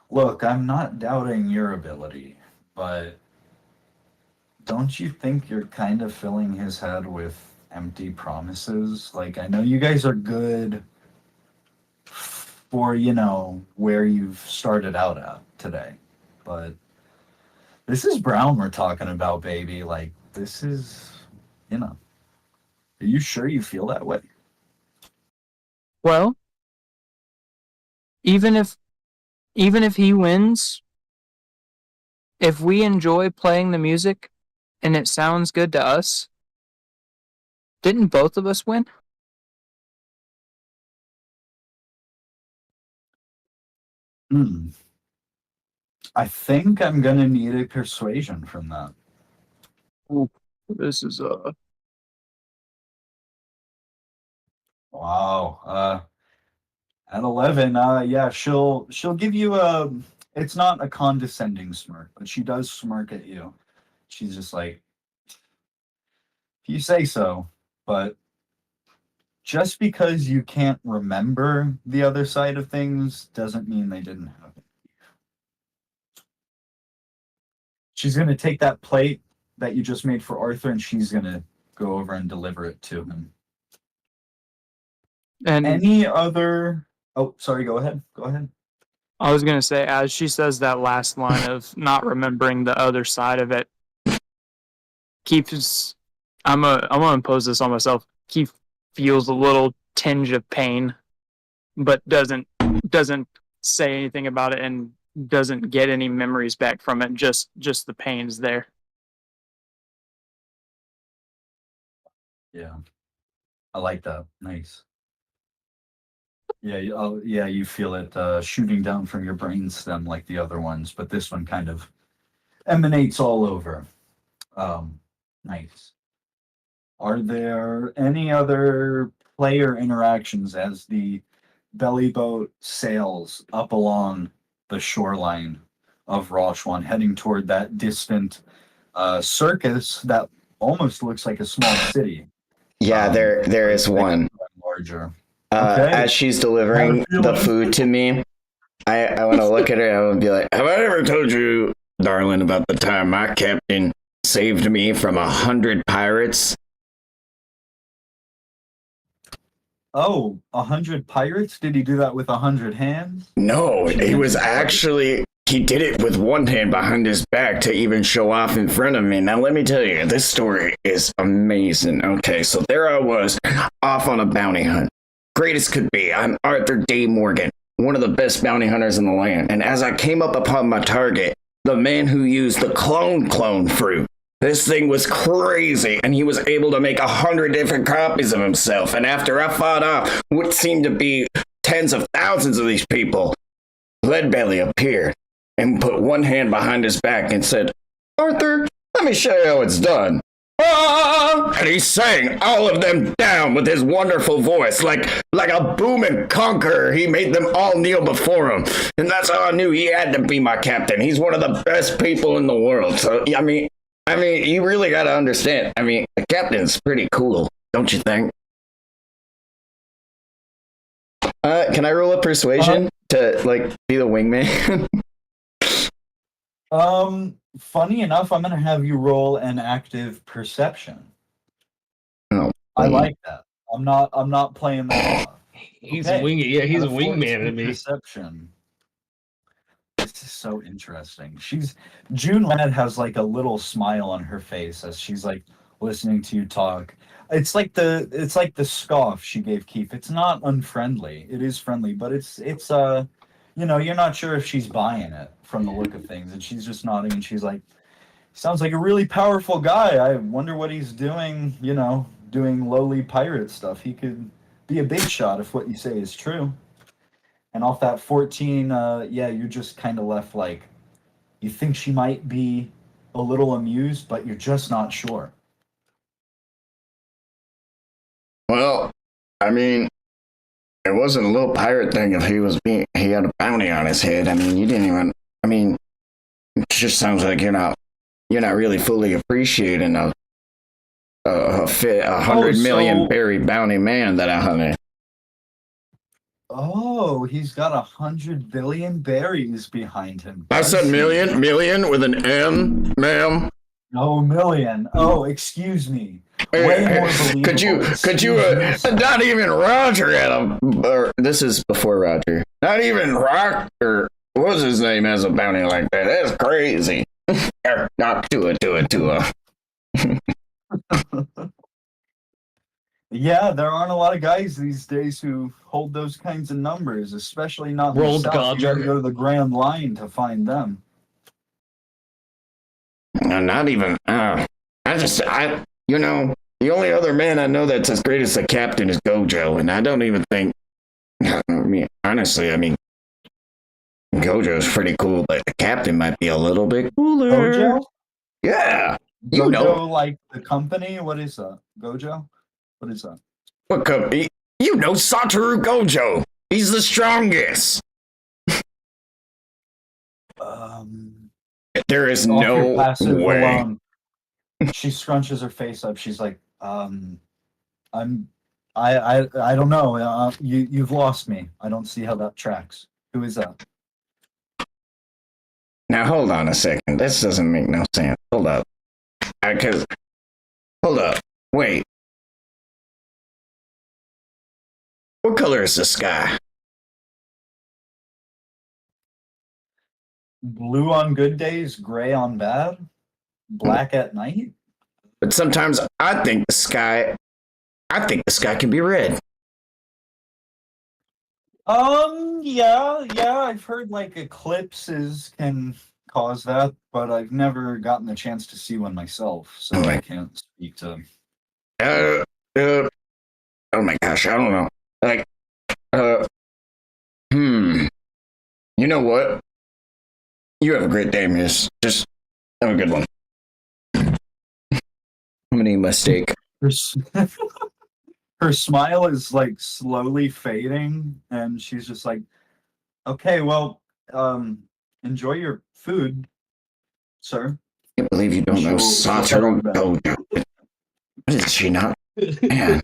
look, I'm not doubting your ability, but don't you think you're kind of filling his head with empty promises? Like, I know you guys are good for, where you've started out at today, but this is Brown we're talking about, baby. Like, this is, are you sure you feel that way? Well, even if he wins, if we enjoy playing the music and it sounds good to us, didn't both of us win? I think I'm gonna need a persuasion from that. This is Wow. At 11, yeah, she'll give you it's not a condescending smirk, but she does smirk at you. She's just like, if you say so, but just because you can't remember the other side of things doesn't mean they didn't happen. She's gonna take that plate that you just made for Arthur, and she's gonna go over and deliver it to him. and Any other? Oh, sorry. Go ahead. I was gonna say, as she says that last line of not remembering the other side of it, Kief I'm gonna impose this on myself. Kief feels a little tinge of pain, but doesn't say anything about it and doesn't get any memories back from it. Just the pain's there. Yeah, I like that. Nice. Yeah, you feel it shooting down from your brainstem like the other ones, but this one kind of emanates all over. Nice. Are there any other player interactions as the belly boat sails up along the shoreline of Roshuan, heading toward that distant circus that almost looks like a small city? Yeah, there is one. Larger. Okay. As she's delivering the food to me, I want to look at her and I want to be like, have I ever told you, darling, about the time my captain saved me from 100 pirates? Oh, 100 pirates? Did he do that with 100 hands? No, he was actually... He did it with one hand behind his back to even show off in front of me. Now, let me tell you, this story is amazing. Okay, so there I was, off on a bounty hunt. Great as could be. I'm Arthur D. Morgan, one of the best bounty hunters in the land. And as I came up upon my target, the man who used the clone fruit, this thing was crazy, and he was able to make 100 different copies of himself. And after I fought off what seemed to be tens of thousands of these people, Leadbelly appeared and put one hand behind his back and said, Arthur, Let me show you how it's done. Ah! And he sang all of them down with his wonderful voice, like a booming conqueror. He made them all kneel before him, and that's how I knew he had to be my captain. He's one of the best people in the world. So I mean, you really got to understand. I mean, the captain's pretty cool, don't you think? Can I roll a persuasion to like be the wingman? Funny enough, I'm gonna have you roll an active perception. Oh, I like that. I'm not playing that off. He's Okay. a wing. Yeah, he's a Got wingman to 14 me. Perception. This is so interesting. June Red has like a little smile on her face as she's like listening to you talk. It's like the scoff she gave Kief. It's not unfriendly. It is friendly, but it's you know, you're not sure if she's buying it from the look of things, and she's just nodding, and she's like, sounds like a really powerful guy. I wonder what he's doing, you know, doing lowly pirate stuff. He could be a big shot if what you say is true. And off that 14, yeah, you're just kind of left like, you think she might be a little amused, but you're just not sure. Well, I mean, it wasn't a little pirate thing if he had a bounty on his head. I mean, you didn't even, I mean, it just sounds like you're not really fully appreciating a 100 million berry bounty man that I hunted. Oh, he's got 100 billion berries behind him. I said million with an M, ma'am. No, million. Oh, excuse me. Way more believable. Could you, not even Roger had or this is before Roger. Not even Rock, or what was his name, has a bounty like that. That's crazy. Not to it. Yeah, there aren't a lot of guys these days who hold those kinds of numbers, especially not in the World South. You gotta go to the Grand Line to find them. Not even, you know, the only other man I know that's as great as the captain is Gojo, and I don't even think, I mean, honestly, I mean, Gojo's pretty cool, but the captain might be a little bit cooler. Gojo? Yeah. You Gojo, know. like the company? What is that? Gojo? What is that? What company? You know Satoru Gojo. He's the strongest. There is no way. Alone. She scrunches her face up. She's like, I don't know. You've lost me. I don't see how that tracks. Who is that? Now hold on a second. This doesn't make no sense. Hold up. Hold up. Wait. What color is the sky? Blue on good days, gray on bad, black at night. But sometimes I think the sky can be red. Yeah, I've heard like eclipses can cause that, but I've never gotten the chance to see one myself, so I can't speak to. Oh my gosh, I don't know. Like, you know what? You have a great day, miss. Just have a good one. I'm gonna eat my steak. Her smile is like slowly fading, and she's just like, okay, well, enjoy your food, sir. I can't believe you don't know Satoru Gojo. What is she not? Man.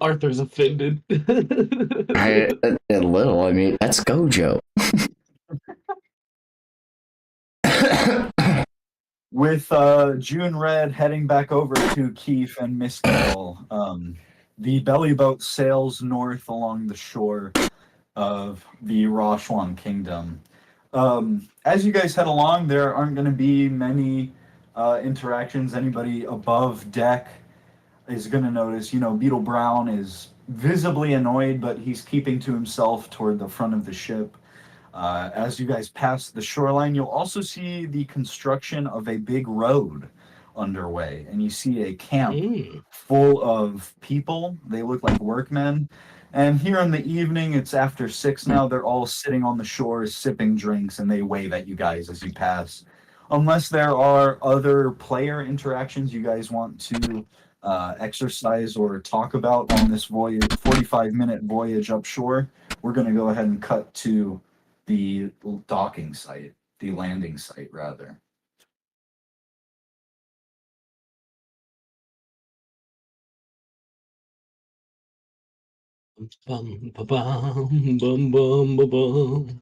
Arthur's offended. A little. I mean, that's Gojo. With June Red heading back over to Kief and Miskell, the belly boat sails north along the shore of the Roshuan Kingdom. As you guys head along, there aren't going to be many interactions. Anybody above deck is going to notice, you know, Beetle Brown is visibly annoyed, but he's keeping to himself toward the front of the ship. As you guys pass the shoreline, you'll also see the construction of a big road underway, and you see a camp full of people. They look like workmen. And here in the evening, it's after 6 now, they're all sitting on the shore sipping drinks, and they wave at you guys as you pass. unless there are other player interactions you guys want to exercise or talk about on this voyage, 45-minute voyage upshore, we're going to go ahead and cut to the docking site, the landing site, rather. Bum, ba, bum, bum, bum, ba, bum.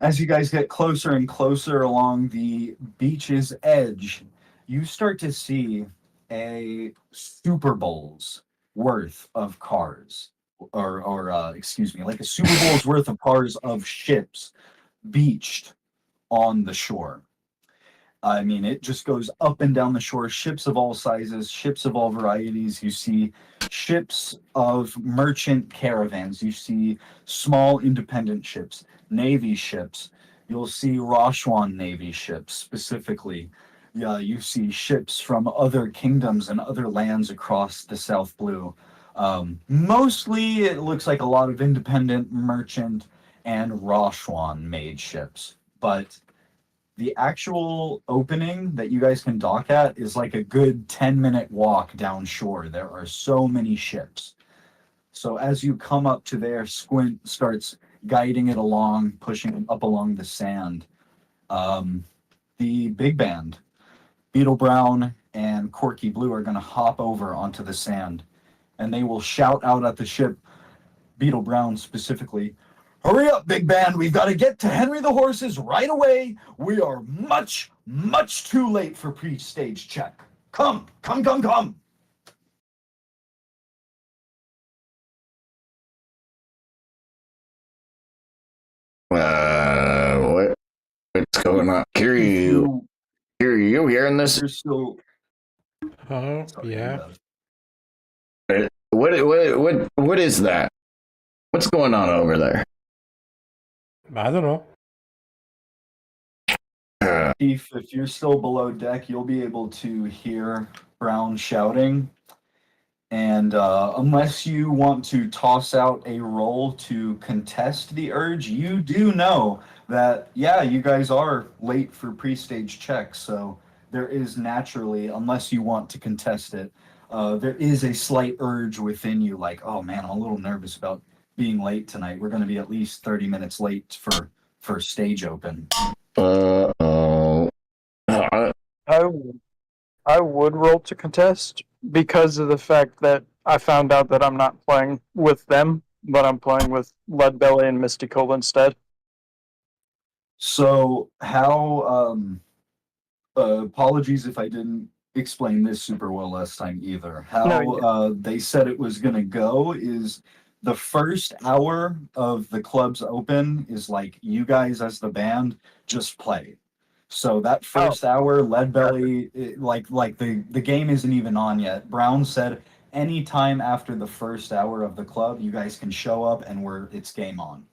As you guys get closer and closer along the beach's edge, you start to see a Super Bowl's worth of cars, or excuse me, like a Super Bowl's worth of cars of ships beached on the shore. I mean, it just goes up and down the shore, ships of all sizes, ships of all varieties. You see ships of merchant caravans. You see small independent ships, Navy ships. You'll see Rashwan Navy ships specifically. Yeah, you see ships from other kingdoms and other lands across the South Blue. Mostly, it looks like a lot of independent merchant and Rashwan made ships, but the actual opening that you guys can dock at is like a good 10-minute walk down shore. There are so many ships. So as you come up to there, Squint starts guiding it along, pushing it up along the sand. The big band, Beetle Brown and Corky Blue, are going to hop over onto the sand, and they will shout out at the ship, Beetle Brown specifically, "Hurry up, big band. We've got to get to Henry the Horses right away. We are much, much too late for pre-stage check. Come, come, come, come." What's going on? Kiryu, you hearing this? You're still... Oh, Sorry, yeah. What is that? What's going on over there? I don't know. Kief, if you're still below deck, you'll be able to hear Brown shouting. And unless you want to toss out a roll to contest the urge, you do know that, yeah, you guys are late for pre-stage checks. So there is naturally, unless you want to contest it, there is a slight urge within you like, oh man, I'm a little nervous about being late tonight. We're going to be at least 30 minutes late for stage open. I would roll to contest because of the fact that I found out that I'm not playing with them, but I'm playing with Leadbelly and Mystical instead. So how, apologies if I didn't explain this super well last time either. How No, they said it was going to go is the first hour of the club's open is like you guys as the band just play. So that first hour, Leadbelly, like the game isn't even on yet. Brown said anytime after the first hour of the club, you guys can show up and it's game on.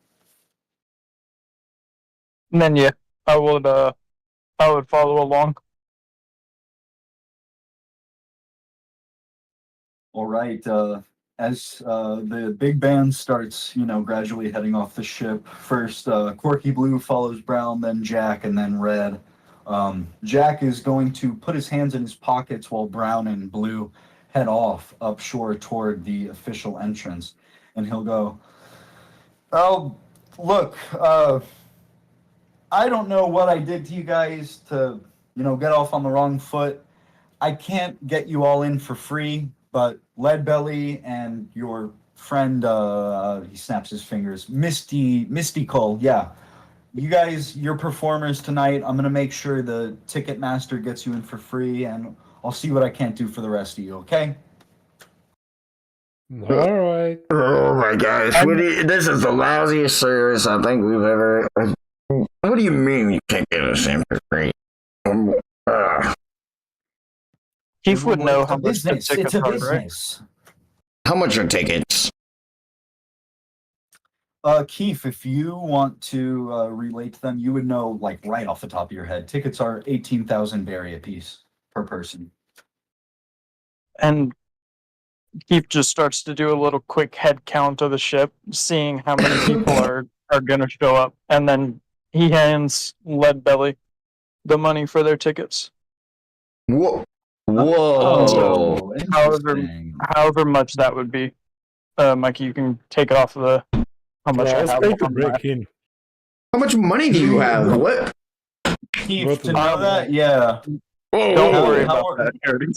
And then yeah, I would follow along. All right. As the big band starts, gradually heading off the ship, first Corky Blue follows Brown, then Jack, and then Red. Jack is going to put his hands in his pockets while Brown and Blue head off upshore toward the official entrance. And he'll go, "Oh, look, I don't know what I did to you guys to, get off on the wrong foot. I can't get you all in for free, but Leadbelly and your friend, he snaps his fingers, Mystical, yeah. You guys, you're performers tonight. I'm going to make sure the Ticketmaster gets you in for free, and I'll see what I can't do for the rest of you, okay?" All right. Oh my gosh, this is the lousiest service I think we've ever... What do you mean you can't get us in for free? Keith would know how much the It's tickets a are, right? business. How much are tickets? Kief, if you want to relate to them, you would know, like, right off the top of your head. Tickets are 18,000 berry a piece per person. And Keith just starts to do a little quick head count of the ship, seeing how many people are going to show up, and then he hands Leadbelly the money for their tickets. Whoa. Oh, However much that would be. Mikey, you can take it off of the how much I Let's have try to on break that. in. How much money do you have? What? Keith, to know that, yeah. Whoa, Don't whoa, worry how about are- that, Cody.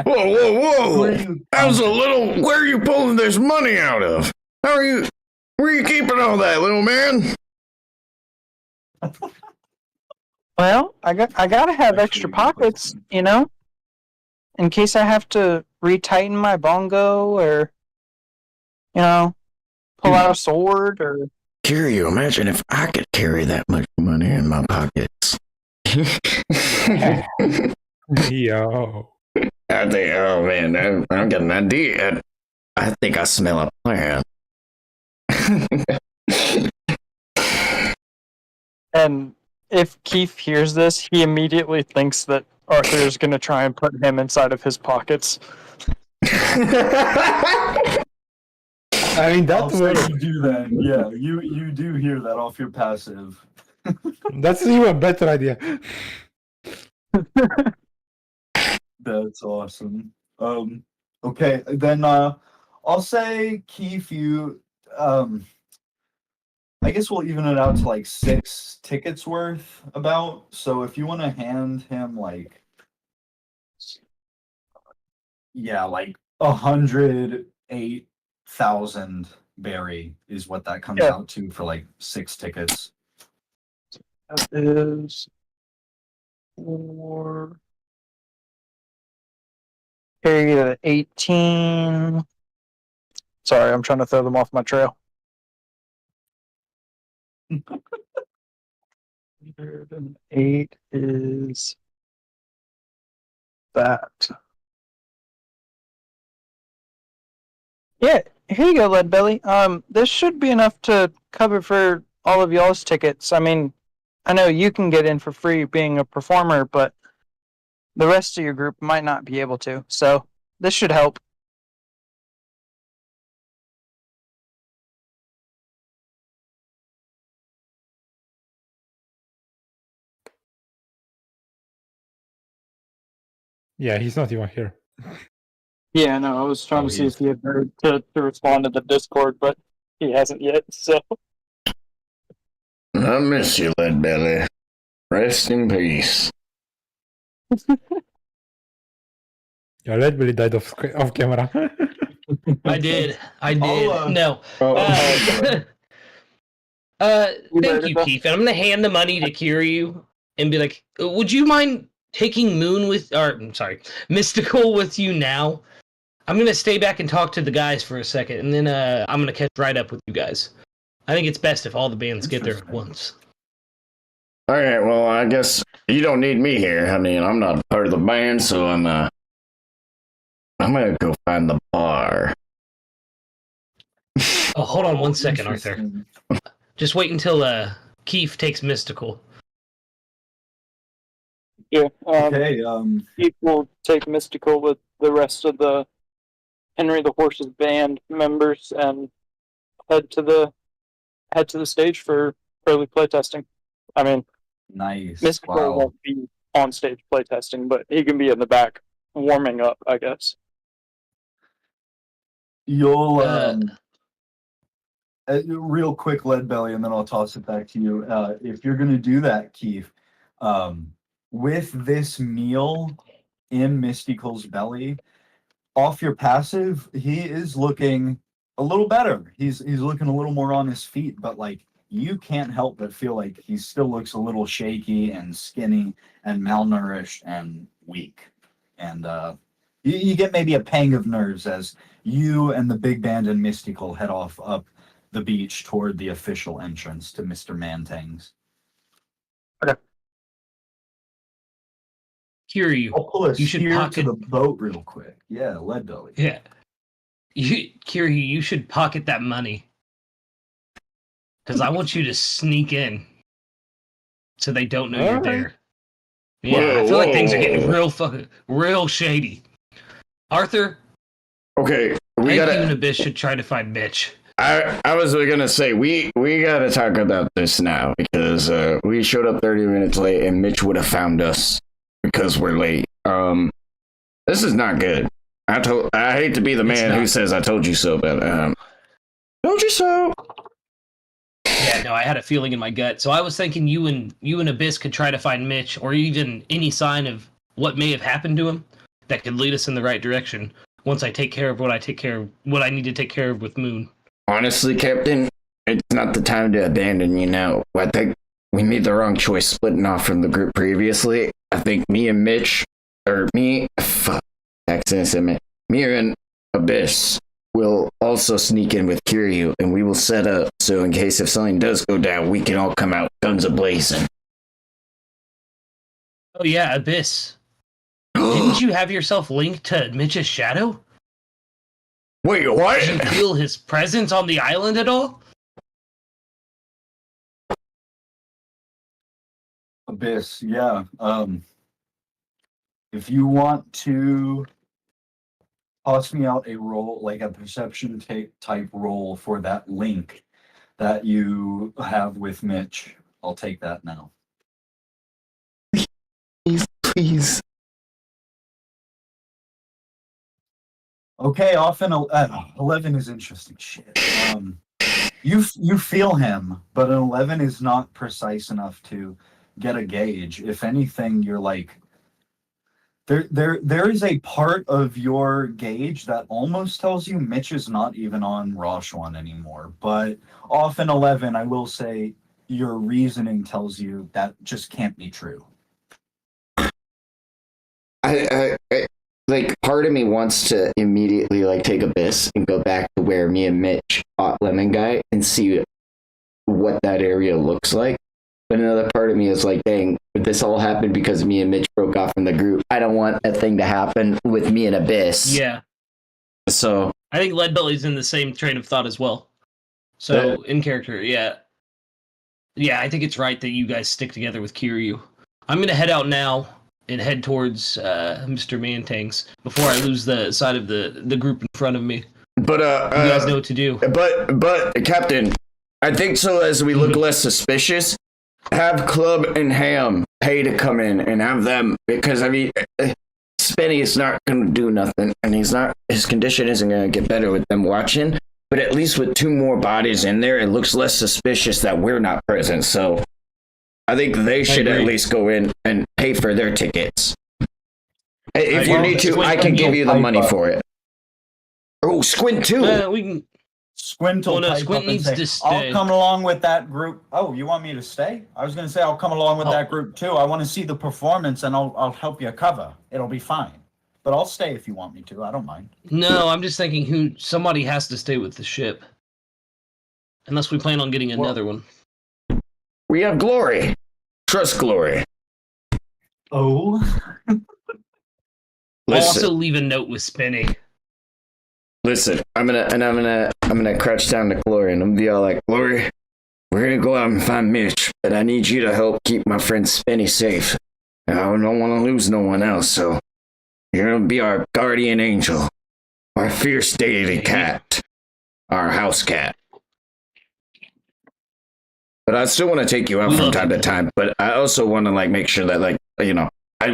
whoa. How's a little? Where are you pulling this money out of? How are you? Where are you keeping all that, little man? Well, I gotta have extra pockets, you know, in case I have to retighten my bongo or, you know, pull out a sword or. Kiryu, imagine if I could carry that much money in my pockets. Yo. I think, oh man, I'm getting an idea. I think I smell a plan. And if Keith hears this, he immediately thinks that Arthur is going to try and put him inside of his pockets. I mean, I'll that's say what, you do that. Yeah, you do hear that off your passive. that's even a better idea. That's awesome. Okay, then I'll say Keith, you I guess we'll even it out to like 6 tickets worth about. So if you want to hand him like 108,000 berry is what that comes out to for like 6 tickets. That is 4. Carry to 18. Sorry, I'm trying to throw them off my trail. 108 is that. Yeah, here you go, Leadbelly. This should be enough to cover for all of y'all's tickets. I mean, I know you can get in for free being a performer, but the rest of your group might not be able to. So this should help. Yeah, he's not even here. Yeah, no, I was trying to see if he had heard to respond to the Discord, but he hasn't yet, so. I miss you, Leadbelly. Rest in peace. Your Leadbelly died off camera. I did. No. Thank you, Kief. And I'm gonna hand the money to Kiryu and be like, "Would you mind taking Mystical with you now? I'm gonna stay back and talk to the guys for a second, and then I'm gonna catch right up with you guys. I think it's best if all the bands get there at once." All right, well, I guess you don't need me here. I mean, I'm not part of the band, so I'm gonna go find the bar. Oh, hold on one second, Arthur. Just wait until Kief takes Mystical. Yeah, Okay, Keith will take Mystical with the rest of the Henry the Horse's band members and head to the stage for early playtesting. I mean, nice. Mystical Wow. won't be on stage playtesting, but he can be in the back warming up, I guess. You'll real quick, Leadbelly, and then I'll toss it back to you. If you're gonna do that, Keith, with this meal in Mystical's belly, off your passive, he is looking a little better. He's looking a little more on his feet, but like you can't help but feel like he still looks a little shaky and skinny and malnourished and weak. And you get maybe a pang of nerves as you and the big band and Mystical head off up the beach toward the official entrance to Mr. Mantang's. Kiryu, I'll pull a you should steer to pocket the boat real quick. Yeah, Leadbelly. Yeah. Kiryu, you should pocket that money. Because I want you to sneak in. So they don't know you're there. Yeah, I feel like things are getting real shady. Arthur, Okay, we I think you and gotta. Abyss should try to find Mitch. I was gonna say we gotta talk about this now because we showed up 30 minutes late and Mitch would have found us because we're late. This is not good. I hate to be the man who says I told you so, but told you so. Yeah, no, I had a feeling in my gut. So I was thinking you and Abyss could try to find Mitch, or even any sign of what may have happened to him that could lead us in the right direction. Once I take care of what I need to take care of with Moon. Honestly, Captain, it's not the time to abandon you now. I think we made the wrong choice splitting off from the group previously. I think me and Abyss will also sneak in with Kiryu, and we will set up so in case if something does go down, we can all come out guns a-blazing. Oh yeah, Abyss. Didn't you have yourself linked to Mitch's shadow? Wait, what? Did you feel his presence on the island at all? Abyss, yeah. If you want to toss me out a roll, like a perception type roll for that link that you have with Mitch, I'll take that now. Please. Okay, often 11 is interesting shit. You feel him, but an 11 is not precise enough to get a gauge. If anything, you're like there is a part of your gauge that almost tells you Mitch is not even on Roshuan anymore. But often 11, I will say your reasoning tells you that just can't be true. I like part of me wants to immediately like take Abyss and go back to where me and Mitch fought Lemon Guy and see what that area looks like. But another part of me is like, dang, this all happened because me and Mitch broke off from the group. I don't want a thing to happen with me and Abyss. Yeah. So I think Leadbelly's in the same train of thought as well. So in character, yeah. Yeah, I think it's right that you guys stick together with Kiryu. I'm gonna head out now and head towards Mr. Mantang's before I lose the side of the group in front of me. But you guys know what to do. But Captain, I think so as we look less suspicious, have Club and Ham pay to come in and have them, because I mean Spenny is not gonna do nothing and his condition isn't gonna get better with them watching. But at least with 2 more bodies in there, it looks less suspicious that we're not present. So I think they should at least go in and pay for their tickets. If you need to, I can give you the money for it. Oh, Squint too. We can. Squint will pipe Squint up and needs say, to stay. I'll come along with that group. Oh, you want me to stay? I was going to say I'll come along with that group too. I want to see the performance and I'll help you cover. It'll be fine. But I'll stay if you want me to. I don't mind. No, I'm just thinking somebody has to stay with the ship. Unless we plan on getting another one. We have Glory. Trust Glory. Oh. I'll also leave a note with Spinny. Listen, I'm gonna crouch down to Glory and I'm gonna be all like, Glory, we're gonna go out and find Mitch, but I need you to help keep my friend Spinny safe. I don't want to lose no one else, so you're gonna be our guardian angel, our fierce deity cat, our house cat. But I still want to take you out from time to time, but I also want to like make sure that like, you know, I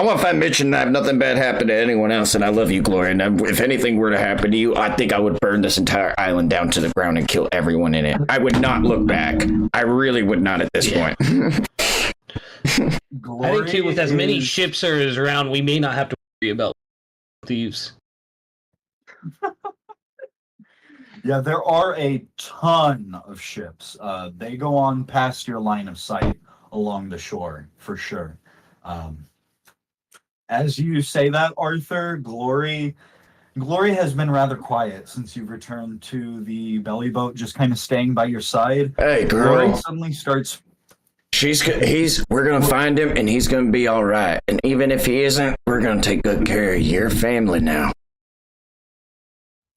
want to find Mitch and have nothing bad happen to anyone else, and I love you, Glory, and if anything were to happen to you, I think I would burn this entire island down to the ground and kill everyone in it. I would not look back. I really would not at this point. I think too, with as many ships as around, we may not have to worry about thieves. Yeah, there are a ton of ships. They go on past your line of sight along the shore, for sure. As you say that, Arthur, Glory has been rather quiet since you've returned to the belly boat, just kind of staying by your side. Hey, girl. Glory suddenly starts... We're gonna find him, and he's gonna be all right. And even if he isn't, we're gonna take good care of your family now.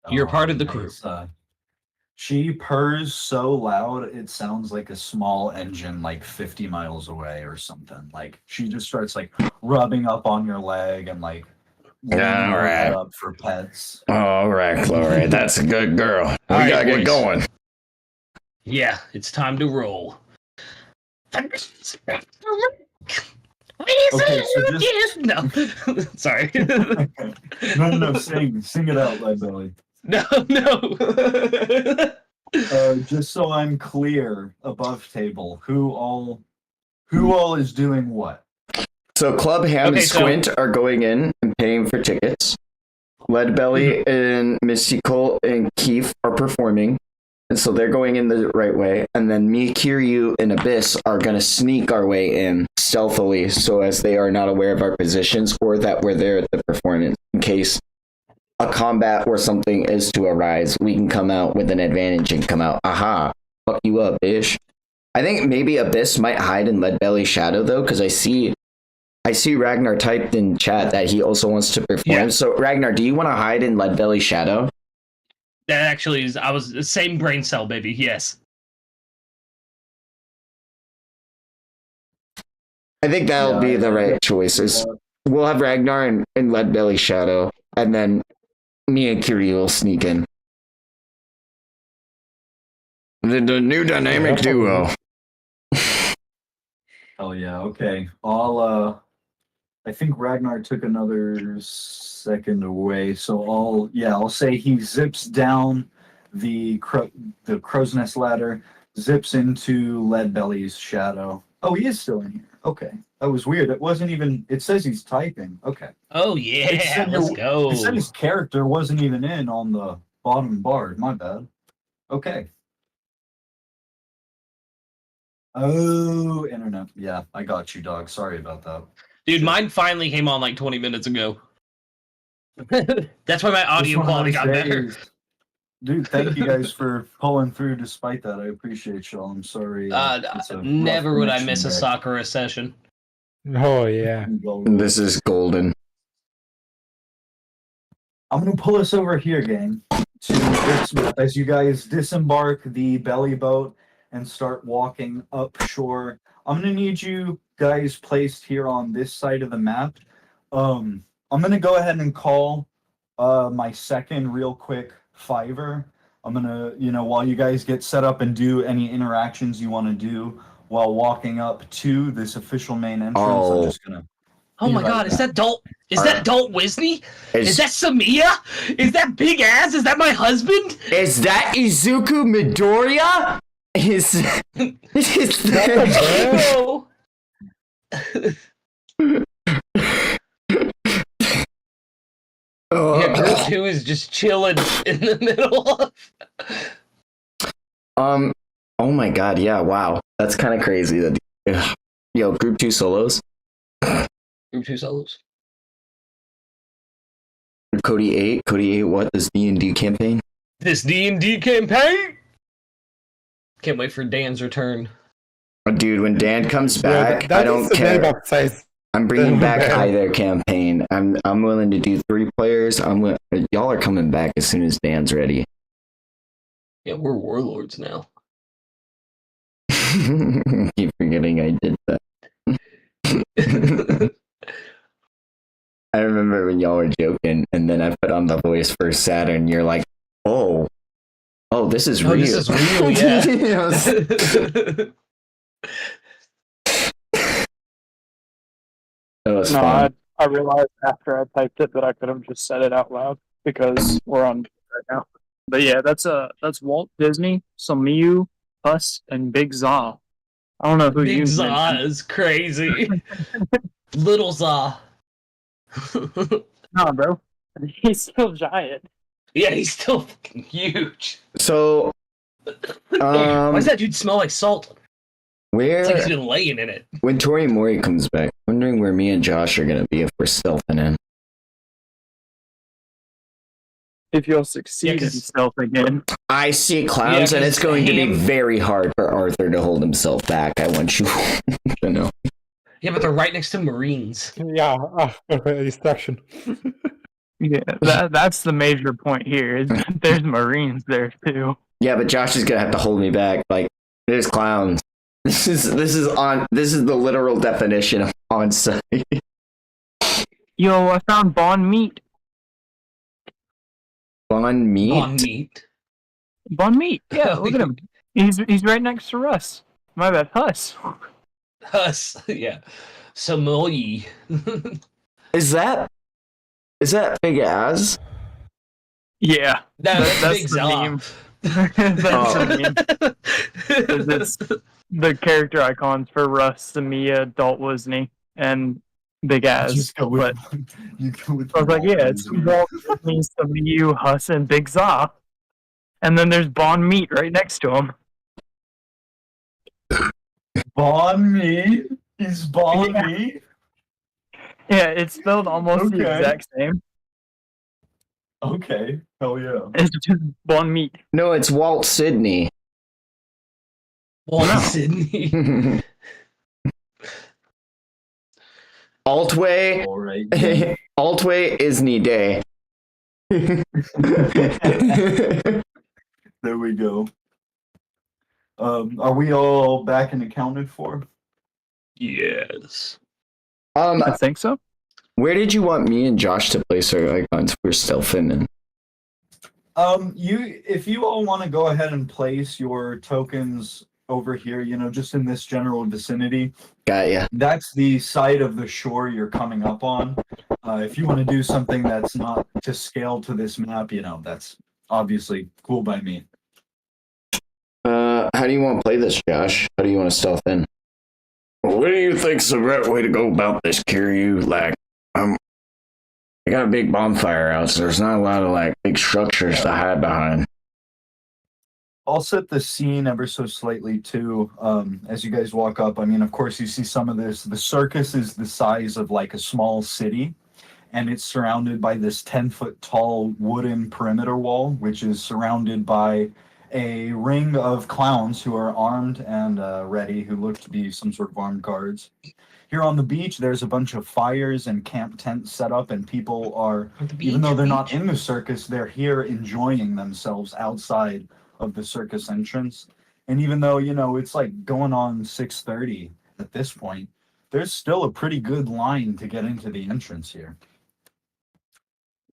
You're part of the crew. She purrs so loud, it sounds like a small engine like 50 miles away or something. Like, she just starts like rubbing up on your leg and like We Yeah, all are right. set up for pets. All right, Chloe, that's a good girl. We All right, gotta get boys. going. Yeah, it's time to roll. Okay, so just No, sorry. no, sing it out, Leadbelly. No. Just so I'm clear, above table, who all is doing what? So Club Ham Okay, and Squint are going in and paying for tickets. Leadbelly and Mystical and Kief are performing. And so they're going in the right way. And then me, Kiryu, and Abyss are going to sneak our way in stealthily so as they are not aware of our positions or that we're there at the performance. In case a combat or something is to arise, we can come out with an advantage and come out, aha, fuck you up, ish. I think maybe Abyss might hide in Leadbelly's shadow, though, because I see Ragnar typed in chat that he also wants to perform. Yeah. So, Ragnar, do you want to hide in Leadbelly's shadow? That actually is. I was the same brain cell, baby. Yes. I think that'll be the right choices. We'll have Ragnar in Leadbelly's shadow, and then me and Kiryu will sneak in. The new dynamic duo. Oh yeah, okay. I think Ragnar took another second away, so I'll say he zips down the crow's nest ladder, zips into Leadbelly's shadow. Oh, he is still in here. Okay. That was weird. It wasn't even, it says he's typing. Okay. Oh It yeah, said let's your- go. It said his character wasn't even in on the bottom bar. My bad. Okay. Oh, internet. Yeah, I got you, dog. Sorry about that. Dude, mine finally came on like 20 minutes ago. That's why my audio Just one of quality those got better. days. Dude, thank you guys for pulling through despite that. I appreciate y'all. I'm sorry. It's a rough Never would I connection miss a there. Sakura session. Oh yeah. This is golden. I'm gonna pull us over here, gang, as you guys disembark the belly boat and start walking up shore. I'm gonna need you guys placed here on this side of the map. I'm gonna go ahead and call my second real quick Fiverr. I'm gonna, while you guys get set up and do any interactions you want to do while walking up to this official main entrance, I'm just gonna. Oh my Be right god, is back. that Dalt? Is that Dalt Wisney? Is Is, that Samia? Is that Big Ass? Is that my husband? is that Izuku Midoriya? Is that No. Yeah, Group 2 is just chilling in the middle of... Oh my god, yeah, wow. That's kind of crazy. That, yo, Group 2 solos. Group 2 solos. Cody 8, what? This D&D campaign? This D&D campaign! Can't wait for Dan's return. Dude, when Dan comes Yeah, back, that I don't is a very care. bad size. I'm bringing back Man. either campaign. I'm willing to do 3 players. Y'all are coming back as soon as Dan's ready. Yeah, we're warlords now. Keep forgetting I did that. I remember when y'all were joking, and then I put on the voice for Saturn. You're like, oh, this is real. This is real, yeah. Yes. That was No, fun. I realized after I typed it that I could have just said it out loud because we're on right now. But yeah, that's Walt Disney, Samiu, Puss, and Big Za. I don't know who Big you Za mentioned. is crazy. Little Za. Nah, bro. He's still giant. Yeah, he's still fucking huge. So, Why does that dude smell like salt? It's like he's where been laying in it. when ToriMori comes back, wondering where me and Josh are gonna be if we're stealthing in. If you'll succeed Yeah, in 'cause- stealth again. I see clowns, Yeah, and it's 'cause going to be Ham- very hard for Arthur to hold himself back. I want you to know. Yeah, but they're right next to Marines. Yeah, distraction. Yeah, that's the major point here. Is that there's Marines there too. Yeah, but Josh is gonna have to hold me back. Like, there's clowns. This is the literal definition of on site. Yo, I found Bon Meat. Bon meat. On meat. Bon Meat. Yeah, look at him. He's right next to Russ. My bad, Huss. Us. Yeah. Samoyi. Is that big as? Yeah, No, that's Big the meme. Zop. That's Oh. the meme. It's the character icons for Russ, Samia, Dalt Wisney, and Big As. Just go with. But You go with. I was like, yeah, it's Walt Disney, Samia, Huss, and Big Za. And then there's Bon Meat right next to him. Bon me. Is Bon Yeah. me? Yeah, it's spelled almost the Okay. exact same. Okay. Hell yeah. It's just Bon Meat. No, it's Walt Sydney. Walt No. Sydney. Altway. All right. Altway Isney Day. There we go. Are we all back and accounted for? Yes. I think so. Where did you want me and Josh to place our icons? We're still finning. If you all want to go ahead and place your tokens over here, just in this general vicinity, Got ya. that's the side of the shore you're coming up on. If you want to do something that's not to scale to this map, that's obviously cool by me. How do you want to play this, Josh? How do you want to stealth in? What do you think's the right way to go about this, Kiryu? I got a big bonfire out, so there's not a lot of big structures to hide behind. I'll set the scene ever so slightly too. As you guys walk up, of course, you see some of this. The circus is the size of a small city, and it's surrounded by this 10-foot tall wooden perimeter wall, which is surrounded by a ring of clowns who are armed and ready, who look to be some sort of armed guards. Here on the beach, there's a bunch of fires and camp tents set up, and people are, even though they're not in the circus, they're here enjoying themselves outside of the circus entrance. And even though, it's going on 6:30 at this point, there's still a pretty good line to get into the entrance here.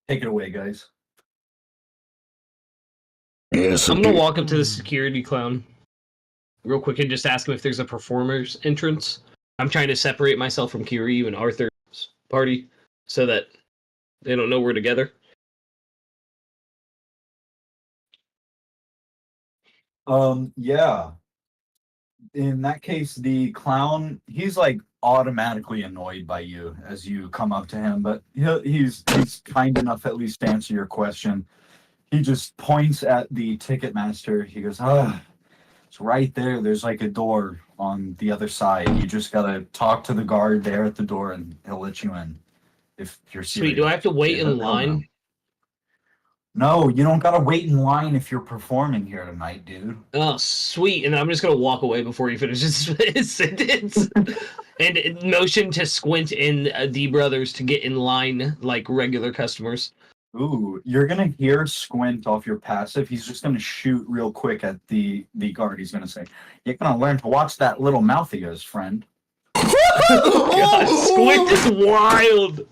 Take it away, guys. Yes, I'm gonna walk up to the security clown real quick and just ask him if there's a performer's entrance. I'm trying to separate myself from Kiryu and Arthur's party so that they don't know we're together. Yeah. In that case, the clown, he's automatically annoyed by you as you come up to him, but he's kind enough at least to answer your question. He just points at the ticket master. He goes, it's right there. There's a door on the other side. You just gotta talk to the guard there at the door and he'll let you in. If you're serious. Sweet, do I have to wait in line? No, you don't gotta wait in line if you're performing here tonight, dude. Oh, sweet. And I'm just going to walk away before he finishes his sentence. And motion to squint in D Brothers to get in line like regular customers. Ooh, you're gonna hear Squint off your passive. He's just gonna shoot real quick at the guard. He's gonna say, "You're gonna learn to watch that little mouth of yours, friend." God, Squint is wild.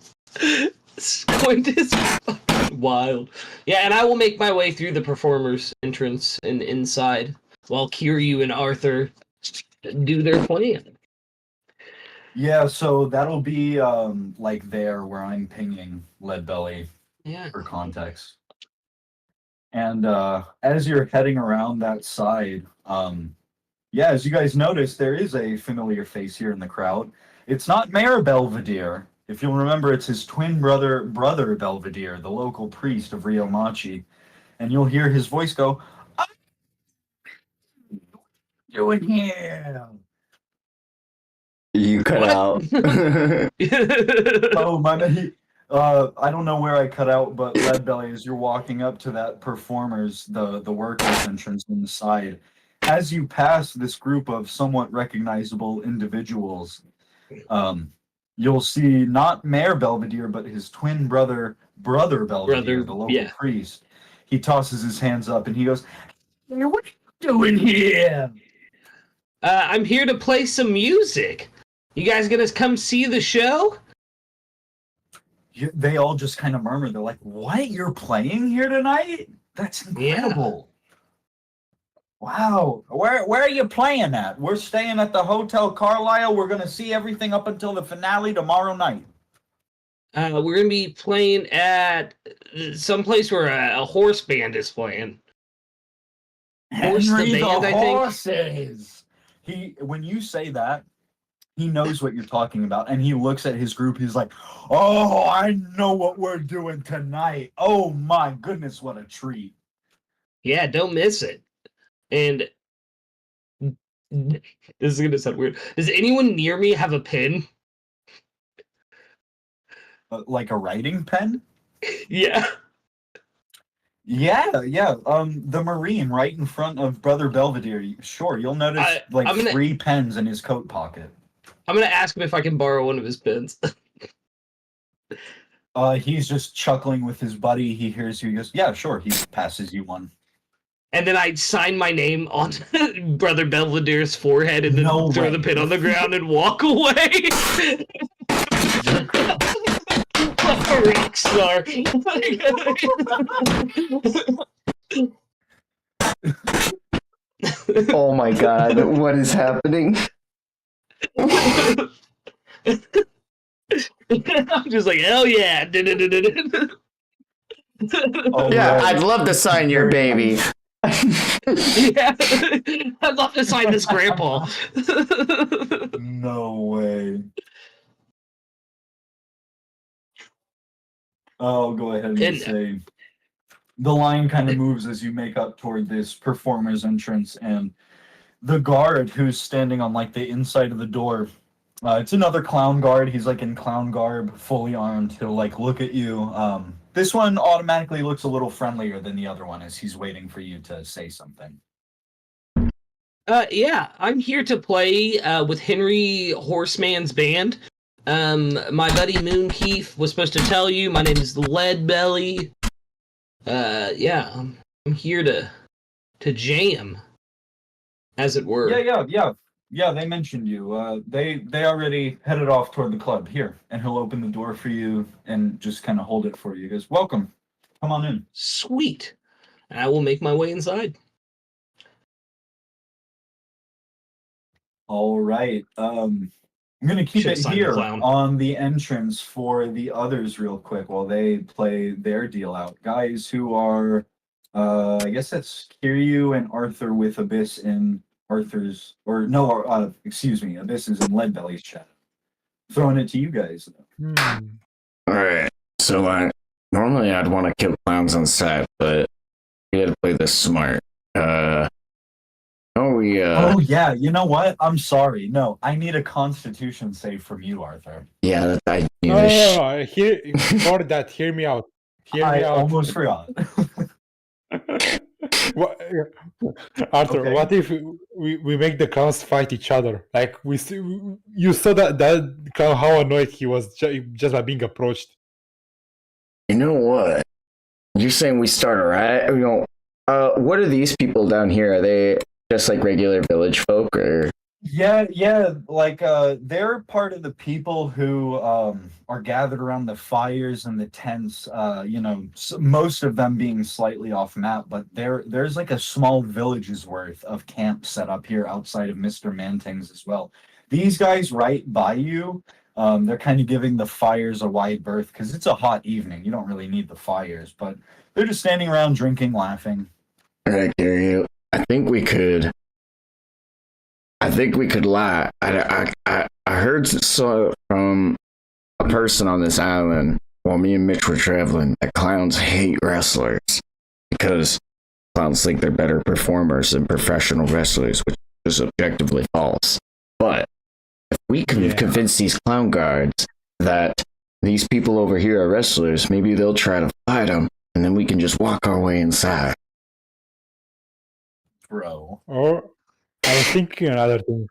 Squint is fucking wild. Yeah, and I will make my way through the performer's entrance and inside while Kiryu and Arthur do their plan. Yeah, so that'll be there where I'm pinging Leadbelly Yeah. for context. And as you're heading around that side, as you guys notice, there is a familiar face here in the crowd. It's not Mayor Belvedere. If you'll remember, it's his twin brother Belvedere, the local priest of Ryomachi. And you'll hear his voice go, "What are you doing here?" You cut out. Oh, my man. I don't know where I cut out, but Leadbelly, as you're walking up to that performer's, the workers entrance on the side, as you pass this group of somewhat recognizable individuals, you'll see not Mayor Belvedere, but his twin brother Belvedere, the local priest. He tosses his hands up and he goes, "What are you doing here?" I'm here to play some music. You guys gonna come see the show? they all just kind of murmur. They're like, "What? You're playing here tonight? That's incredible! Wow. Where are you playing at? We're staying at the Hotel Carlisle. We're gonna see everything up until the finale tomorrow night. We're gonna be playing at some place where a horse band is playing. Horse Henry the band, I think. Horses. When you say that, he knows what you're talking about, and he looks at his group. He's like, "Oh, I know what we're doing tonight. Oh my goodness, what a treat!" Yeah, don't miss it. And this is gonna sound weird. Does anyone near me have a pen? Like a writing pen? Yeah. Yeah. The Marine right in front of Brother Belvedere. Sure, you'll notice I'm gonna- 3 pens in his coat pocket. I'm gonna ask him if I can borrow one of his pens. He's just chuckling with his buddy. He hears you. He goes, "Yeah, sure." He passes you one. And then I'd sign my name on Brother Belvedere's forehead and then No throw way. the pen on the ground and walk away. Like a rock star. Oh my god, what is happening? I'm just like, hell yeah. Oh, Yeah, right. I'd love to sign your baby. Yeah. I'd love to sign this grandpa. No way. I'll go ahead and say the line kind of moves as you make up toward this performer's entrance, and the guard who's standing on like the inside of the door, it's another clown guard. He's like in clown garb, fully armed. He'll like look at you. This one automatically looks a little friendlier than the other one as he's waiting for you to say something. Yeah, I'm here to play with Henry Horseman's band. My buddy Moon Kief was supposed to tell you. My name is Leadbelly. Yeah, I'm here to jam, as it were. Yeah. They mentioned you. They already headed off toward the club here, and he'll open the door for you and just kind of hold it for you. He goes, "Welcome. Come on in." Sweet. I will make my way inside. All right. I'm gonna keep Should've it signed the here clown. on the entrance for the others real quick while they play their deal out. Guys who are, I guess that's Kiryu and Arthur with Abyss in Arthur's, excuse me, Abyss is in Leadbelly's chat. Throwing it to you guys. Alright, so normally I'd want to kill clowns on set, but we gotta play this smart. Oh yeah, you know what? I'm sorry. No, I need a Constitution save from you, Arthur. Yeah, I knew No, this. no, no. For that, hear me out. I almost forgot. What, Arthur, Okay. what if we make the clowns fight each other? Like you saw that clown, how annoyed he was just by being approached. You know what? You're saying we start a riot? What are these people down here? Are they just like regular village folk, or? Yeah, like they're part of the people who are gathered around the fires and the tents, most of them being slightly off map, but there's like a small village's worth of camp set up here outside of Mr. Manting's as well. These guys right by you, they're kind of giving the fires a wide berth because it's a hot evening. You don't really need the fires, but they're just standing around drinking, laughing. Alright, Kiryu. I think we could lie. I heard from a person on this island while me and Mitch were traveling that clowns hate wrestlers because clowns think they're better performers than professional wrestlers, which is objectively false. But if we can convince these clown guards that these people over here are wrestlers, maybe they'll try to fight them, and then we can just walk our way inside. Bro. Or I was thinking another thing.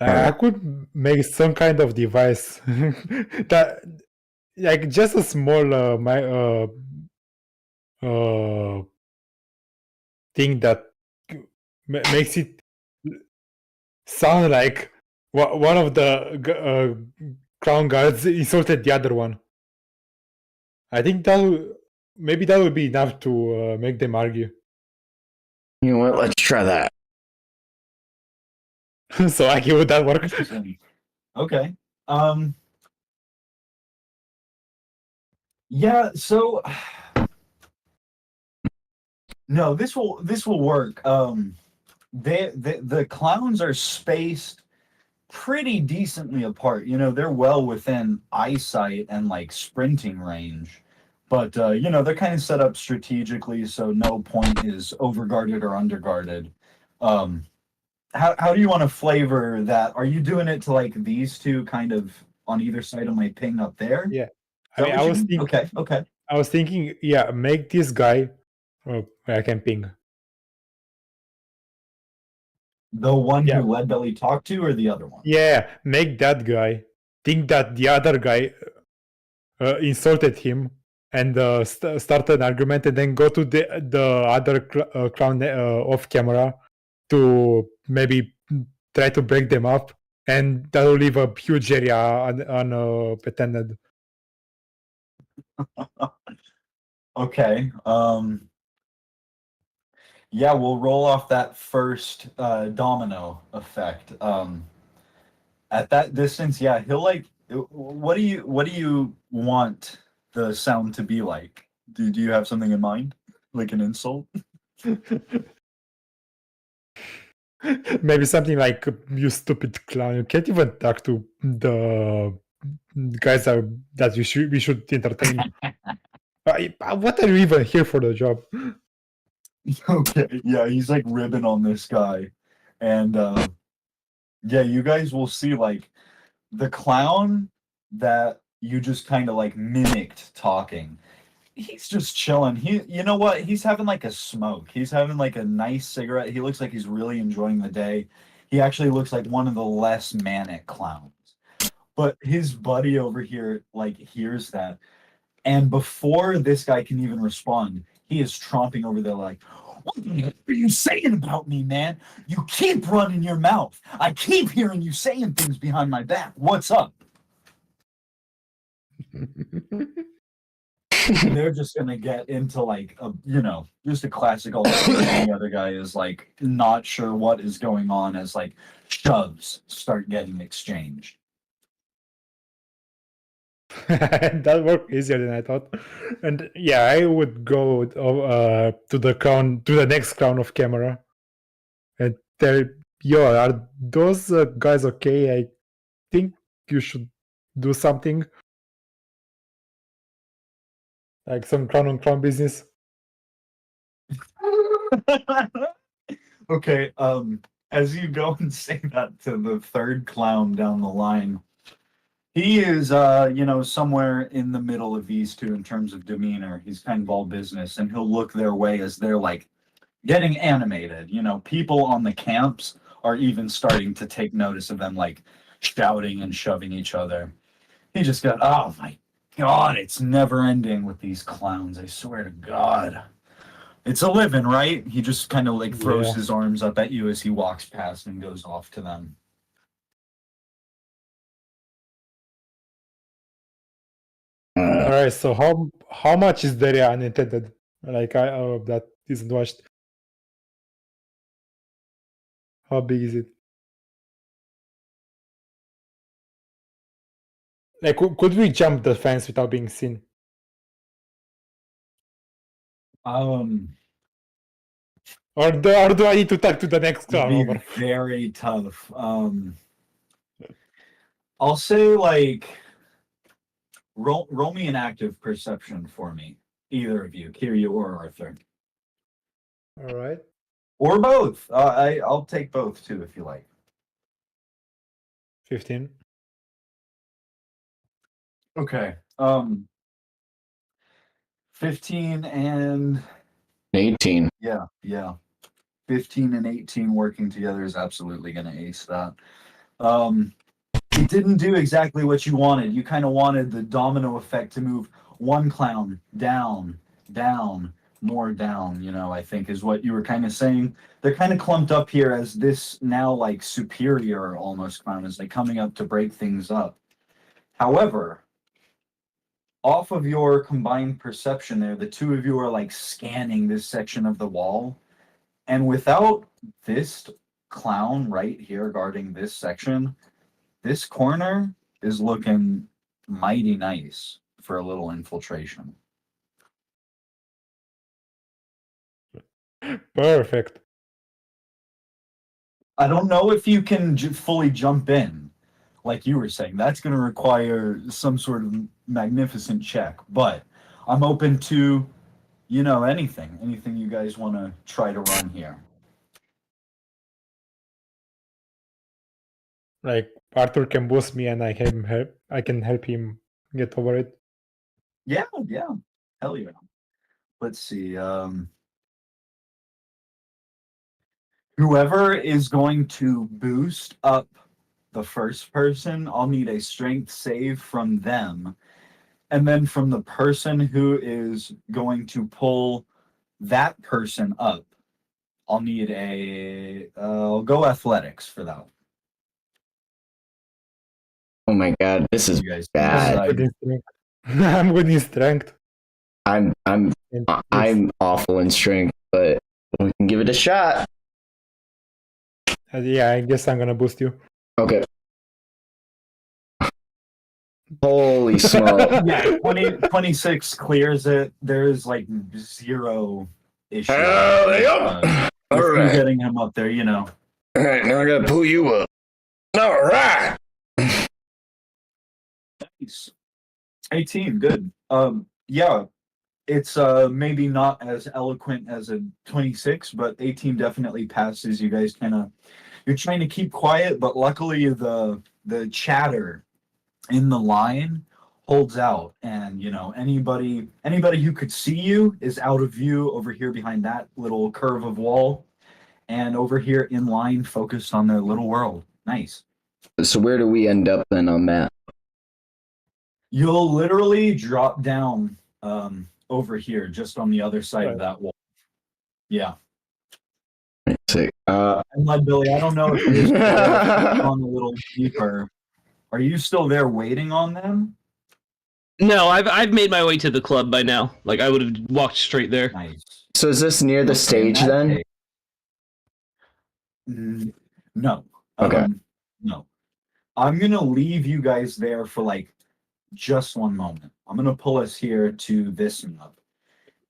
I could make some kind of device that, like, just a small thing that makes it sound like one of the clown guards insulted the other one. I think maybe that would be enough to make them argue. You know what? Let's try that. So Aki, would that work? Okay. Yeah, so no, this will work. The clowns are spaced pretty decently apart. You know, they're well within eyesight and like sprinting range. But you know, they're kind of set up strategically, so no point is overguarded or underguarded. How do you want to flavor that? Are you doing it to like these two kind of on either side of my ping up there? Yeah. Is that what I you was mean? thinking. Okay. I was thinking, yeah, make this guy. I can ping. The one Yeah. who Leadbelly talked to, or the other one? Yeah, make that guy think that the other guy insulted him and start an argument, and then go to the other clown off camera to maybe try to break them up, and that will leave a huge area unattended. Okay. Yeah, we'll roll off that first domino effect. At that distance, yeah, he'll like. What do you want the sound to be like? Do you have something in mind, like an insult? Maybe something like, "You stupid clown! You can't even talk to the guys that we should entertain. What are you even here for the job?" Okay, yeah, he's like ribbing on this guy, and yeah, you guys will see like the clown that you just kind of like mimicked talking. He's just chilling. You know what? He's having like a smoke. He's having like a nice cigarette. He looks like he's really enjoying the day. He actually looks like one of the less manic clowns. But his buddy over here like hears that, and before this guy can even respond, he is tromping over there like, "What are you saying about me, man? You keep running your mouth. I keep hearing you saying things behind my back. What's up?" And they're just gonna get into like a, you know, just a classical. The other guy is like not sure what is going on as like shoves start getting exchanged. That worked easier than I thought. And yeah, I would go to the next clown off camera and tell, "Yo, are those guys okay? I think you should do something, like some clown on clown business." Okay, as you go and say that to the third clown down the line, he is, you know, somewhere in the middle of these two in terms of demeanor. He's kind of all business, and he'll look their way as they're like getting animated. You know, people on the camps are even starting to take notice of them, like shouting and shoving each other. He just got, "Oh my God, it's never ending with these clowns. I swear to God. It's a living, right?" He just kind of like throws Yeah. his arms up at you as he walks past and goes off to them. All right, so how much is the area unintended? Like that isn't watched. How big is it? Like, could we jump the fence without being seen? Or do I need to talk to the next It'd clown be over? very tough. I'll say like roll me an active perception for me, either of you, Kiryu or Arthur, All right. or both. I'll take both too if you like. 15. Okay. 15 and 18. yeah. 15 and 18 working together is absolutely gonna ace that. It didn't do exactly what you wanted. You kind of wanted the domino effect to move one clown down, more down, you know, I think is what you were kind of saying. They're kind of clumped up here as this now like superior almost clown is like coming up to break things up. However, off of your combined perception there, the two of you are like scanning this section of the wall. And without this clown right here guarding this section, this corner is looking mighty nice for a little infiltration. Perfect. I don't know if you can fully jump in, like you were saying. That's going to require some sort of magnificent check. But I'm open to, anything you guys want to try to run here. Like Arthur can boost me, and I can help him get over it. Yeah, hell yeah. Let's see. Whoever is going to boost up the first person, I'll need a strength save from them. And then from the person who is going to pull that person up, I'll need I'll go athletics for that. Oh my god, this is You guys bad. decide. I'm good in strength. I'm awful in strength, but we can give it a shot. Yeah, I guess I'm gonna boost you. Okay. Holy smoke. Yeah, 26 clears it. There's like zero issue. All right. Getting him up there, All right, now I gotta pull you up. All right. Nice. 18, good. Yeah, it's maybe not as eloquent as a 26, but 18 definitely passes. You guys you're trying to keep quiet, but luckily the chatter in the line holds out, and anybody who could see you is out of view over here behind that little curve of wall, and over here in line focused on their little world. Nice. So where do we end up then on that? You'll literally drop down over here, just on the other side of that wall. Yeah. Sick. And Leadbelly, I don't know if you're still on a little deeper. Are you still there waiting on them? No, I've made my way to the club by now. Like I would have walked straight there. Nice. So is this near the stage then? No. Okay. No. I'm gonna leave you guys there for like just one moment. I'm gonna pull us here to this map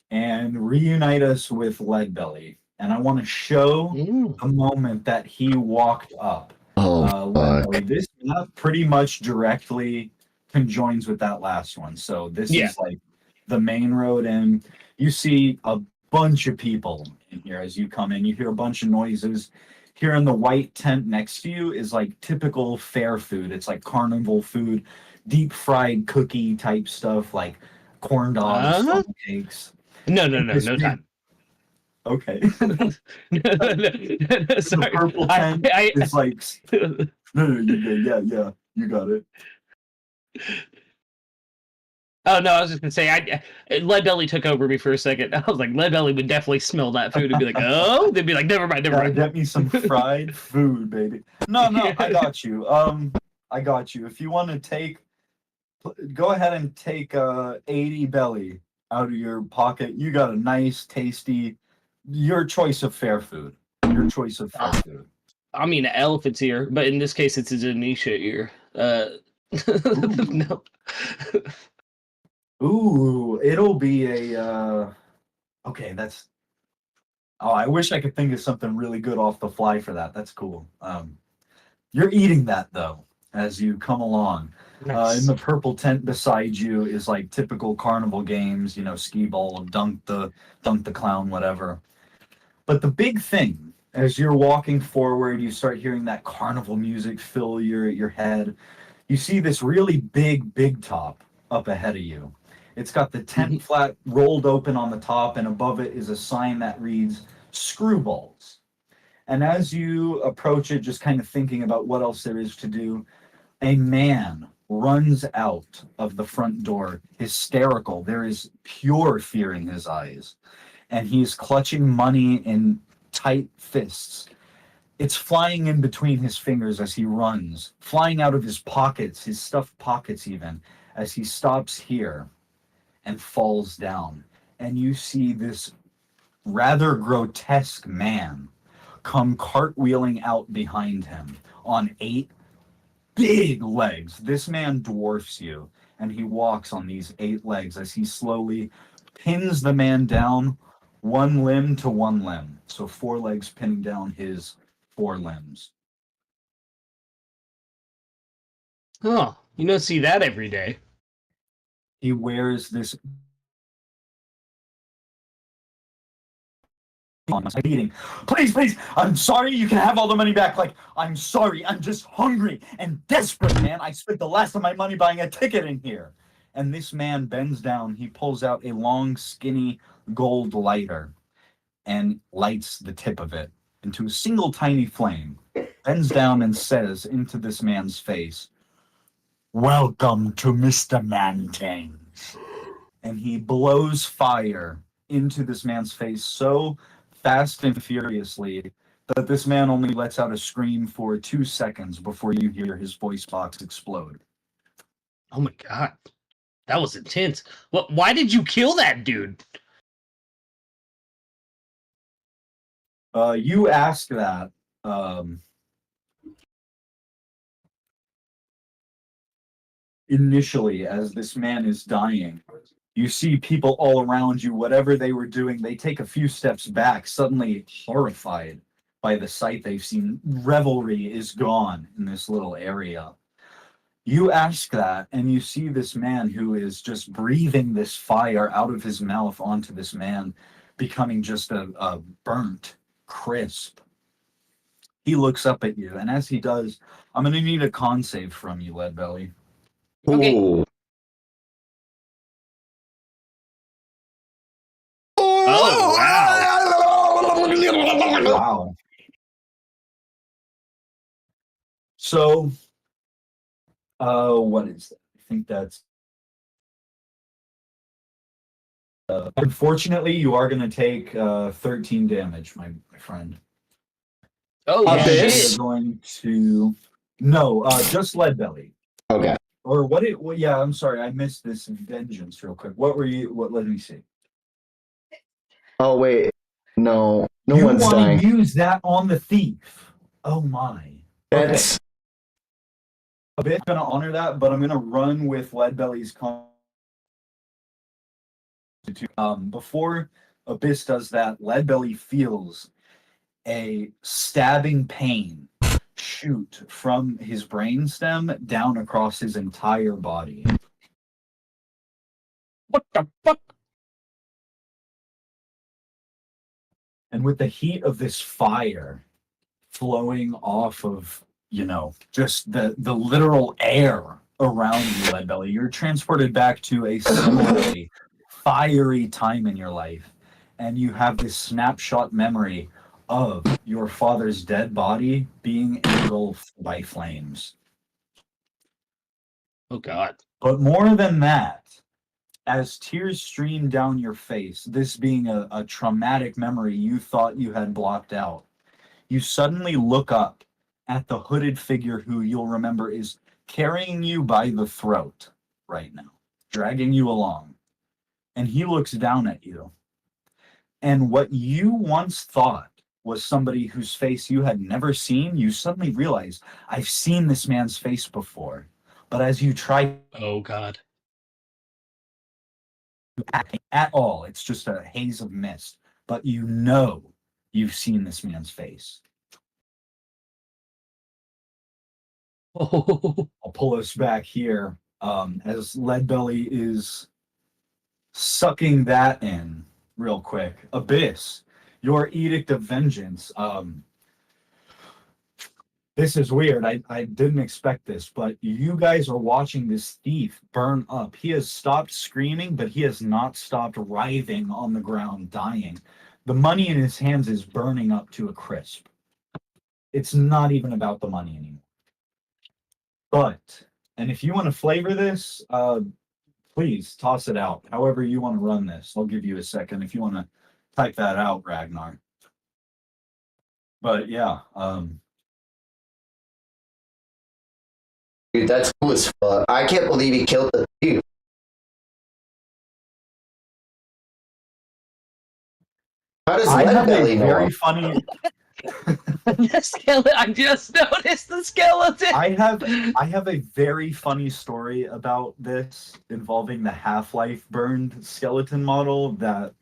and reunite us with Leadbelly. And I want to show a moment that he walked up. Fuck. This map pretty much directly conjoins with that last one. So this is like the main road, and you see a bunch of people in here as you come in. You hear a bunch of noises. Here in the white tent next to you is like typical fair food. It's like carnival food, deep fried cookie type stuff, like corn dogs, funnel cakes. No time. Okay. Sorry. The purple tent is like no, you good. Yeah, you got it. Oh no, I was just gonna say Leadbelly took over me for a second. I was like, Leadbelly would definitely smell that food and be like, oh, they'd be like, never mind. Get me some fried food, baby. No, I got you. I got you. If you want to go ahead and take 80 belly out of your pocket. You got a nice, tasty, your choice of fair food. Your choice of fair food. I mean, an elephant's ear, but in this case, it's a Denisha ear. No. Ooh, it'll be a. Okay, that's. Oh, I wish I could think of something really good off the fly for that. That's cool. You're eating that though as you come along. Nice. In the purple tent beside you is like typical carnival games, skee ball, dunk the clown, whatever. But the big thing, as you're walking forward, you start hearing that carnival music fill your head. You see this really big top up ahead of you. It's got the tent flat rolled open on the top, and above it is a sign that reads Screwballs. And as you approach it, just kind of thinking about what else there is to do, a man runs out of the front door, hysterical. There is pure fear in his eyes. And he's clutching money in tight fists. It's flying in between his fingers as he runs, flying out of his pockets, his stuffed pockets even, as he stops here. and falls down. And you see this rather grotesque man come cartwheeling out behind him on 8 big legs. This man dwarfs you, and he walks on these 8 legs as he slowly pins the man down, one limb to one limb. So 4 legs pinning down his 4 limbs. Oh, you don't see that every day. He wears this beating. Please, please, I'm sorry, you can have all the money back. Like, I'm sorry, I'm just hungry and desperate, man. I spent the last of my money buying a ticket in here. And this man bends down, he pulls out a long, skinny gold lighter and lights the tip of it into a single tiny flame, bends down and says into this man's face, "Welcome to Mr. Mantings." And he blows fire into this man's face so fast and furiously that this man only lets out a scream for 2 seconds before you hear his voice box explode. Oh my god. That was intense. Why did you kill that dude? You ask that. Initially, as this man is dying, you see people all around you, whatever they were doing, they take a few steps back, suddenly horrified by the sight they've seen. Revelry is gone in this little area. You ask that, and you see this man who is just breathing this fire out of his mouth onto this man, becoming just a burnt crisp. He looks up at you, and as he does, I'm going to need a con save from you, Leadbelly. Okay. Ooh. Oh, wow. Wow. So, what is that? I think that's. Unfortunately, you are going to take 13 damage, my friend. Oh, A And bit? you're going to. No, just Leadbelly. Okay. Or what it. Well, yeah, I'm sorry. I missed this vengeance real quick. What were you. What? Let me see. Oh wait, no You one's want dying. to use that on the thief. Oh my. That's A bit going to honor that, but I'm going to run with Leadbelly's con. Before Abyss does that, Leadbelly feels a stabbing pain shoot from his brainstem down across his entire body. What the fuck? And with the heat of this fire flowing off of, just the literal air around you, Leadbelly, you're transported back to a similarly fiery time in your life. And you have this snapshot memory of your father's dead body being engulfed by flames. Oh god. But more than that, as tears stream down your face, this being a traumatic memory you thought you had blocked out, you suddenly look up at the hooded figure who you'll remember is carrying you by the throat right now, dragging you along. And he looks down at you. And what you once thought was somebody whose face you had never seen, you suddenly realize, I've seen this man's face before. But as you try Oh god. at all, it's just a haze of mist. But you've seen this man's face. Oh. I'll pull us back here as Leadbelly is sucking that in real quick. Abyss, your Edict of Vengeance. This is weird. I didn't expect this, but you guys are watching this thief burn up. He has stopped screaming, but he has not stopped writhing on the ground, dying. The money in his hands is burning up to a crisp. It's not even about the money anymore. But, and if you want to flavor this, please toss it out. However you want to run this. I'll give you a second if you want to type that out, Ragnar. But yeah, dude, that's cool as fuck. I can't believe he killed the thief. How does I have a Leadbelly know? very funny. The skeleton. I just noticed the skeleton. I have a very funny story about this involving the Half-Life burned skeleton model that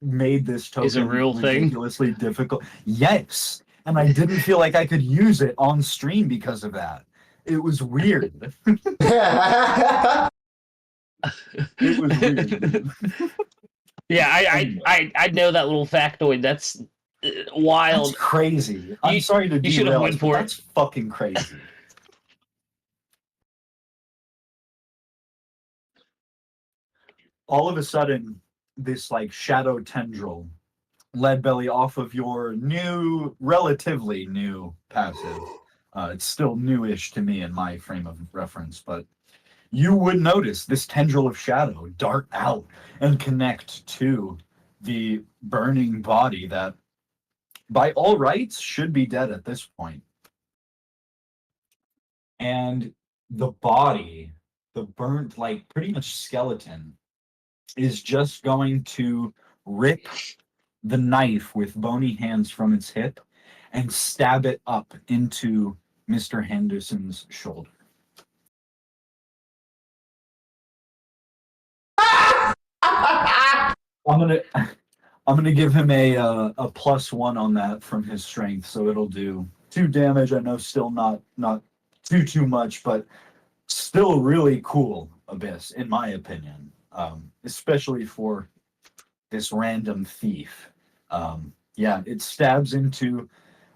made this token Is a real thing? ridiculously difficult. Yes, and I didn't feel like I could use it on stream because of that. It was weird. It was weird. Yeah, I know that little factoid. That's wild. That's crazy. I'm sorry to you should have derail went us, but for it. that's fucking crazy. All of a sudden, this like shadow tendril, Leadbelly, off of your new, relatively new passive. It's still newish to me in my frame of reference, but you would notice this tendril of shadow dart out and connect to the burning body that, by all rights, should be dead at this point. And the body, the burnt, like pretty much skeleton, is just going to rip the knife with bony hands from its hip and stab it up into Mr. Henderson's shoulder. I'm gonna give him a +1 on that from his strength, so it'll do 2 damage. I know still not too much, but still really cool Abyss, in my opinion. Especially for this random thief. Yeah, it stabs into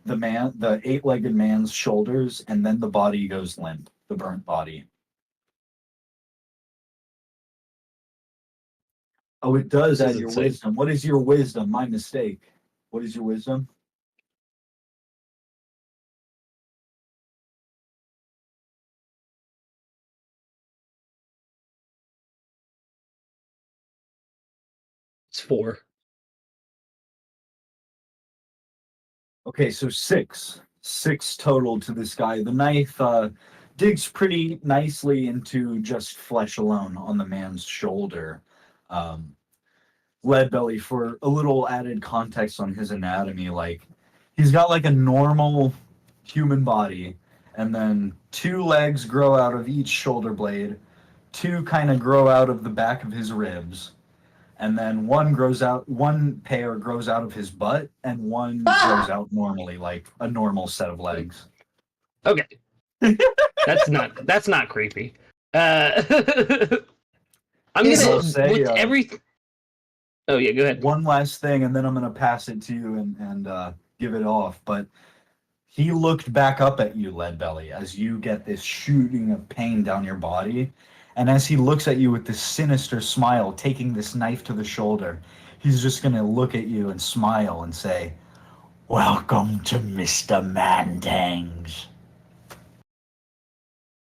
the 8-legged man's shoulders, and then the body goes limp, the burnt body. Oh, it does add your wisdom. What is your wisdom? My mistake. What is your wisdom? It's 4. Okay, so 6. 6 total to this guy. The knife digs pretty nicely into just flesh alone on the man's shoulder. Leadbelly, for a little added context on his anatomy, like he's got like a normal human body, and then 2 legs grow out of each shoulder blade, 2 kind of grow out of the back of his ribs, and then one pair grows out of his butt, and one grows out normally, like a normal set of legs. Okay. That's not creepy. I'm gonna say, with everything. Oh yeah, go ahead. One last thing, and then I'm gonna pass it to you and give it off. But he looked back up at you, Leadbelly, as you get this shooting of pain down your body. And as he looks at you with this sinister smile, taking this knife to the shoulder, he's just gonna look at you and smile and say, "Welcome to Mr. Mantangs."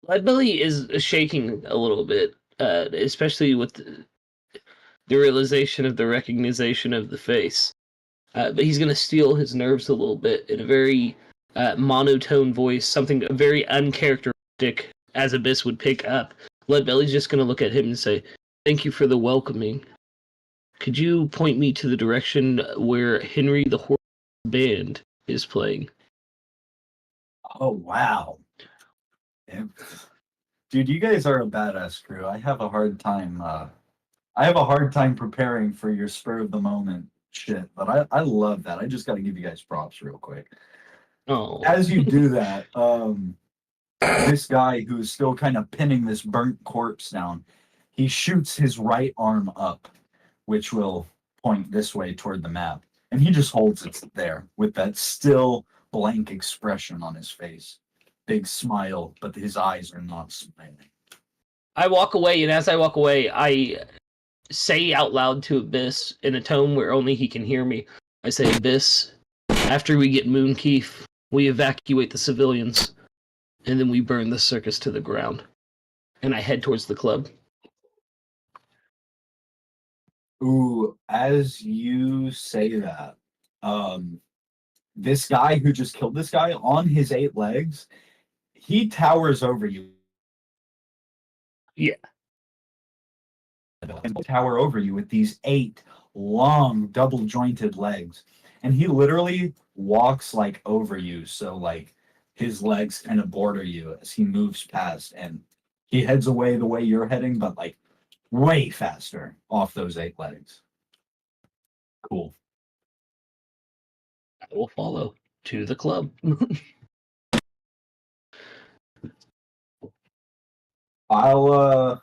Leadbelly is shaking a little bit, especially with the realization of the recognition of the face. But he's going to steel his nerves a little bit in a very monotone voice, something very uncharacteristic as Abyss would pick up. Leadbelly's just going to look at him and say, "Thank you for the welcoming. Could you point me to the direction where Henry the Horse Band is playing?" Oh, wow. Dude, you guys are a badass crew. I have a hard time preparing for your spur of the moment shit, but I love that. I just got to give you guys props real quick. Oh. As you do that, this guy who is still kind of pinning this burnt corpse down, he shoots his right arm up, which will point this way toward the map, and he just holds it there with that still blank expression on his face. Big smile, but his eyes are not smiling. I walk away, and as I walk away, I say out loud to Abyss in a tone where only he can hear me. I say, "Abyss, after we get Moon Kief, we evacuate the civilians, and then we burn the circus to the ground." And I head towards the club. Ooh, as you say that, this guy who just killed this guy on his 8 legs, he towers over you. Yeah. And tower over you with these 8 long double jointed legs, and he literally walks like over you, so like his legs kind of border you as he moves past, and he heads away the way you're heading, but like way faster off those 8 legs. Cool. I will follow to the club. I'll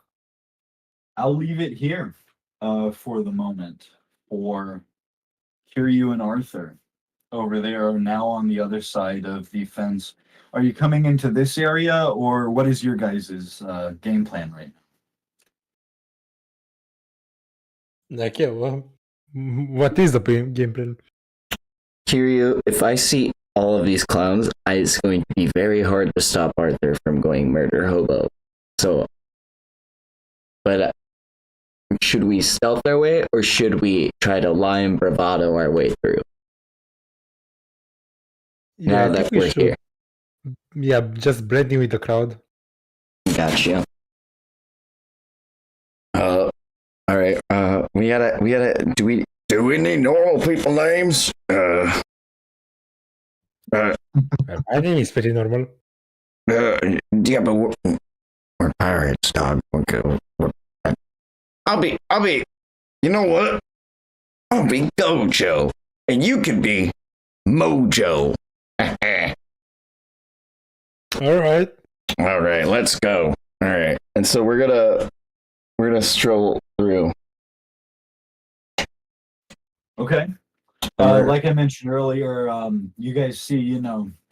leave it here for the moment for Kiryu and Arthur. Over there are now on the other side of the fence. Are you coming into this area, or what is your guys' game plan right now? Like, yeah, what is the game plan? Kiryu, if I see all of these clowns, it's going to be very hard to stop Arthur from going murder hobo. So, but should we stealth our way, or should we try to lion bravado our way through? Yeah, Now I that think we we're should. here. Yeah, just blending with the crowd. Gotcha. All right. We gotta. Do we need normal people names? My name is pretty normal. Yeah, but we're pirates, dog. Okay. I'll be. You know what? I'll be Gojo, and you can be Mojo. All right. All right, let's go. All right, and so we're gonna stroll through. Okay. Like I mentioned earlier, you guys see,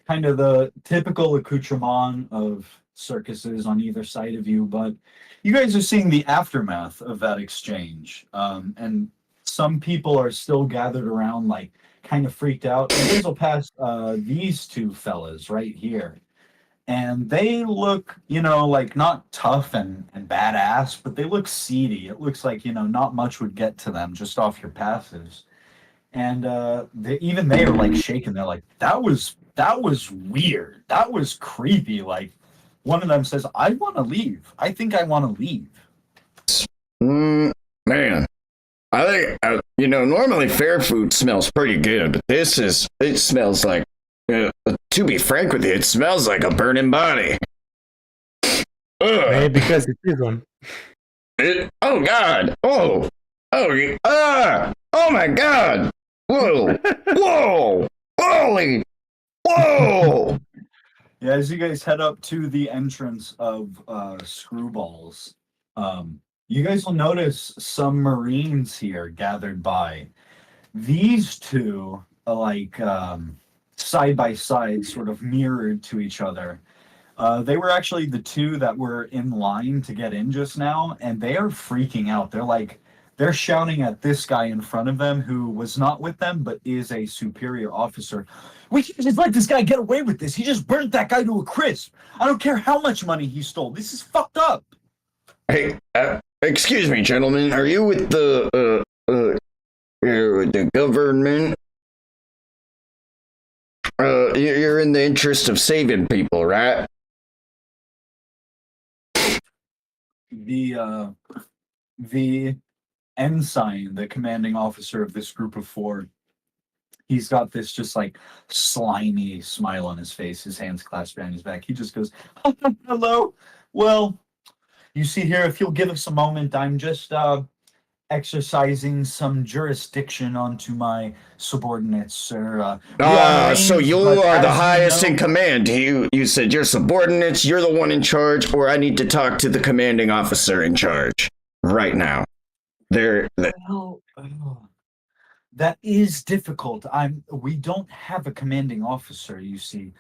kind of the typical accoutrement of circuses on either side of you, but you guys are seeing the aftermath of that exchange. And some people are still gathered around, like, kind of freaked out. You guys will pass these 2 fellas right here. And they look, like not tough and badass, but they look seedy. It looks like, not much would get to them just off your passives. And even they are like shaking. They're like, that was weird. That was creepy. Like, one of them says, I want to leave. I think I want to leave. Man, I think, normally fair food smells pretty good, but it smells like, to be frank with you, it smells like a burning body. Maybe because it is one. Oh God! Oh my God! Whoa! Whoa! Holy! Whoa! Yeah, as you guys head up to the entrance of Screwballs, you guys will notice some Marines here gathered by. These 2 are like side by side, sort of mirrored to each other. They were actually the 2 that were in line to get in just now, and they are freaking out. They're shouting at this guy in front of them who was not with them, but is a superior officer. We can't just let this guy get away with this. He just burnt that guy to a crisp. I don't care how much money he stole. This is fucked up. Hey, excuse me, gentlemen. Are you with the government? You're in the interest of saving people, right? The ensign, the commanding officer of this group of 4, he's got this just like slimy smile on his face, his hands clasped behind his back. He just goes, hello. Well, you see here, if you'll give us a moment, I'm just exercising some jurisdiction onto my subordinates, sir. So you are the highest in command. You said your subordinates, you're the one in charge, or I need to talk to the commanding officer in charge right now. That is difficult. We don't have a commanding officer, you see.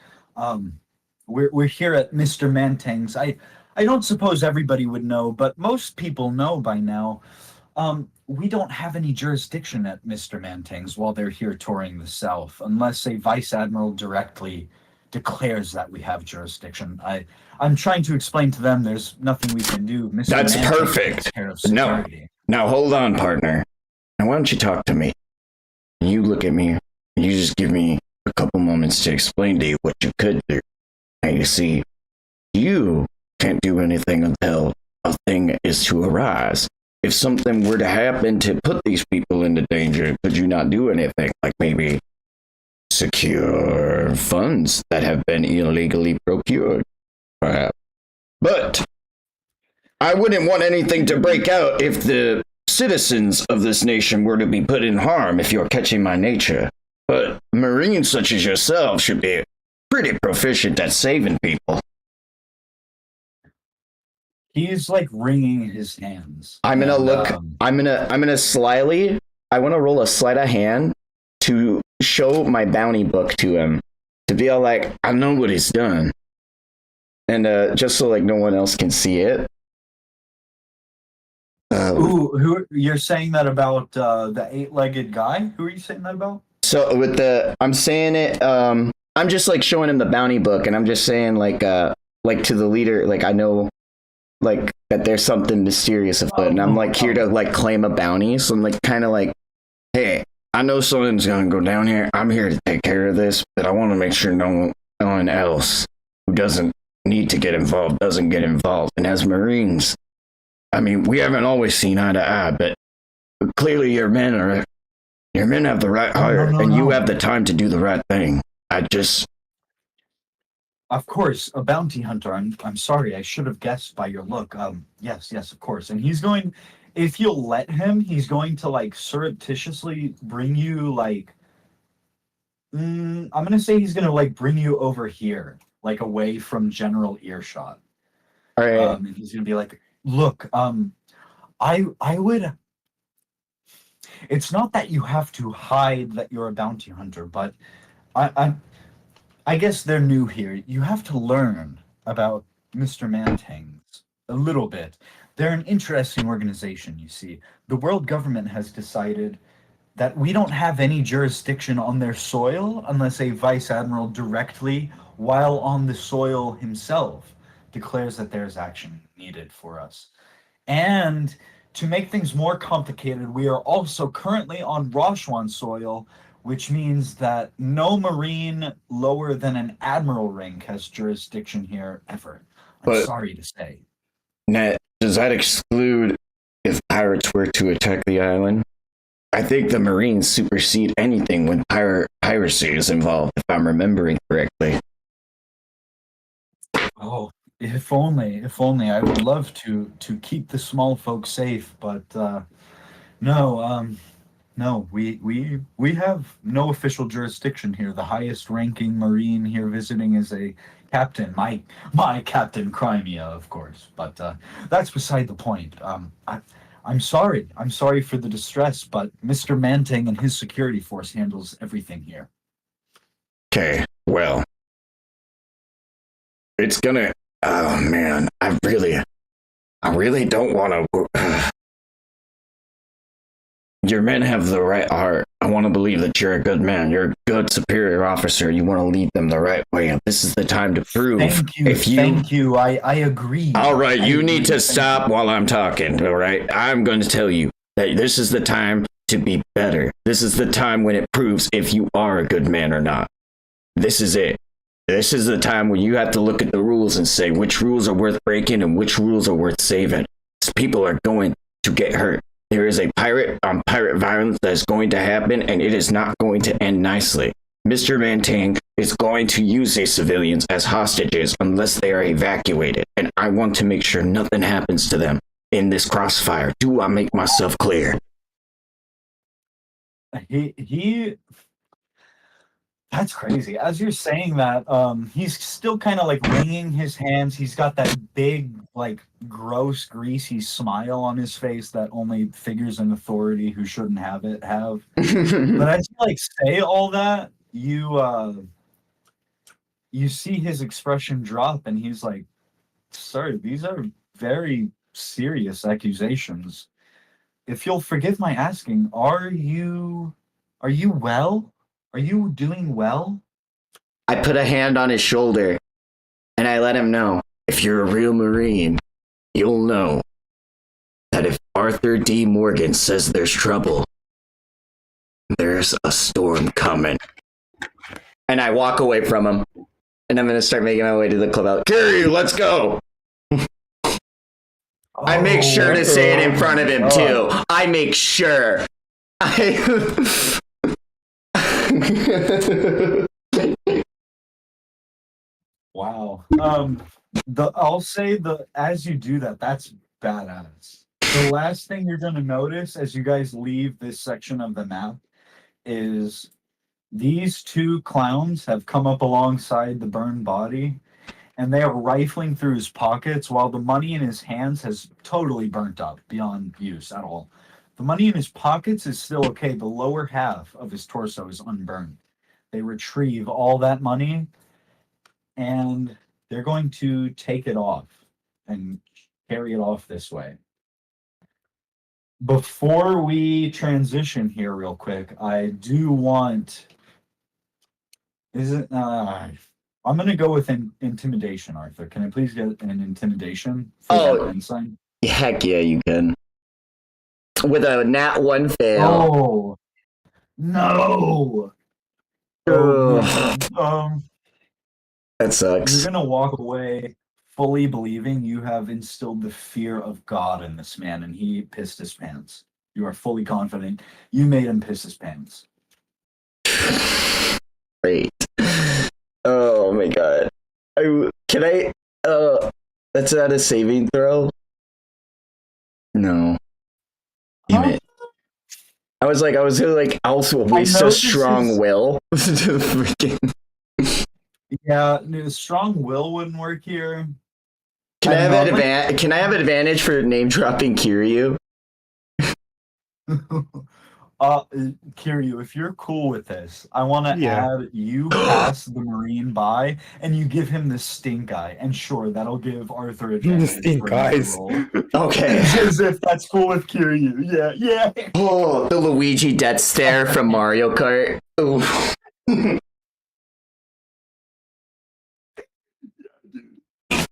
We're here at Mr. Mantang's. I don't suppose everybody would know, but most people know by now. We don't have any jurisdiction at Mr. Mantang's while they're here touring the South, unless a vice admiral directly declares that we have jurisdiction. I'm trying to explain to them there's nothing we can do. Mr. That's Mantang perfect. takes care of security. Now hold on, partner. Now why don't you talk to me? You look at me, and you just give me a couple moments to explain to you what you could do. Now you see, you can't do anything until a thing is to arise. if something were to happen to put these people into danger, could you not do anything? Like maybe secure funds that have been illegally procured, perhaps. But I wouldn't want anything to break out if the citizens of this nation were to be put in harm, if you're catching my nature. But Marines such as yourself should be pretty proficient at saving people. He's like wringing his hands. I'm gonna look. I'm gonna slyly. I want to roll a sleight of hand to show my bounty book to him, to be all like, I know what he's done, and just so like no one else can see it. Who you're saying that about the 8-legged guy? Who are you saying that about? So with I'm saying it. I'm just like showing him the bounty book, and I'm just saying like to the leader, like I know. Like that there's something mysterious afoot, and I'm like here to like claim a bounty. So I'm like kind of like, hey, I know something's gonna go down here. I'm here to take care of this, but I want to make sure no one else who doesn't need to get involved doesn't get involved. And as Marines, I mean, we haven't always seen eye to eye, but clearly your men have the right heart, and you have the time to do the right thing. Of course, a bounty hunter. I'm sorry, I should have guessed by your look. Yes, of course. And he's going, if you'll let him, he's going to like surreptitiously bring you like, I'm gonna say he's gonna like bring you over here, like away from general earshot. All right. And he's gonna be like, look, I would. It's not that you have to hide that you're a bounty hunter, but I guess they're new here. You have to learn about Mr. Mantangs a little bit. They're an interesting organization, you see. The world government has decided that we don't have any jurisdiction on their soil unless a vice admiral directly, while on the soil himself, declares that there's action needed for us. And to make things more complicated, we are also currently on Rashwan soil, which means that no Marine lower than an admiral rank has jurisdiction here ever. I'm sorry to say. Now, does that exclude if pirates were to attack the island? I think the Marines supersede anything when piracy is involved, if I'm remembering correctly. Oh, if only. I would love to keep the small folk safe, but no, we have no official jurisdiction here. The highest ranking Marine here visiting is a captain, my Captain Crimea, of course. But that's beside the point. I'm sorry for the distress, but Mr. Mantang and his security force handles everything here. Okay, well, it's gonna. Oh man, I really don't want to. Your men have the right heart. I want to believe that you're a good man. You're a good superior officer. You want to lead them the right way. And this is the time to prove. Thank you. I agree. All right, you need to stop while I'm talking. All right, I'm going to tell you that this is the time to be better. This is the time when it proves if you are a good man or not. This is it. This is the time when you have to look at the rules and say which rules are worth breaking and which rules are worth saving. People are going to get hurt. There is a pirate violence that is going to happen, and it is not going to end nicely. Mr. Mantang is going to use these civilians as hostages unless they are evacuated, and I want to make sure nothing happens to them in this crossfire. Do I make myself clear? That's crazy. As you're saying that, he's still kind of like wringing his hands. He's got that big, like, gross, greasy smile on his face that only figures in authority who shouldn't have it have. But as you like say all that, you see his expression drop, and he's like, "Sir, these are very serious accusations. If you'll forgive my asking, are you well? Are you doing well?" I put a hand on his shoulder, and I let him know, if you're a real Marine, you'll know that if Arthur D. Morgan says there's trouble, there's a storm coming. And I walk away from him, and I'm going to start making my way to the clubhouse. Kiryu, let's go! I make sure to say it in front of him too. God. I make sure. Wow. I'll say as you do that, that's badass. The last thing you're gonna notice as you guys leave this section of the map is these two clowns have come up alongside the burned body, and they are rifling through his pockets while the money in his hands has totally burnt up beyond use at all. The money in his pockets is still okay. The lower half of his torso is unburned. They retrieve all that money, and they're going to take it off and carry it off this way. Before we transition here real quick, I do want... I'm going to go with intimidation, Arthur. Can I please get an intimidation for that insight? Heck yeah, you can. With a nat 1 fail. Oh, no! That sucks. You're going to walk away fully believing you have instilled the fear of God in this man, and he pissed his pants. You are fully confident you made him piss his pants. Great. Oh my god. That's not a saving throw? No. Damn it. I was gonna also waste a strong will. Yeah, strong will wouldn't work here. Can I have advantage for name dropping Kiryu? Kiryu, if you're cool with this, I want to add you pass the Marine by, and you give him the stink eye, and sure, that'll give Arthur advantage. Stink eyes. Okay. As if that's cool with Kiryu. Yeah. Oh, the Luigi death stare from Mario Kart. Oof.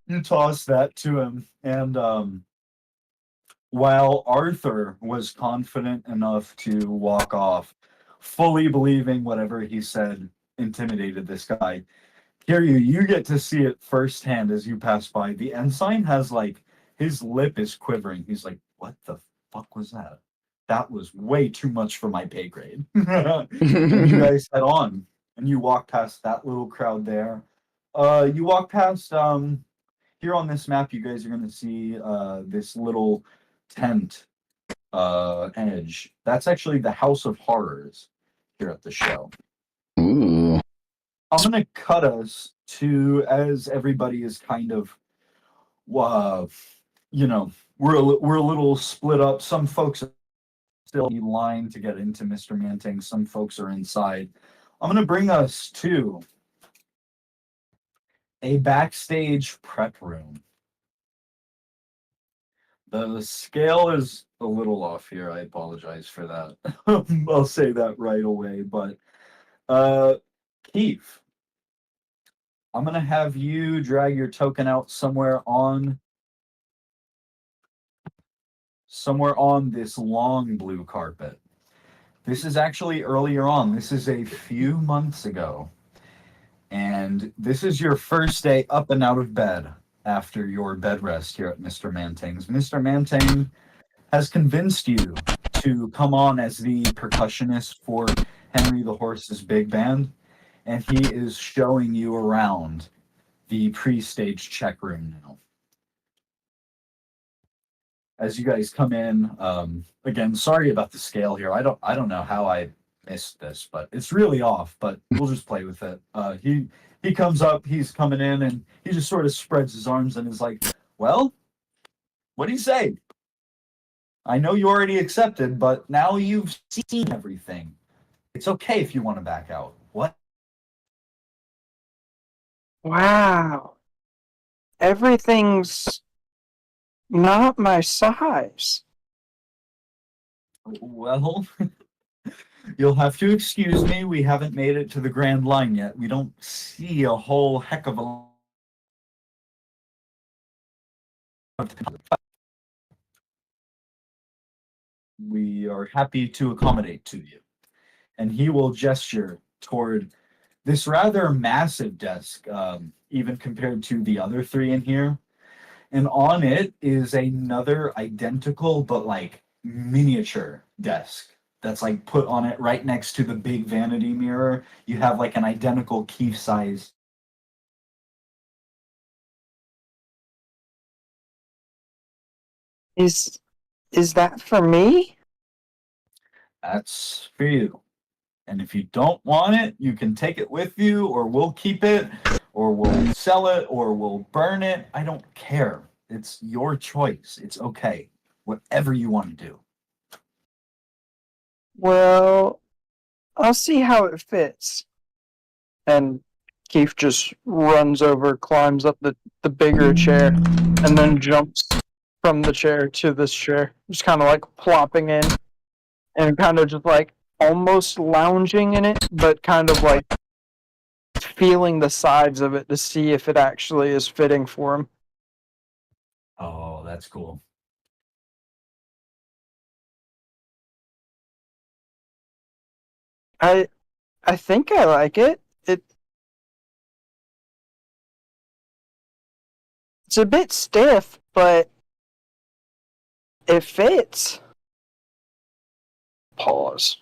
You toss that to him, and while Arthur was confident enough to walk off, fully believing whatever he said intimidated this guy, Kiryu, you get to see it firsthand as you pass by. The ensign has his lip is quivering. He's like, what the fuck was that? That was way too much for my pay grade. And you guys head on, and you walk past that little crowd there. You walk past, here on this map, you guys are going to see this little tent edge. That's actually the House of Horrors here at the show. Ooh. I'm going to cut us to, as everybody is kind of, we're a little split up. Some folks are still in line to get into Mr. Manting. Some folks are inside. I'm going to bring us to a backstage prep room. The scale is a little off here. I apologize for that. I'll say that right away. But Kief, I'm going to have you drag your token out somewhere on this long blue carpet. This is actually earlier on. This is a few months ago. And this is your first day up and out of bed after your bed rest here at Mr. Manting's. Mr. Manting has convinced you to come on as the percussionist for Henry the Horse's big band, and he is showing you around the pre-stage check room now. As you guys come in, again, sorry about the scale here. I don't know how I missed this, but it's really off, but we'll just play with it. He comes up, he's coming in, and he just sort of spreads his arms and is like, well, what do you say? I know you already accepted, but now you've seen everything. It's okay if you want to back out. What? Wow. Everything's not my size. Well, you'll have to excuse me. We haven't made it to the Grand Line yet. We don't see a whole heck of a... We are happy to accommodate to you. And he will gesture toward this rather massive desk, even compared to the other three in here. and on it is another identical but like miniature desk that's like put on it right next to the big vanity mirror. You have like an identical Kief size. Is that for me? That's for you. And if you don't want it, you can take it with you, or we'll keep it, or we'll sell it, or we'll burn it. I don't care. It's your choice. It's okay. Whatever you want to do. Well, I'll see how it fits. And Keith just runs over, climbs up the bigger chair, and then jumps from the chair to this chair. Just kind of like plopping in and kind of just like almost lounging in it, but kind of like feeling the sides of it to see if it actually is fitting for him. Oh, that's cool. I think I like it. It's a bit stiff, but it fits. Pause.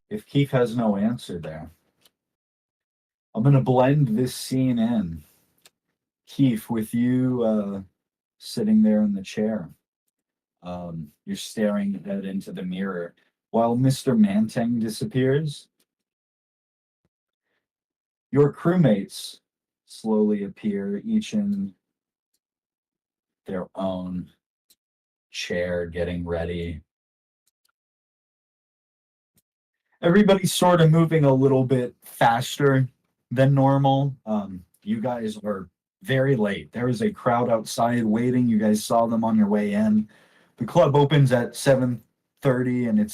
If Keith has no answer there, I'm gonna blend this scene in. Keith, with you sitting there in the chair, you're staring dead into the mirror while Mr. Mantang disappears. Your crewmates slowly appear, each in their own chair, getting ready. Everybody's sort of moving a little bit faster than normal. You guys are very late. There is a crowd outside waiting. You guys saw them on your way in. The club opens at 7:30, and the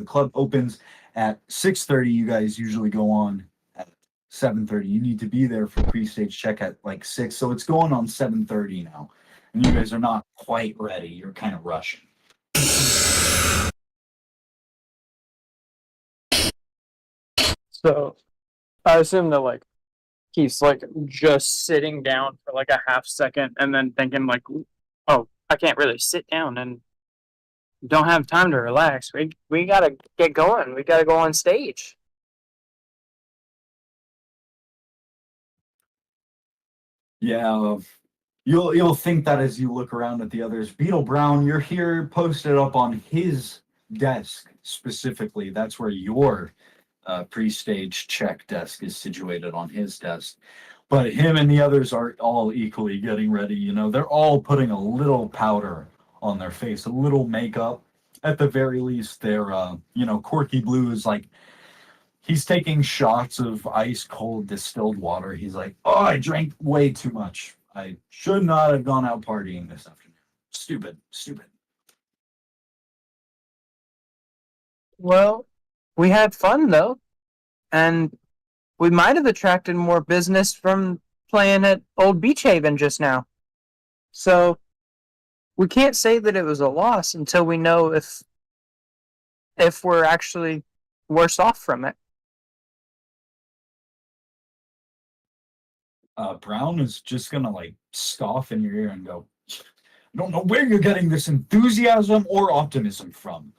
club opens at 6:30. You guys usually go on at 7:30. You need to be there for pre-stage check at like 6, so it's going on 7:30 now. And you guys are not quite ready. You're kind of rushing. So I assume that like he's like just sitting down for like a half second and then thinking like, oh, I can't really sit down and don't have time to relax. We gotta get going. We gotta go on stage. Yeah, you'll think that as you look around at the others. Beetle Brown, you're here posted up on his desk specifically. That's where your pre-stage check desk is situated, on his desk. But him and the others are all equally getting ready. You know, they're all putting a little powder on their face, a little makeup. At the very least, they're Corky Blue is like, he's taking shots of ice cold distilled water. He's like, oh, I drank way too much. I should not have gone out partying this afternoon. Stupid. Well, we had fun though, and we might have attracted more business from playing at Old Beach Haven just now. So we can't say that it was a loss until we know if we're actually worse off from it. Brown is just gonna like scoff in your ear and go, I don't know where you're getting this enthusiasm or optimism from.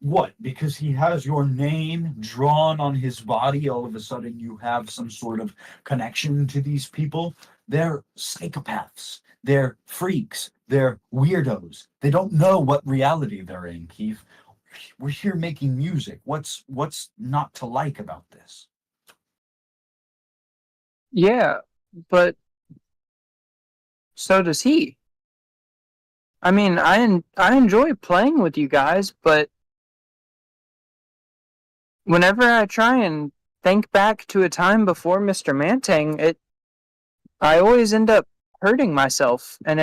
What? Because he has your name drawn on his body, all of a sudden you have some sort of connection to these people? They're psychopaths. They're freaks. They're weirdos. They don't know what reality they're in, Kief. We're here making music. What's not to like about this? Yeah, but so does he. I mean, I enjoy playing with you guys, but whenever I try and think back to a time before Mr. Mantang, I always end up hurting myself, and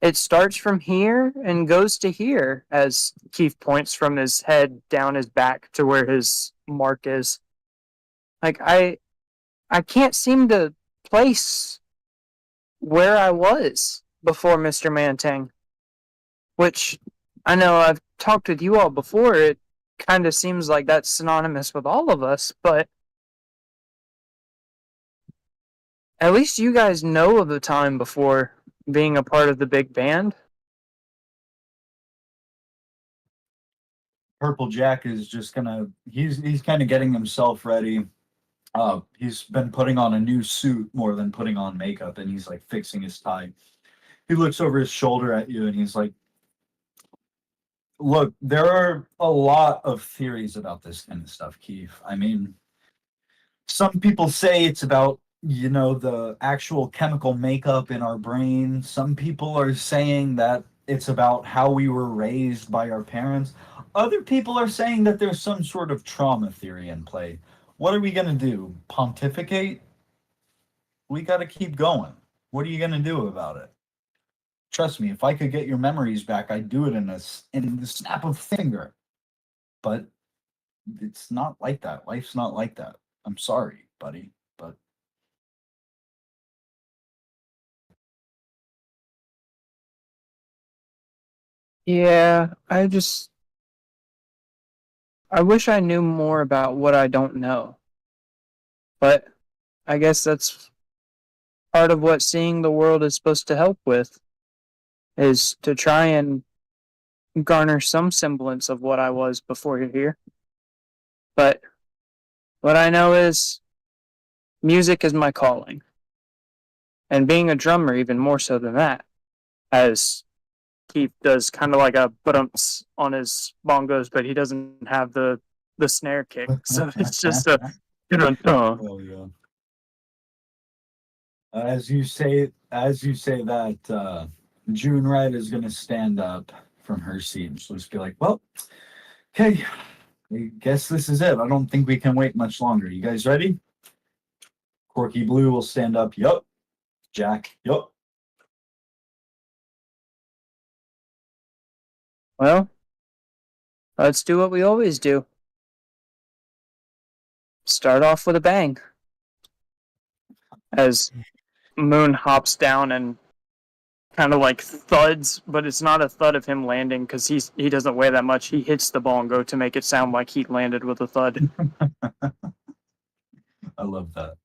it starts from here and goes to here as Kief points from his head down his back to where his mark is. Like I can't seem to place where I was before Mr. Mantang, which I know I've talked with you all before. It kind of seems like that's synonymous with all of us, but at least you guys know of the time before being a part of the big band. Purple Jack is just gonna he's kind of getting himself ready. He's been putting on a new suit more than putting on makeup, and he's like fixing his tie. He looks over his shoulder at you and he's like, look, there are a lot of theories about this kind of stuff, Kief. I mean, some people say it's about, you know, the actual chemical makeup in our brain. Some people are saying that it's about how we were raised by our parents. Other people are saying that there's some sort of trauma theory in play. What are we going to do? Pontificate? We got to keep going. What are you going to do about it? Trust me, if I could get your memories back, I'd do it in the snap of a finger. But it's not like that. Life's not like that. I'm sorry, buddy, but Yeah, I wish I knew more about what I don't know. But I guess that's part of what seeing the world is supposed to help with, is to try and garner some semblance of what I was before you're here. But what I know is music is my calling. And being a drummer, even more so than that, as Keith does kind of like a bumps on his bongos, but he doesn't have the snare kick. So it's just a oh yeah. As you say that, June Wright is gonna stand up from her seat and she'll just be like, well, okay, I guess this is it. I don't think we can wait much longer. You guys ready? Corky Blue will stand up. Yup. Jack. Yup. Well, let's do what we always do. Start off with a bang. As Moon hops down and kind of like thuds, but it's not a thud of him landing because he doesn't weigh that much. He hits the bongo to make it sound like he landed with a thud. I love that.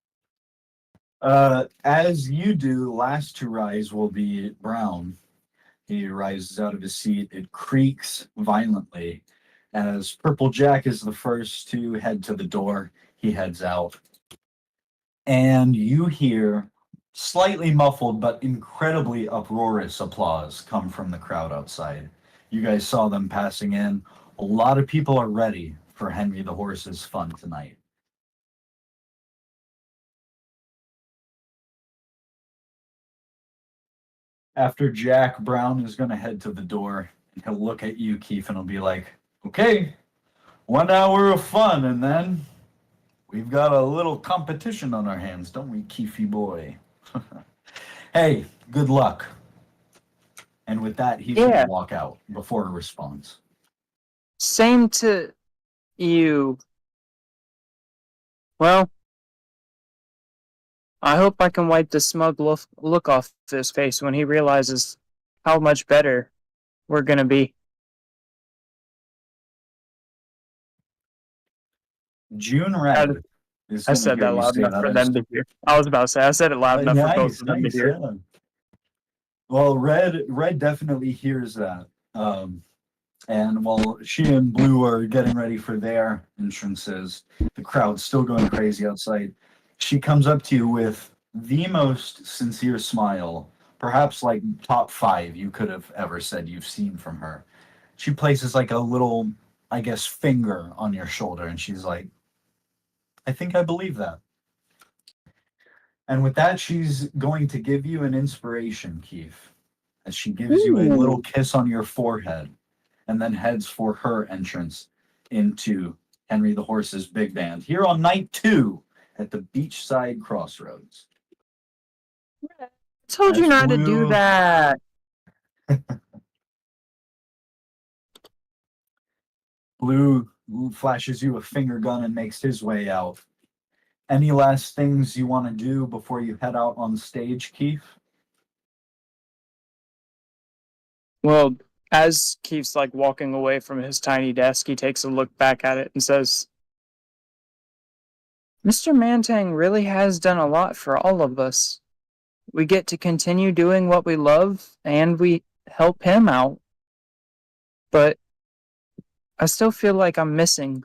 As you do, last to rise will be Brown. He rises out of his seat. It creaks violently. As Purple Jack is the first to head to the door, he heads out. And you hear slightly muffled but incredibly uproarious applause come from the crowd outside. You guys saw them passing in. A lot of people are ready for Henry the Horse's fun tonight. After Jack, Brown is going to head to the door, and he'll look at you, Kief, and he'll be like, okay, 1 hour of fun, and then we've got a little competition on our hands, don't we, Kiefy boy? Hey, good luck. And with that, he's going to walk out before a response. Same to you. Well, I hope I can wipe the smug look off his face when he realizes how much better we're going to be. June Red. I said that loud enough for them to hear. I was about to say, I said it loud enough for both of them to hear. Yeah. Well, Red definitely hears that. And while she and Blue are getting ready for their entrances, the crowd's still going crazy outside. She comes up to you with the most sincere smile, perhaps like top 5 you could have ever said you've seen from her. She places like a little, I guess, finger on your shoulder, and she's like, I think I believe that. And with that, she's going to give you an inspiration, Kief, as she gives you a little kiss on your forehead and then heads for her entrance into Henry the Horse's big band here on night 2 at the Beachside Crossroads. I told you As not to do Blue- that. Blue flashes you a finger gun and makes his way out. Any last things you want to do before you head out on stage, Kief? Well, as Kief's like walking away from his tiny desk, he takes a look back at it and says, Mr. Mantang really has done a lot for all of us. We get to continue doing what we love, and we help him out. But I still feel like I'm missing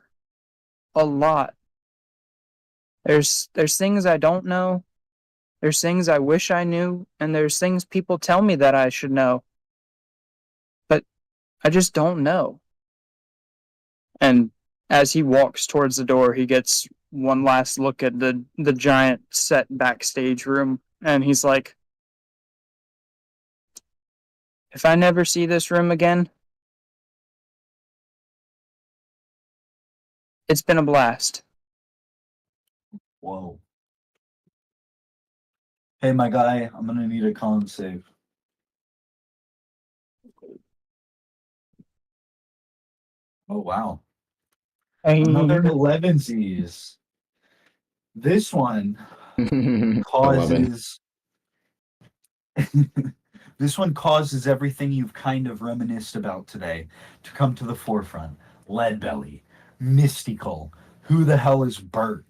a lot. There's things I don't know. There's things I wish I knew, and there's things people tell me that I should know. But I just don't know. And as he walks towards the door, he gets one last look at the giant set backstage room, and he's like, if I never see this room again, it's been a blast. Whoa. Hey, my guy, I'm gonna need a con save. Oh, wow. Another 11s. This one 11. causes this one causes everything you've kind of reminisced about today to come to the forefront. Leadbelly, mystical. Who the hell is Bert?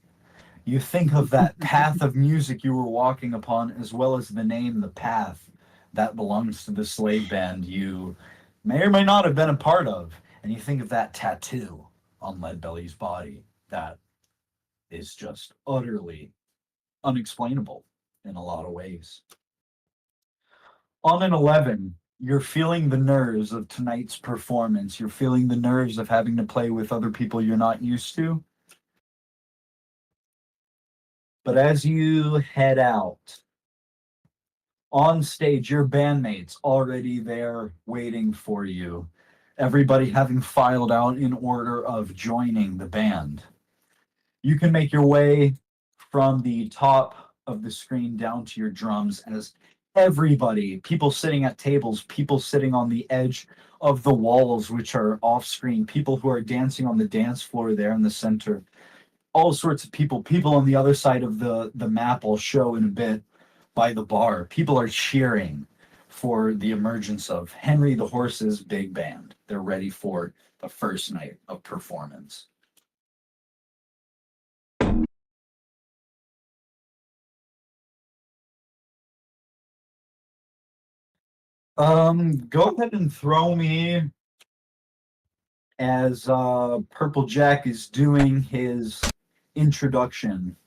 You think of that path of music you were walking upon, as well as the name, the path, that belongs to the slave band you may or may not have been a part of. And you think of that tattoo on Leadbelly's body that is just utterly unexplainable in a lot of ways. On an 11, you're feeling the nerves of tonight's performance. You're feeling the nerves of having to play with other people you're not used to. But as you head out, on stage, your bandmates already there waiting for you. Everybody having filed out in order of joining the band. You can make your way from the top of the screen down to your drums as everybody, people sitting at tables, people sitting on the edge of the walls, which are off screen, people who are dancing on the dance floor there in the center, all sorts of people on the other side of the map I'll show in a bit by the bar. People are cheering for the emergence of Henry the Horse's big band. They're ready for the first night of performance. Go ahead and throw me as Purple Jack is doing his introduction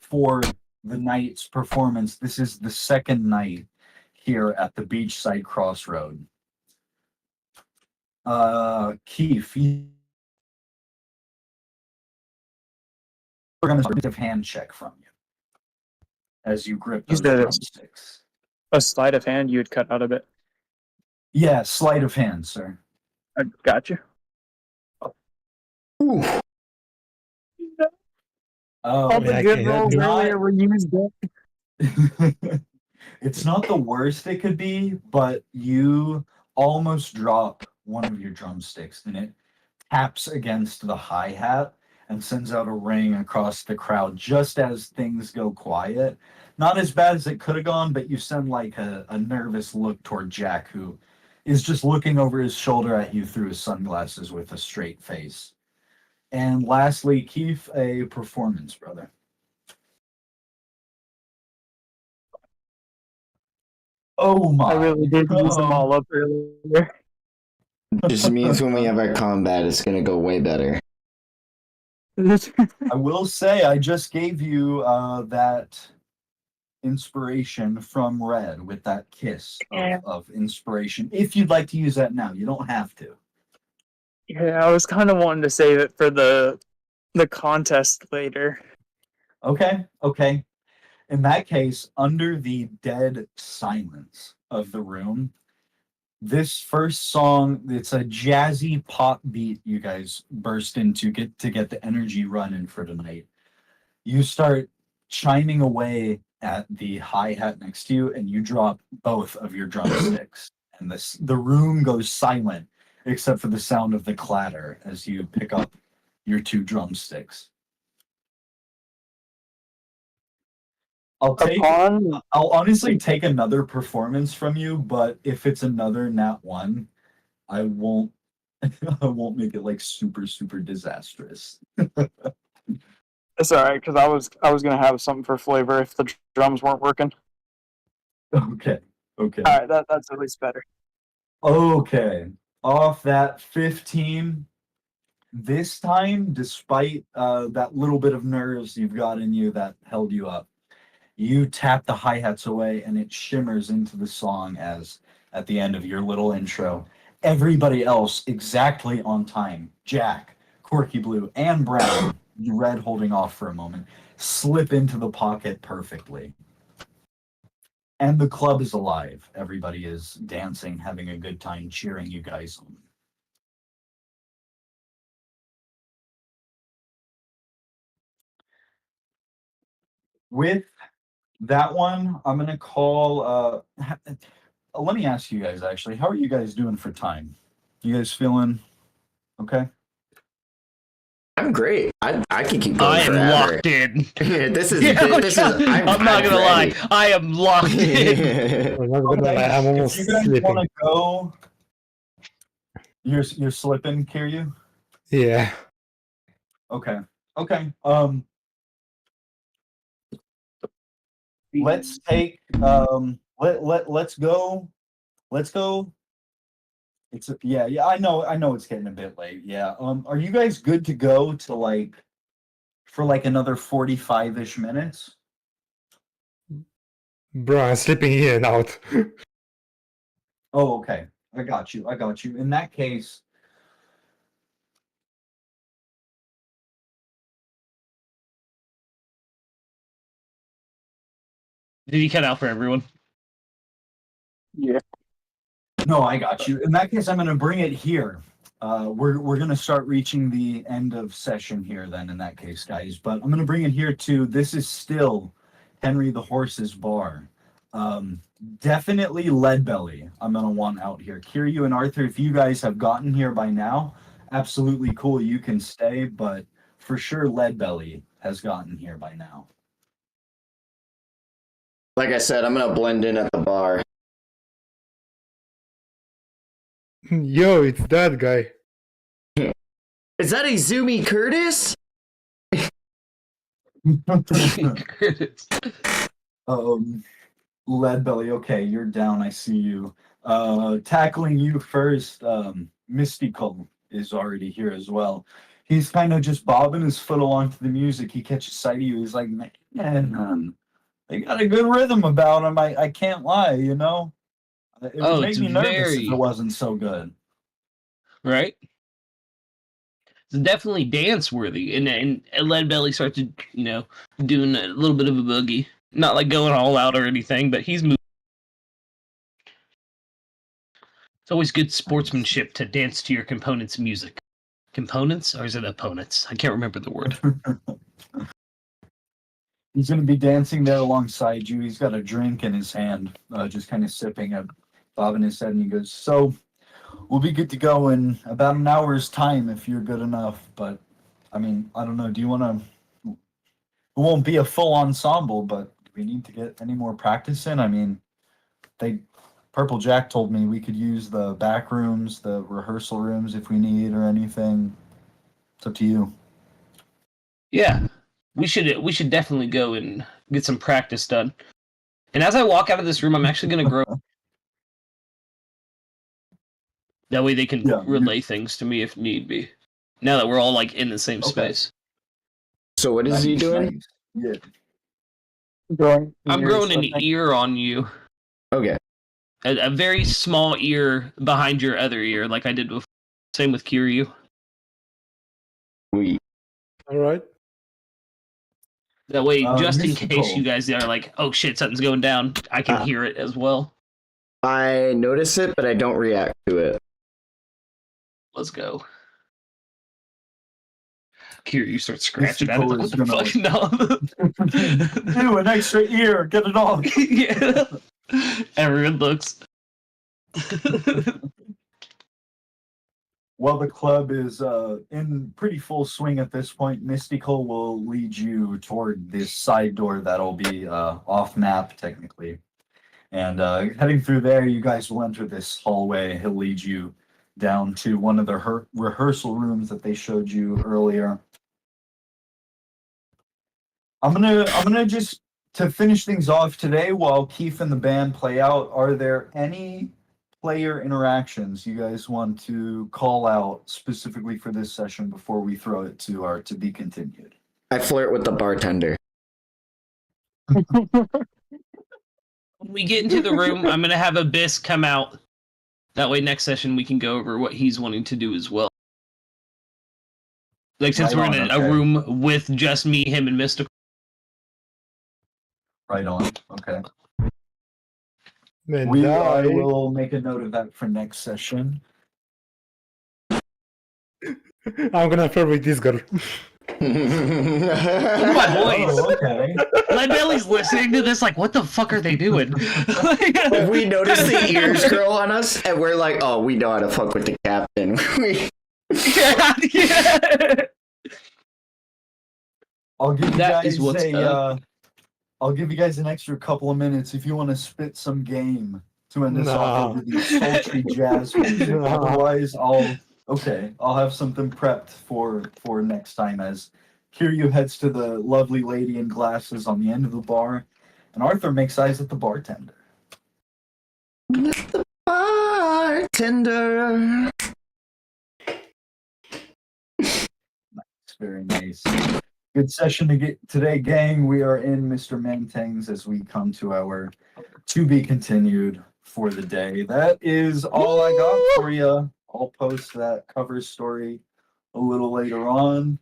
for the night's performance. This is the second night here at the Beachside Crossroad. Kief, we're going to start a hand check from you as you grip those drumsticks. A sleight of hand you had cut out of it. Yeah, sleight of hand, sir. I got you. Ooh. Oh, All the good rolls earlier were used up. It's not the worst it could be, but you almost drop one of your drumsticks and it taps against the hi-hat and sends out a ring across the crowd just as things go quiet. Not as bad as it could have gone, but you send like a nervous look toward Jack, who is just looking over his shoulder at you through his sunglasses with a straight face. And lastly, Kief, a performance, brother. Oh my. I really did use them all up earlier. Just means when we have our combat, it's gonna go way better. I will say, I just gave you that inspiration from Red with that kiss of inspiration. If you'd like to use that now, you don't have to. Yeah, I was kind of wanting to save it for the contest later. Okay. In that case, under the dead silence of the room, this first song, it's a jazzy pop beat you guys burst into get the energy running for tonight. You start chiming away at the hi-hat next to you, and you drop both of your drumsticks. And the room goes silent, except for the sound of the clatter as you pick up your 2 drumsticks. I'll honestly take another performance from you, but if it's another nat 1, I won't I won't make it like super disastrous. It's alright, because I was gonna have something for flavor if the drums weren't working. Okay. Alright, that's at least better. Okay. Off that 15. This time, despite that little bit of nerves you've got in you that held you up, you tap the hi-hats away and it shimmers into the song as at the end of your little intro. Everybody else exactly on time. Jack, Corky Blue, and Brown, Red holding off for a moment, slip into the pocket perfectly. And the club is alive. Everybody is dancing, having a good time, cheering you guys on. With that one, I'm going to call... let me ask you guys, actually. How are you guys doing for time? You guys feeling okay? I'm great. I can keep going I am forever. locked in. This is. I'm not gonna lie. I am locked in. I'm not gonna lie, I'm almost if you guys sleeping. want to go... You're slipping, Kiryu? Yeah. Okay. Let's take let's go. It's yeah, I know it's getting a bit late. Yeah. Are you guys good to go to for another 45-ish minutes? Bro, I'm sleeping in and out. Oh, okay. I got you. In that case, Did he cut out for everyone? Yeah. no, I got you. In that case, I'm going to bring it here. We're going to start reaching the end of session here then in that case, guys. But I'm going to bring it here to, this is still Henry the Horse's bar. Definitely Leadbelly I'm going to want out here. Kiryu and Arthur, if you guys have gotten here by now, absolutely cool. You can stay, but for sure Leadbelly has gotten here by now. Like I said, I'm gonna blend in at the bar. Yo, it's that guy. Is that Izumi Curtis? Leadbelly, okay, you're down. I see you. Tackling you first, Mystical is already here as well. He's kind of just bobbing his foot along to the music. He catches sight of you. He's like, man, they got a good rhythm about him. I can't lie, you know? It would make me nervous if it wasn't so good. Right? It's definitely dance worthy. And Leadbelly starts to, doing a little bit of a boogie. Not like going all out or anything, but he's moving. It's always good sportsmanship to dance to your components' music. Components? Or is it opponents? I can't remember the word. He's going to be dancing there alongside you. He's got a drink in his hand, just kind of sipping it, bobbing his head, and he goes, so we'll be good to go in about an hour's time if you're good enough. But, I mean, I don't know. Do you want to... It won't be a full ensemble, but do we need to get any more practice in? I mean, Purple Jack told me we could use the back rooms, the rehearsal rooms if we need or anything. It's up to you. Yeah. We should definitely go and get some practice done. And as I walk out of this room, I'm actually going to grow. That way they can relay things to me if need be. Now that we're all in the same space. So what is he doing? Yeah. I'm growing an ear on you. Okay. A very small ear behind your other ear, like I did before. Same with Kiryu. We. All right. That way, just in Mystical. case you guys are like, oh shit, something's going down, I can hear it as well. I notice it, but I don't react to it. Let's go. Kiryu starts scratching at it. Mystical Like, is what the fuck? No. Ew, an extra ear. Get it off. Yeah. Everyone looks. While the club is in pretty full swing at this point, Mystical will lead you toward this side door that'll be off map technically. And heading through there, you guys will enter this hallway. He'll lead you down to one of the rehearsal rooms that they showed you earlier. I'm gonna just, to finish things off today, while Kief and the band play out, are there any player interactions you guys want to call out specifically for this session before we throw it to our to be continued? I flirt with the bartender. When we get into the room, I'm gonna have Abyss come out. That way, next session we can go over what he's wanting to do as well. Like since Right we're in on, a okay. room with just me, him, and Mystical. Right on. Okay. And I I will make a note of that for next session. I'm gonna flirt with this girl. My voice. Oh, okay. Leadbelly's listening to this, like, what the fuck are they doing? We notice the ears grow on us, and we're like, oh, we know how to fuck with the captain. Yeah. I'll give you That guys is what's up. I'll give you guys an extra couple of minutes if you want to spit some game to end this off No. over these sultry jazz music. No. Otherwise, I'll have something prepped for next time as Kiryu heads to the lovely lady in glasses on the end of the bar, and Arthur makes eyes at the bartender. Bartender. Very nice. Good session today, gang. We are in Mr. Mantang's as we come to our to be continued for the day. That is all I got for you. I'll post that cover story a little later on.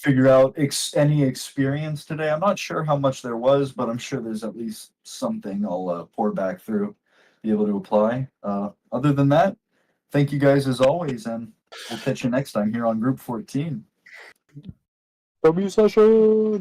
Figure out any experience today. I'm not sure how much there was, but I'm sure there's at least something I'll pour back through, be able to apply. Other than that, thank you guys as always, and we'll catch you next time here on Group 14. W session.